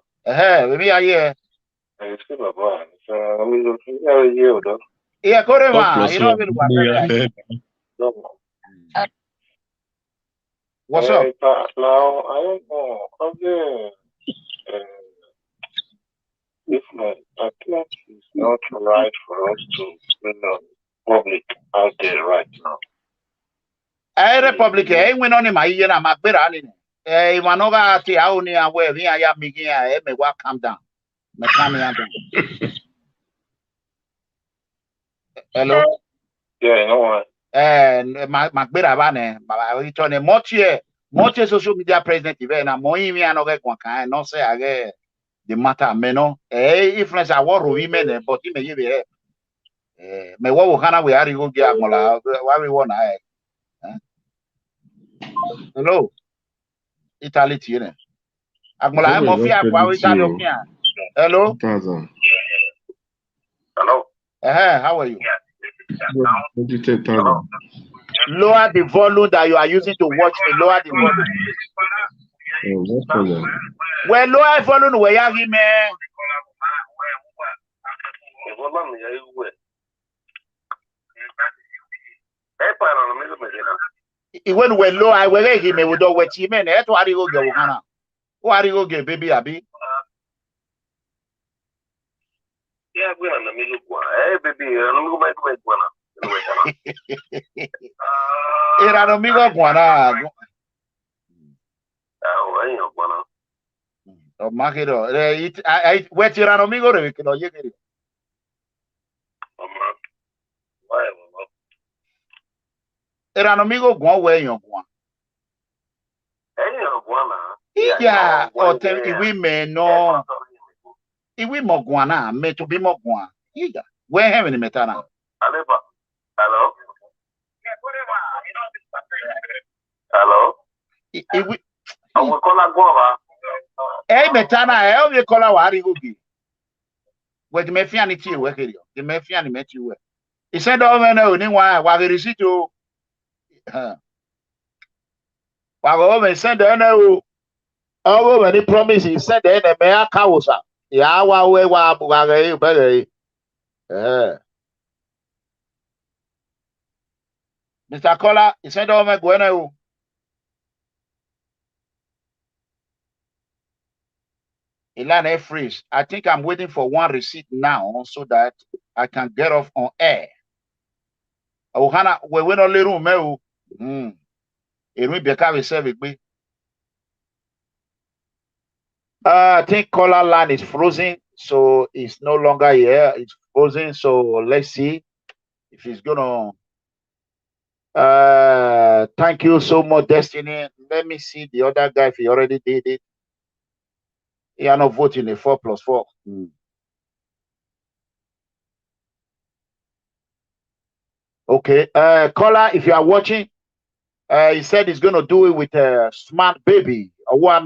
Maybe I hear. I see my boy. So I'm looking at you, though. Yeah, go ahead, man. You know what what's up? Now, I don't know. Okay. If my account is not right for us to public out there right now. Republic, went on in my year. I'm a bit on it. Manoga, I only aware. I am making a calm down. Hello. Yeah, I know. And my better banner, but I return a much social media president event. I'm more in another one kind, not say I get the matter, meno. Influence I war women, but he may give it. May what can we are go get Mola? Why we want hello. Italy, Agmola, I'm off here. Hello. Hello. How are you? Lower the volume that you are using to watch me. Lower the volume. Well, lower volume where you are, man. When we low, I will let him with the wet him and that's what he will go. Who are you get, baby? Abi? ERANOMIGHO guana. Oh, Makiro. I wet ERANOMIGHO Revekino. Yekiri. ERANOMIGHO guan we yon guan. Yeah, or tell we may no. If we mo guana, me to be mo guan. Yeah, where have any metana? Hello? Hello? If we. I will call a guava. Hey, metana, I only call our Harry Hoogie. Where the Mefianity work here. The Mefian met you. He said, oh, no, anyone, while the receipt to. While over send the no. Oh, when he promised, he said, then the mayor causa. Yeah, well, we were better. Mr. Kola, he said, oh, my Gwen. Ilana freeze. I think I'm waiting for one receipt now so that I can get off on air. Ohana, we went on little mail. It will be a service. I think caller line is frozen, so it's no longer here. It's frozen. So let's see if it's gonna. Thank you so much, Destiny. Let me see the other guy if he already did it. He are not voting a 4+4. Okay. Caller, if you are watching, he said he's gonna do it with a smart baby. Smart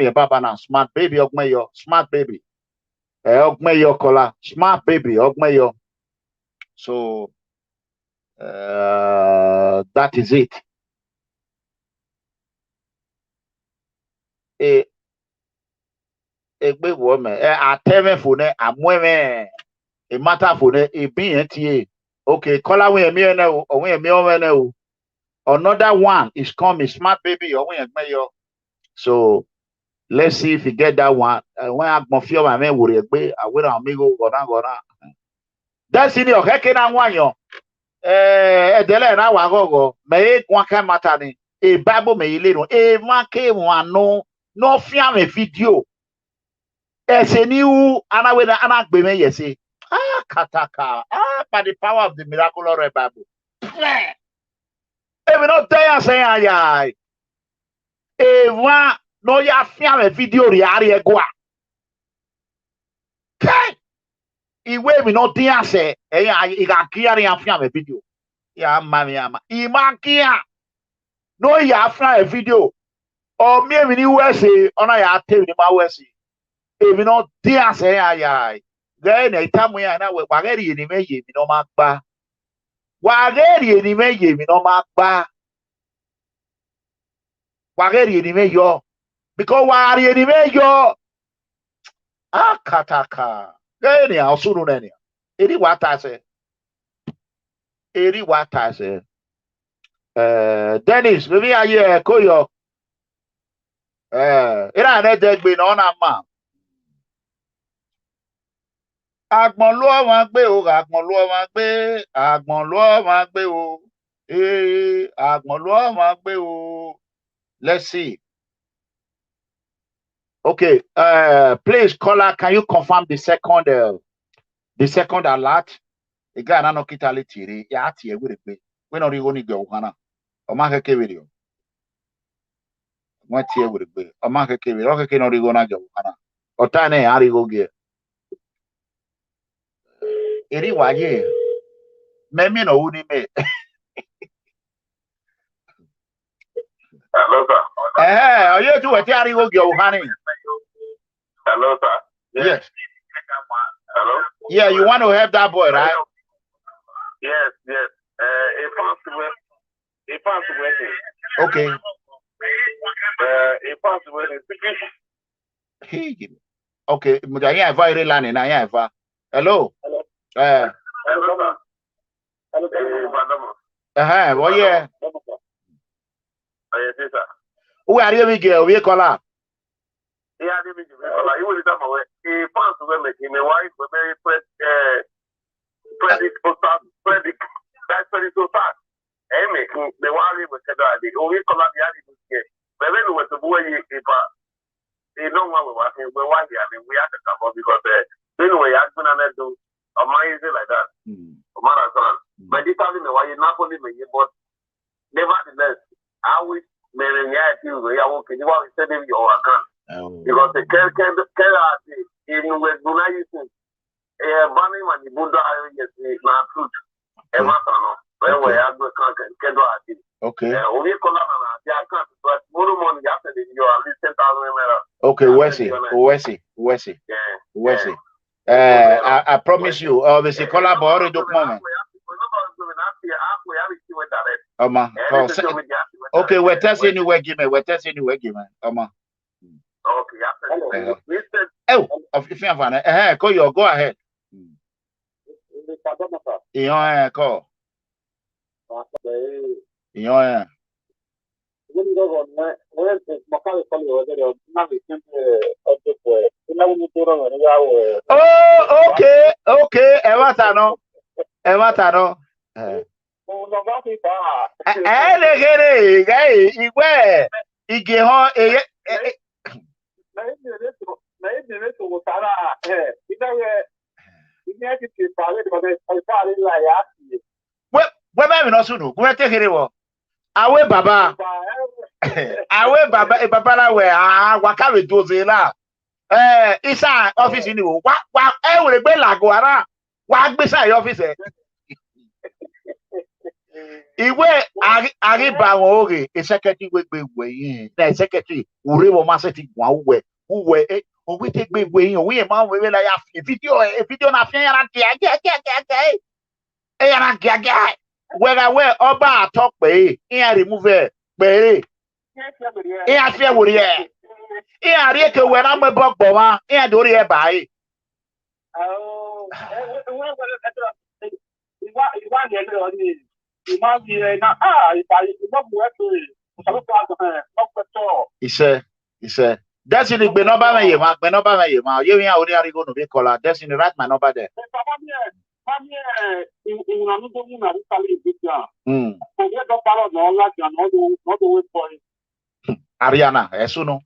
baby, Ogmeyo, smart baby. Ogmeyo caller, smart baby, Ogmeyo. So that is it. Egbe woman, ateme fune, amweme, a matter fune, a being. Okay, caller, we me now, or we me now. Another one is coming, smart baby, or we Ogmeyo. So let's see if you get that one. When I feel my man would be, I will amigo gonna. That's in your heck and one yo. Dele na wagogo, may one can matter ni. A Bible may little, a man came one no fear me video. As a new anaway anak be me yesi. Kataka. By the power of the miraculous Bible. Even not there saying ay. One no ya fear me video riari egwa. Okay. Iwe mi no dia say I can clear and film a video. Yeah, mammy, Imankia. No, ya film a video. Or maybe you USA on I tell you my USA. If you no dia say ay. Then a time we are now with Wageri in me, no makba. Wageri in me, no makba. Wageri in me, yo. Because Wageri in me, yo. Kataka. Any also no any. Any what I say. Any what I say. Dennis, maybe I hear Koyo. EDEGBE no na ma. Agbon lo ma gbe o, agbon lo ma gbe, agbon lo ma gbe o. Agbon lo ma gbe o. Let's see. Okay, please caller, can you confirm the second alert? The guy na no kitali tiri ya ati e we pe. We no ri oni go kana. O ma keke video. What tie we pe. O ma keke video. O keke no ri go na go kana. O ta na ya ri go ge. Eri wa ye. Me mi no uni me. Hello, sir. Are you to what you go go honey? Hello, sir. Yes. Hello? Yeah, you want to help that boy, right? Yes. If I'm working. Okay. If I'm working. Okay. Mujaya very landing. Hello. Hello. Well, yeah. Who are you, Miguel? We call up. Yeah, you will tell me. If I'm making my wife, very Credit that's credit so fast. Eh, me, the one we said that the only color the animal here. But when we were to go if they don't want to work, we want here, we have to come up because anyway, I'm gonna do a mind like that. Marathon. But this time, why you not only me, but nevertheless, I wish men you want to send him your account. Because the care in the West United, banning when the Buddha is not truth. Okay. Only Okay, where's he? I promise you, obviously, collaborate the moment. Okay, we're testing you, give me. We're testing you, give me. Okay, oh, if you have call you, go ahead. Yeah, call. Yeah. Oh, okay. Ematano. Well, no sooner. Go take it. Awe baba. Awe baba. E baba la we. Waka we doze la. Isa office ni wo. Wa. We gbe lago ara. Wa gbe sa office. Iwe ari ba won ore. E secretary we gbe we yin. Na secretary ure wo ma se ti gwan we. Uwe o we te gbe we yin. O we ma we la ya video na fian ya na kia. Ya na kia. Where Oba talk pay, here remove it, pay. Here fear would ye. Here reke when I'm a bug boa, here do ye buy. Oh, he said, that's in the Benoba, you only are going to be called. That's in the right man over there. Ariana, eso no.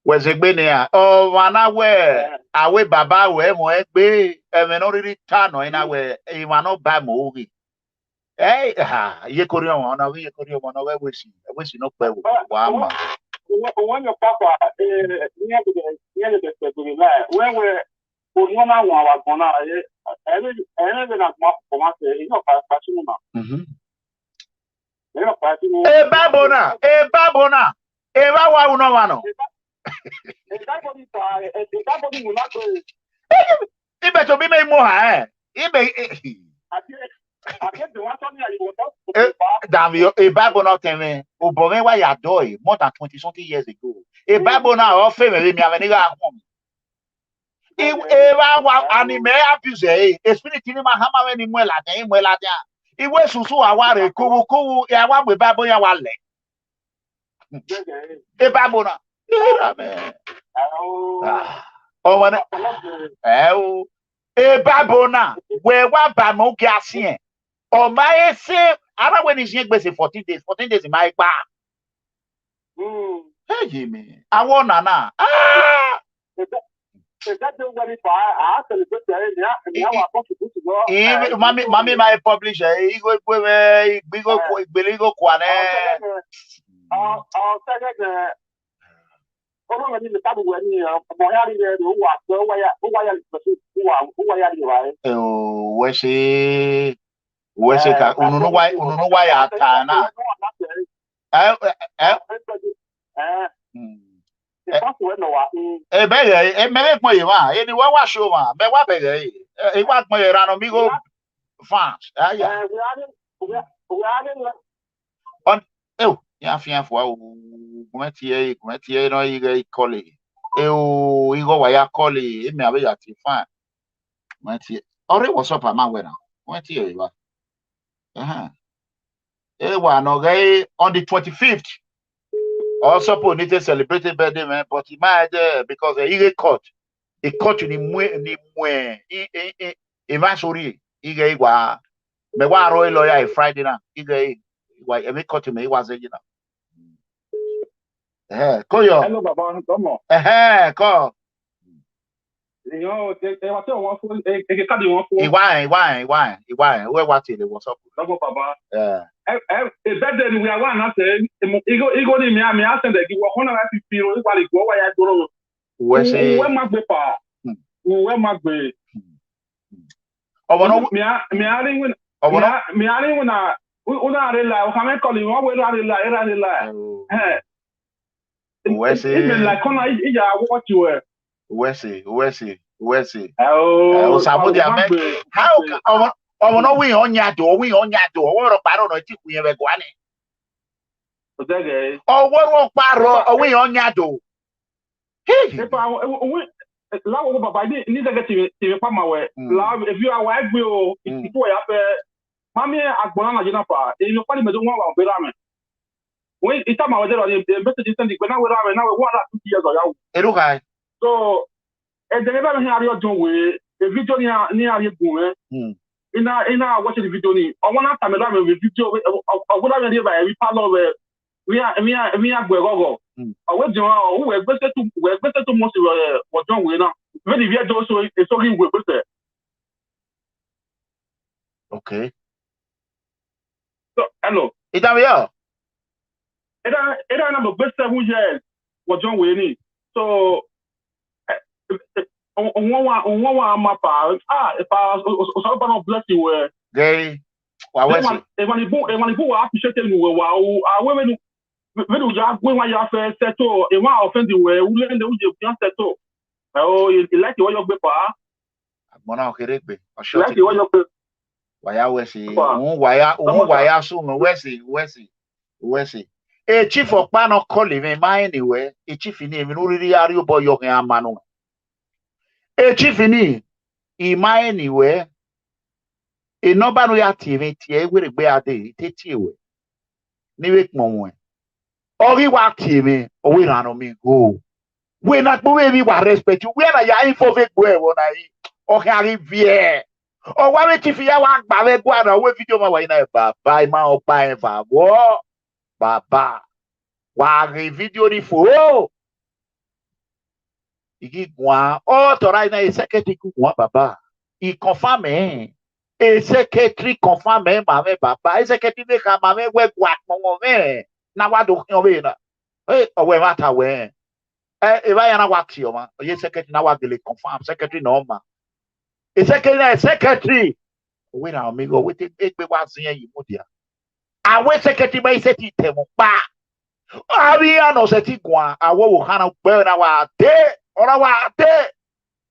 Where's a benia? Oh, wana we awe baba we mo egbe no really turn in awe e wano ba mo wi. Eh, ye korio mo na we korio mo na we si no pe wa ma. When your papa near the when we're one was gonna everything as much for my say, Babona. Eva wa uno wano. Ibe to be me mo ha damn you, a Babona teme, Obome wa ya doy more than 20-something years ago. A Babona or family me have a home. Eva wa anime abuse, a spirit in my hammer any mwela de. It was so aware, kuwu, ya wa with Baboya wale. A Babona. Oh, a Babona, where what Bamo Gassien. Oh, my say, I don't when he's young, 14 days in my bar. Hey, Jimmy, I want Nana. Mommy, my publisher, he go Beligo Kwane. Oh, where's he? Ununo why atana. Make my anyone was show one, but what beggar? It was my ERANOMIGHO fans. Oh, yeah, for Gumetier, no, you collie. Oh, you go why I call it, me away at fine. Or was up a man when went here. It was no gay on the 25th. Also, for need to celebrate birthday, man. But he might because he get caught. He caught you ni mwe. He va sorry. He get wa. Me wa roy lawyer Friday na. He get wa. He caught me. He was you know. Koyo. Hello, Baba. Come on. Ko. You know, they were saying one phone. They can't do one phone. Why? Where what it was up? Come Baba. Yeah. Better than we are one. I said, Ego ni me. I said that you were 150 euros. While you go, why I go? Where my paper? Where my way? Oh, no. Me I didn't win. Una rela. How call you? What rela? Where's it? Like on what you were. Where's it? Oh, somebody how oh no we on your door, what a paro no tick we ever guane. Oh, what paro away on your door. Hey, if you are wife, will Mammy, I go on a Jennifer. In your party, don't want to when it's time I was there, the message is sending when I was now 1 2 years ago. So, and the never have your doing a video near your boom. In our watching the video, I want to come around with video of what I did by every part of it. We are go. I went to we're better to most of what John Winner. When you hear those, it's only with better. Okay. So, hello. It's a It ain't the best 7 years what John Winnie. So, on one map, if I was bless you were gay. When you go, I appreciate you. Wow, women when you have settle, and one offending where we learn the way settle. Oh, you like the way your paper? Mona Kerebe. Like the way your paper. Why I was why soon, Wessie. A chief of Pano calling me my anyway, a chief in him, really are you boy young manu. A chief in my anyway, a nobody activity, will be a day, take you. Nivek moment. Or we walk TV, or we run on me go. We're not moving, we will respect you. Where are you for the way when I or carry vie? Or what if you want by one away video my way by my by favor? Baba, wari video ni fo. Igi gwa, torai na secretary gwa baba. I confirme. E secretary confirme mame baba. E secretary ne ka mame we gwa mo me. Na wa do kyon we na. Owe mata we. E ba ya na wa ti o ma. Ye secretary na wa gele confirm secretary no ma. E secretary. We na amigo we te egbe wa zin yi mo dia. Awe secretary ba iseti temo pa. Abi ano seti kwa awo hana gbe na wa de ora wa de.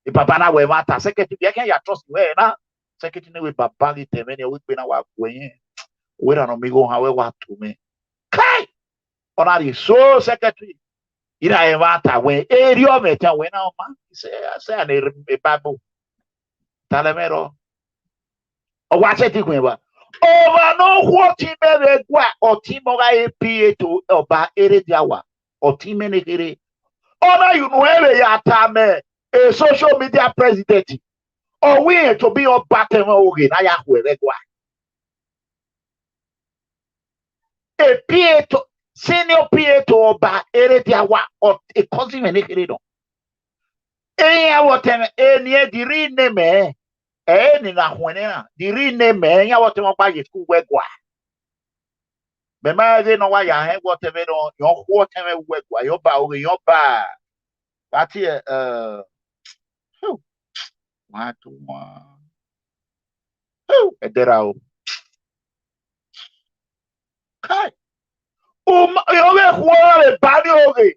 E baba na we mata secretary be kan ya trust we na. Secretary ne we baba ri teme ne we gbe na wa gwen. We na no mi go ha we wa to me. Kai! Ona ri so secretary. Ira e mata we eri o me tan we na o ma. Say na e babu. Talemero. O wa seti gwen ba. Over no what he may or Timoga APA to Oba Erediawa or Timenegere. Ona you know yatame a social media president. Or we to be on battle again. I a PA to senior PA to Oba Erediawa or a cousin Menegere. Any what any the rename. Ni na hwenena di rename ya wote mo ba ye school wegwa me ma ze no wa ya he wote me no yo wote me wegwa yo ba o yo ba ati ma tu ma edera o kai yo we hwore ba ni oge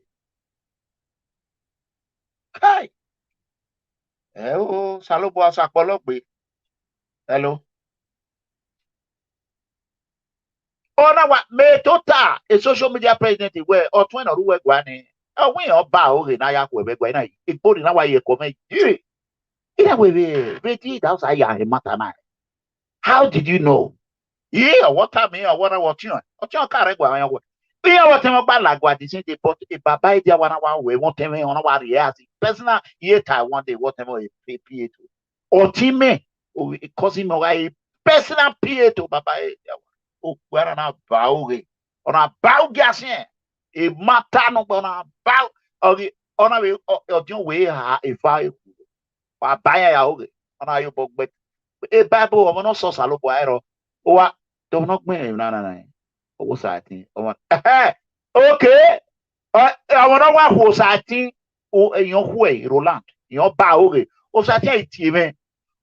kai o salobo Osakpolor pe hello ona wa me tota a social media president where or twin or we gwane we oba oge na ya ko be gwa na igbori na wa ye ko me ira we be that was ya matter na how did you know yeah what time me or what you o ti o kare gwa yan We are what about like what is it? But a baba idea one way, one time on our reality. Personal yet I want a whatever a PA to. Or team cause him a personal PA to baba. Oh, where on a bow on a bow gas here. A matano on a bow or the on a way a fire. Or buy a on a book, but a Bible or no sauce alo boiro. Or don't knock me, no. What's that thing? Okay. I want to walk was I think in your way, Roland. Your bow. Oh, I tell you, man.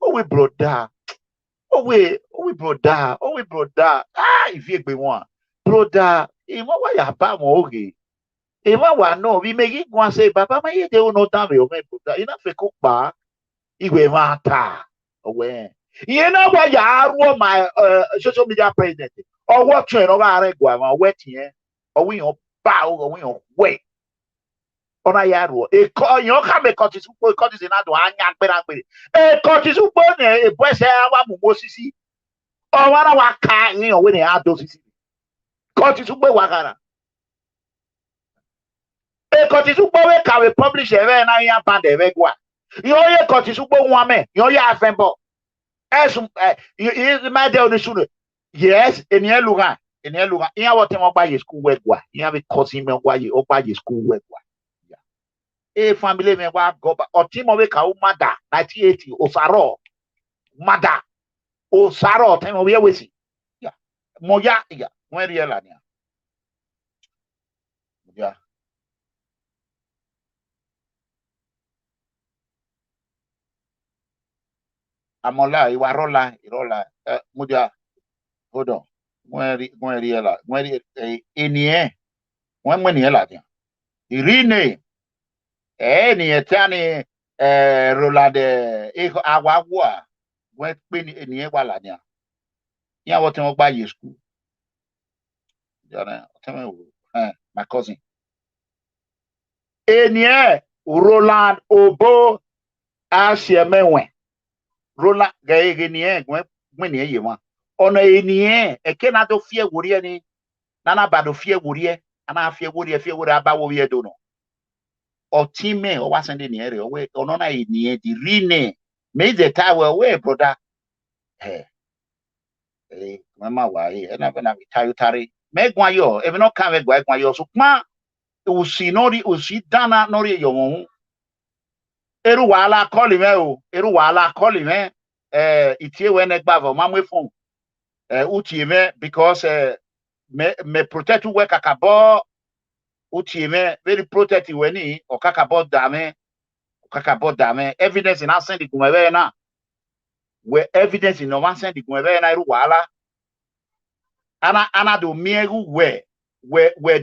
Oh, we brought that. Oh, we brought that. Oh, we brought that. Ah, if you be one. Brought that. In what way, about okay. If I want no, we make it one say, Papa, my they will not damn you. Enough a cook bar. If we want ta away. You know what you are my social media president. Or what train over Aregua, wet here, or we on bow, or we on way. On a yard, a call you come a cottage in Adwan, a cottage who burn a boy say, I want Mosisi. Or one of our car, you know, when they are those cottage who Wakana. A cottage who can publish a very nine pound a regua. You're a cottage who one man, you're a fembo. As you is my deal sooner. Yes, in your lugar, in our time by your school work, you have a cousin why you buy your school work. A family member go or team of a cow mother, 1980, Osaro, mother, Osaro, time of year with you. Yeah, Moya, yeah, where you are. Yeah. Amola, you are rolla, Mudia, hold on. Where you are, where in the air, when you are. Irene. Ni etani rolade iko awagwa we pe ni e wala ni ya what won gba ye school jana tell me my cousin eni Roland Obo asiemenwe Roland gaege ni gwen ni ye wa ona eni eke na do fie wori ni nana ba do fie wori ana fie wori abawo ye do no or team me or wasn't in the area away or not in the rene made the tower away brother mama why and I'm tari make one yo even not come with one yo so ma usi nori usi dana nori yo eru wala call him itie when e gba for mamwe phone uti me because me protect work akabo uti me very protect weni o kakabo dame evidence in send the kumebe na where evidence in no one send the kumebe na iru wala ana do miegu where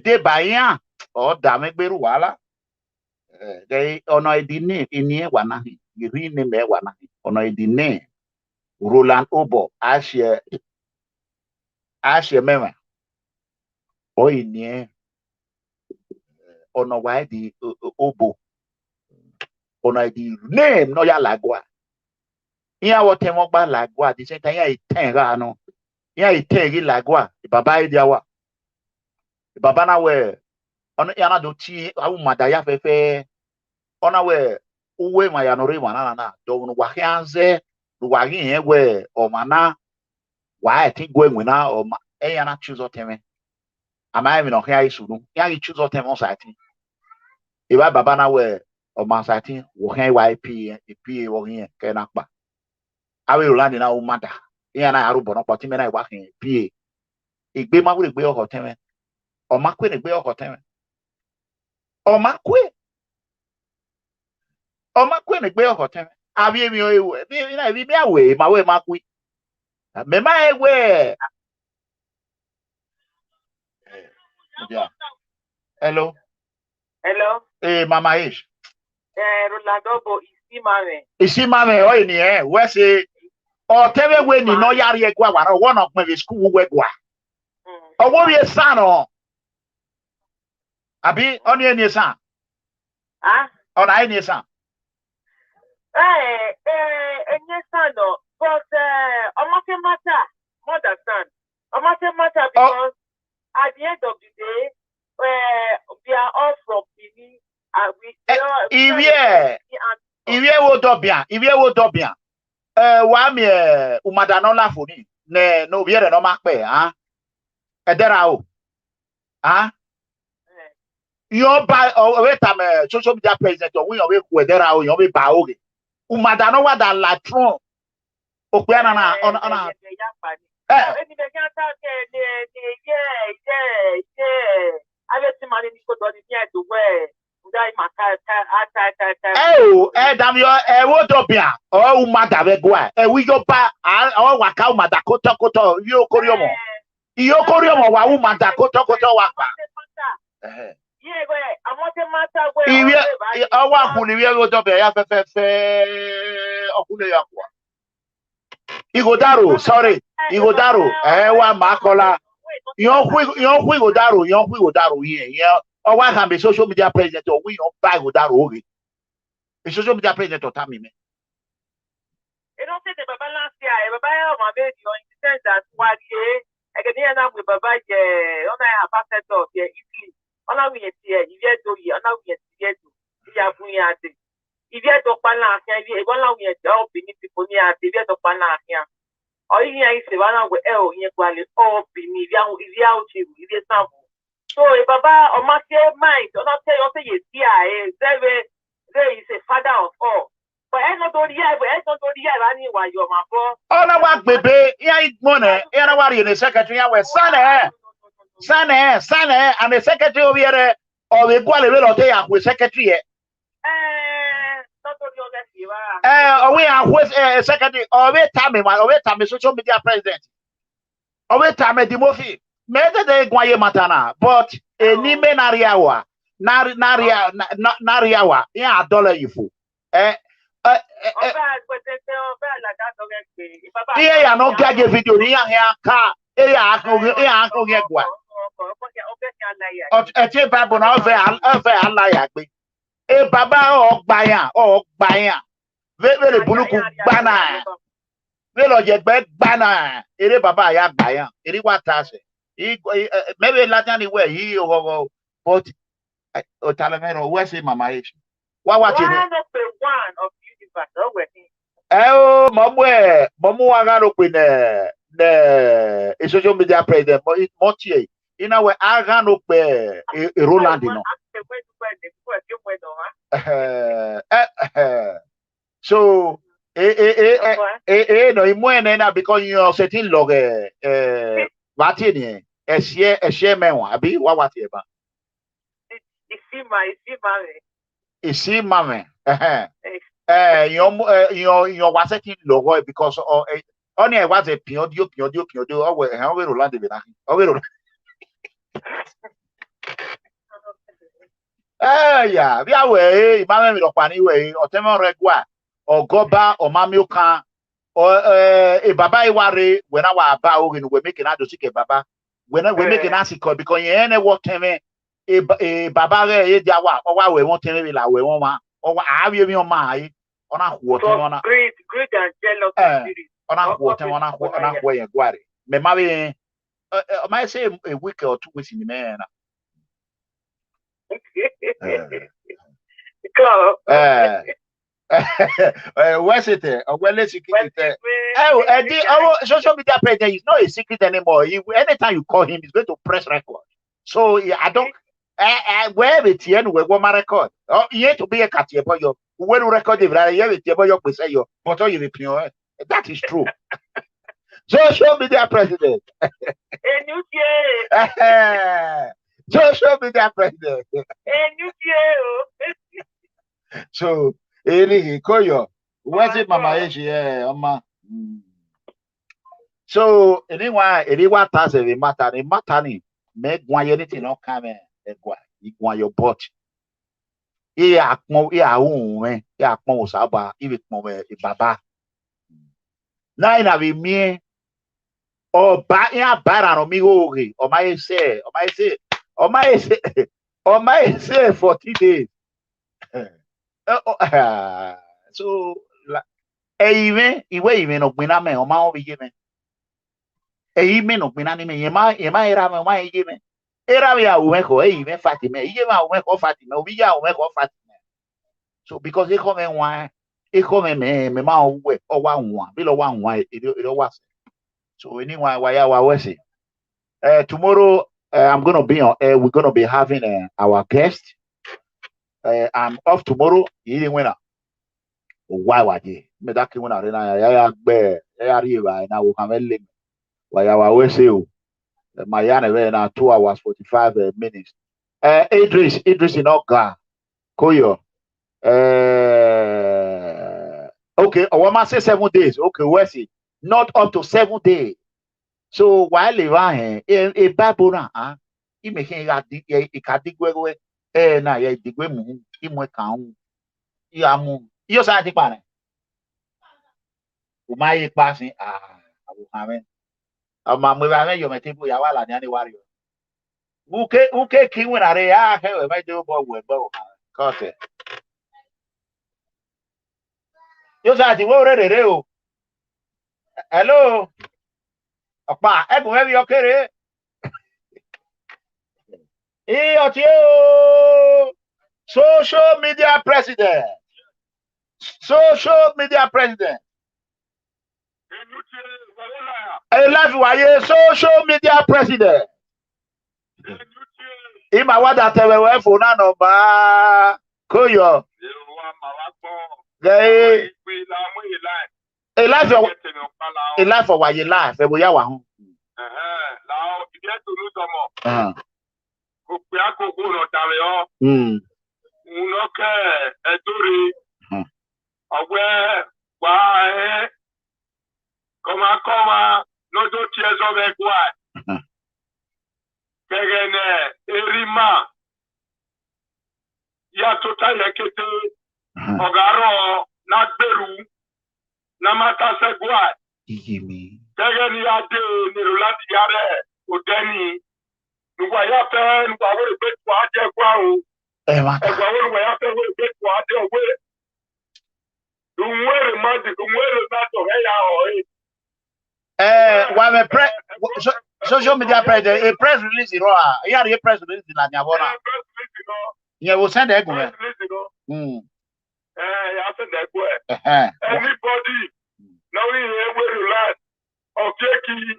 they buy or dame gberu wala they ono edine ini wana iri ne me wana ono edine Roland Obo ashe mema o ini ono wa di Obo ono di name no ya lagwa iya wote mo gba lagwa di se tan ya iten ra no ya iten ri lagwa baba idia wa baba na we ono ya na do ti awu madaya fefe ona we uwe ma ya no re wana na do no wa hianze do wa ri yen we o mana wa ti gwe nwina o ma e ya na choose oteme ama mi no hia isu no ya ri choose oteme on site e ba baba na we o ma site wo hia wa ip wo hia ke na pa awe Roland na o mada ya na aru bo no poti me na wa hia ip igbe ma wo igbe o teme o ma kwe igbe o teme o ma kwe igbe o teme abi mi o ewe bi na bi awe ma we ma kwe me ma ewe yeah. Hello mama ish Roland Obo isi mame o ni we say o tebe we ni no yare egwa wara one of my school we gwa o wo ye san o abi oni eni san ona eni san enye san no but matter more than san matter because at the end of the day we are all from Benin. Iwie wo dobia. Wa mi umadano la foni. Ne no biere no makpe, ah. Edera o. Ah. Yo ba we tam social media president o we yo we ku edera o yo we ba oge. Umadano wa da latron. Okwe na ona. Damn yo wo dobia o umada be gwa we yo pa o waka umada koto yo koriomo wa umada koto wa pa iwe awa kuni we wo dobia ya fe okule ya kwa Igodaro sorry Igodaro wa makola yon kwi Igodaro here o wa can be social media president or we don't buy Igodaro oge the social media president of Tamime. You don't say the Baba last year, Baba my baby, you in the sense that what I can hear now with Baba, on a pastor of Italy. On a way here, if you do, on a way here, you have Bunyati. If you have to balance, you have one way to help people near the vet of balance here. Or you are Savannah with L, you quality all be me, if you out, if you sample. So, if Baba or my mind, or not say, yes, there is a father of all. But I don't know the anyway, you're my boy. All I want, baby, yeah, money, anybody in the secretary, I was son, and the secretary over here, or we go a little day with secretary. We are with a secretary, or wait time, social media president. Or wait time, Timothy. Maybe they go matana, but a nime nariawa. Nariawa, yeah, $1 you fool. Yeah, no gag video, yeah, car, yeah, go. A chip babon over like me. A baba or buyer, very buluku banner. Velo jet bed banner, it baba ya buyer, it was task. Maybe Latin way, he over, but. Otalamero, where's Mama H? What watching? One of universe, working. Oh, Mamu Agano with the social media president, Motier. You know where Agano Roland, you know. So, no, you because you are setting log, what in a share man, Abi, what ever. Is she mammy? Your was a logo because only I was a piodio, or how we land it. Yeah, we are way, Mammy of Anyway, or Temor Regua, or Goba, or Mamuka, or a Baba worry when our bow and we're making out to seek a Baba. When we're making Asico because you ain't what time. Baba Jawa, or we want to be like we want, or I will be on my on a water on a great and jealous on a water on a way and guardi. Me maybe might say a week or 2 weeks in the man. Where's it there? Well, let's keep it there. Oh, social media president is not a secret anymore. Anytime you call him, he's going to press record. So I don't. Where it's here, we go my record. Oh, you to be a cat, but you when record the very year, you say you, but all you pure. That is true. Social media president. Social media president. So, Koyo, what's it, Mama? Yeah, Mama. So, anyone has a matter, make one anything not come in. Equal your bot. Yeah, Saba, even Baba. Nine of me or ERANOMIGHO, or my say 40 days. So, even of Miname or Mao be given. Amen of Minanime, Yema, Rama, my given. Era ya umeko, me Fatima, Yema umeko Fatima, Ubiya umeko Fatima. So because he come in one, he come in me ma we or one, below one, it was. So anyway, why I was it. Tomorrow I'm gonna be on we're gonna be having our guest. I'm off tomorrow, he didn't win. Why was he? Me that came out and I bear, I now will come and link. Why I always say, my yana now 2 hours 45 minutes. Idris in Oga, Koyo. Okay, I want to say 7 days. Okay, where's it? Not up to 7 days. So while you are here, a babuna, he making a category, na ya digwe mu, imwe kaun, yamu, yo sa ti pane. Umai passing, abu hame. Mwe ba yo metibu ya wala ni ani wario. Uke kinwe na re ya ke we ba do bo we bo ha. Kote. Yo sa ti wo re o. Hello. Opa, egun e bi okere. Social media president. Social media president. Social media president. Ima wada tewewe funa no ba koyo. Gay. A life of why you life. E boya wa hun. Now you get to do some more. Unoke eduri awe wa koma no do tears of egwa kegene erima ya total ekete ogaro na gberu na mata segwa Yimi kegene ade ni lati yare odeni nuwa ya fe nuwa wo pe kwa je kwa o mata. egwa wo ya fe wo pe kwa de owe dumwere madi dumwere na to ya o Why me social media president a press release you know here a press release la nya bona. Yeah, we'll send the government. I send the government. Anybody now we relax or take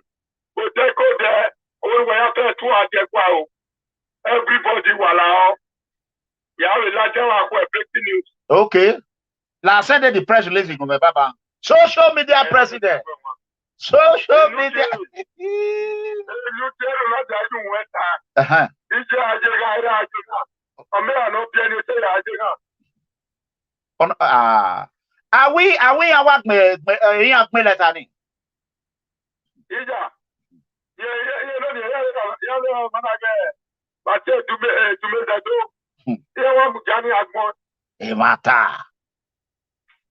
but they go there or we have to adekwa. Everybody wala. Yeah, we like to breaking news. Okay. Now send the press release you go baba. Social media president. Social media. Are we awak me yan me letter ni? Ija. Yeah, but to me that do. Yeah, wa mujani agbon. E mata.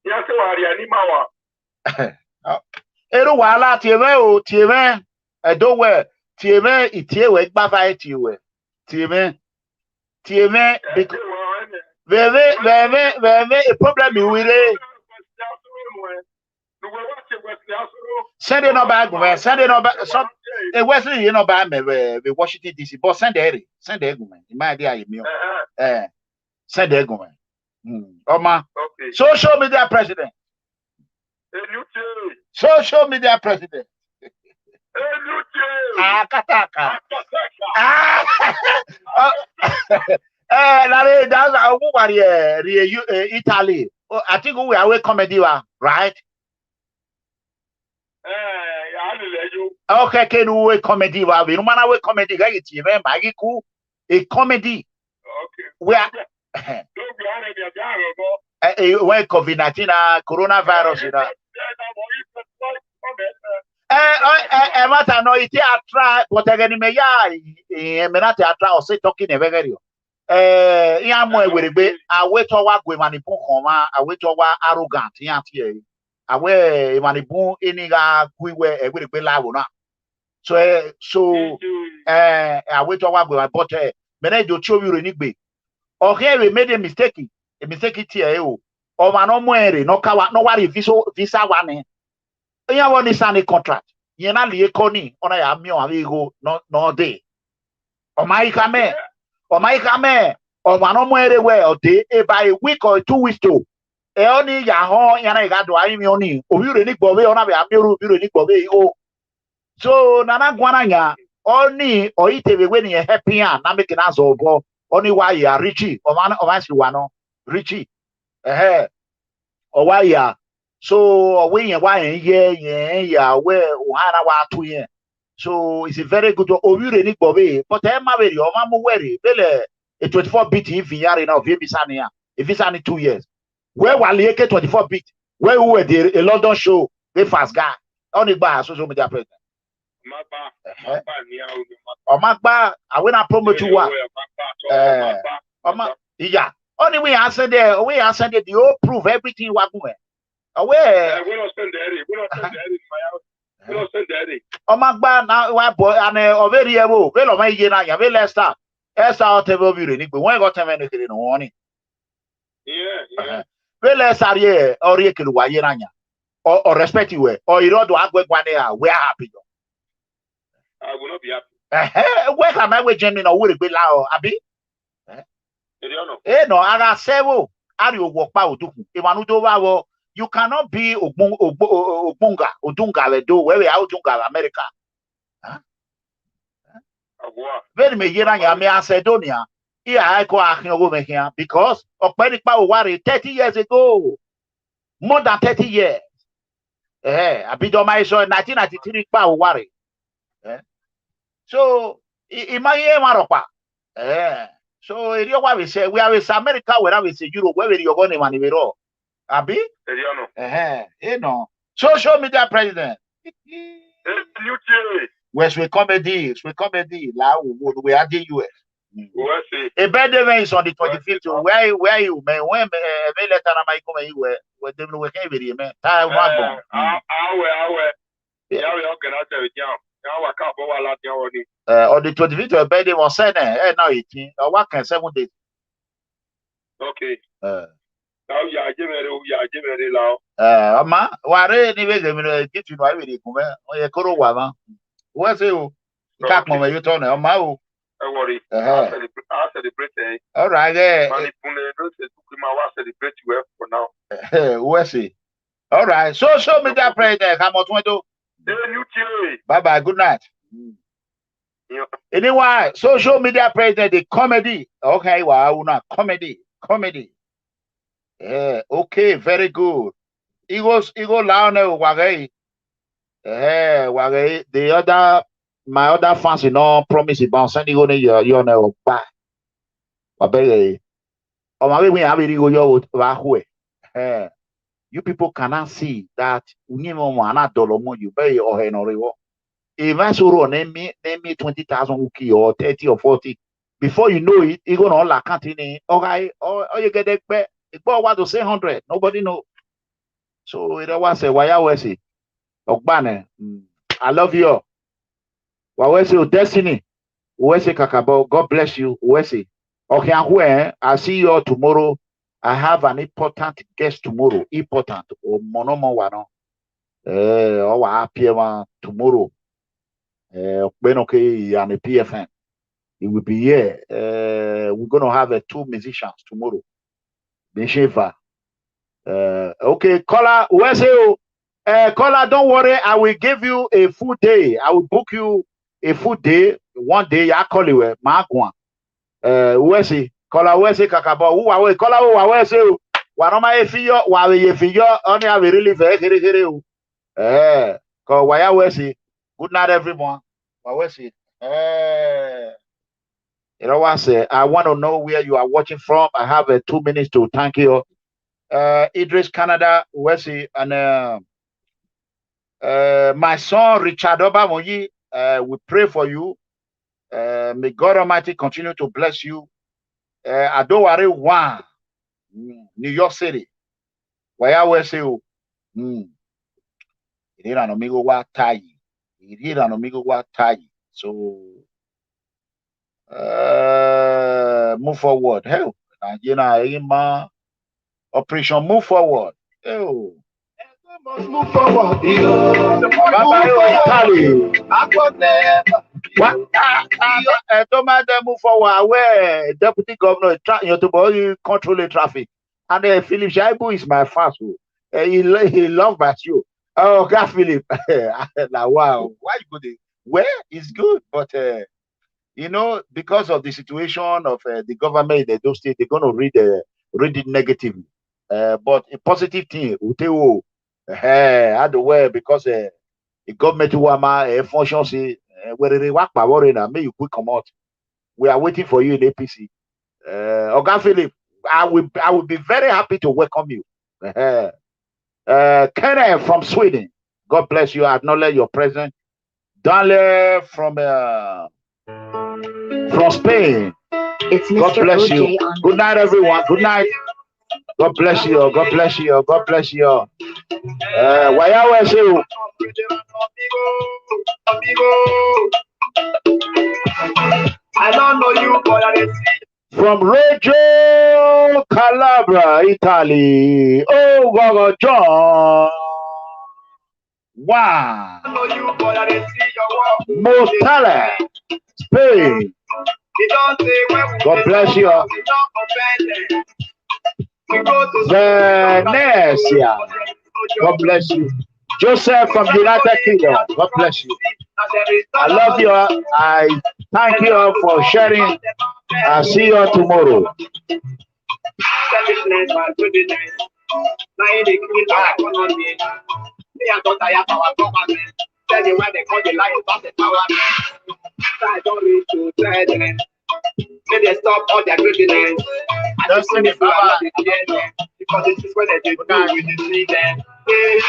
Yeah, so ari ani mawa. Eru wala tieme edowe tieme itiewe gbava etiwe tieme because veve a problem iwire send it no back send it no back some Wesley you know by me we Washington DC but send the government in my idea you send the government Oma social media president social media president. Kataka. That's our Italy. I think we are comedy, right? Okay, can we comedy? We don't want to comedy. A comedy. Okay. We are. When COVID-19, coronavirus, you know. Mata no iti atra whatever me ya me na te atra o say talking e very ya mo ewerebe aweto wa gwe manipu koma aweto wa arrogant ya tie awe manipu eniga gwe ewerebe lawo na so aweto wa gwe but me na do chowi renigbe o here we made a mistake tie o ma no mo ere no kawa no wari visa wane ya won is an contract ye na le koni ona ya mi o amigo no dey Omaikame, Omanomuere well, by a week or 2 weeks to. Eoni Yaho Yana Gado, I mean, only, or you really bove on a Amiru, you bove. So, Nana Guanaya, only, or it be winning a happy and not making us over, only why you are Richie, or one of us, Richie, or why ya. So, when you why, yeah, where, Hana 2 years. So it's a very good really bobby. But I'm married, your mama worry. Bele a 24 bit if you are in a Vibisania, if it's only 2 years. Where will you get 24 bit? Where we were there a London show, the fast guy, only by social media president. Oh, Magba, I will not promote you what. Yeah, only we answer there, we answer there, the whole prove everything you are going. Away, we don't send there, we don't send there in my house. Omagba na wa boy and overi ewo we lo ma ye na ya we Leicester esa otebo bi re ni pe won go teme no kire no won we Leicester ye ori ekelu wa ye na nya or respect you or irodo agwegwa ne we are happy I will not be happy we can my we Germany no we gbe la o abi no ara sewo ari owo pa oduku imanu to wa wo. You cannot be Odunga Ledo, where we are Odunga, America. Very me here and Macedonia. Here I go over here because of Peripa worry 30 years ago. More than 30 years. I bid on my show in 1993 power worry. So in my Maropa. So you know what we say, we are with America, where we say Europe, where you're going to maneuver. Abi? You know. Social media president. Where's we comedy? La we are the US. A birthday is on the 25th. Where you man? When me let na mai come you where them we can be man. Time one. On the 25th your birthday was said now 18. What can 7 days? Okay. Ama ware ni we gemi kitu no awe ku me o ye koro wa ma wo se o ka pon me yo to na ma o e worry I celebrate all right mani pune no se ku ma wa celebrate well for now wo se all right social media president come on to bye bye good night anyway social media president the comedy okay wow una comedy okay, very good. Eagle Lionel Wagay. Wagay. My other fans, promise about sending you know back. You people cannot see that you pay or even so name me 20,000 wookie or 30 or 40. Before you know it, you're gonna all la continue. Okay, or you get it back. It want to say 100. Nobody know. So it was a why I say, Ogbane, I love you. Why say destiny? Why say Kakabo? God bless you. Why say? Okay, where I see you all tomorrow. I have an important guest tomorrow. Important. Or monomo wano. Or appear tomorrow. When okay, and a PFN. It will be here. We're gonna have 2 musicians tomorrow. Besheva. Okay, caller, where's you? Caller, don't worry. I will give you a full day. I will book you a full day. One day, I call you. Markwan. Where's he? Caller, where's he? Kakabo. Who are we? Caller, who are where's you? Waroma efiyo, wawe efiyo. Only I will really very. Cause why where's he? Good night, everyone. Where's he? You know what I say? I want to know where you are watching from. I have 2 minutes to thank you. Idris, Canada, Wesley, and my son Richard Obamoyi. We pray for you. May God Almighty continue to bless you. Adoware 1, New York City. Where Wesley? ERANOMIGHO wa tai. ERANOMIGHO wa tai. So move forward. Help. Nigeria, Operation Move Forward. Oh. Move forward. Bye-bye, Italy. Don't mind them move forward. Where Deputy Governor, you control the traffic. And Philip Shaibu is my fast food. He love my show. Oh, God, Philip. Now, wow. Why you go there? Well, it's good, but you know, because of the situation of the government in those states, they're going to read it negatively. But a positive thing, because the government who function say, whether they work by worry now, may you quick come out. We are waiting for you in APC. Oga Philip, I will be very happy to welcome you. Kenneth from Sweden, God bless you. I acknowledge your presence. Dale from Spain, God bless you. Good night, everyone. Good night. God bless you. God bless you. God bless you. I don't know you, but I see. From Reggio Calabria, Italy. Oh, Gogo John. Wow. I know you, but I see your work. Most talent. Spain. God bless you. Venecia. God bless you. Joseph from United Kingdom. God bless you. I love you. I thank you all for sharing. I'll see you all tomorrow. May they stop all their greediness. I just say this because this is what they do when you see them. Hey,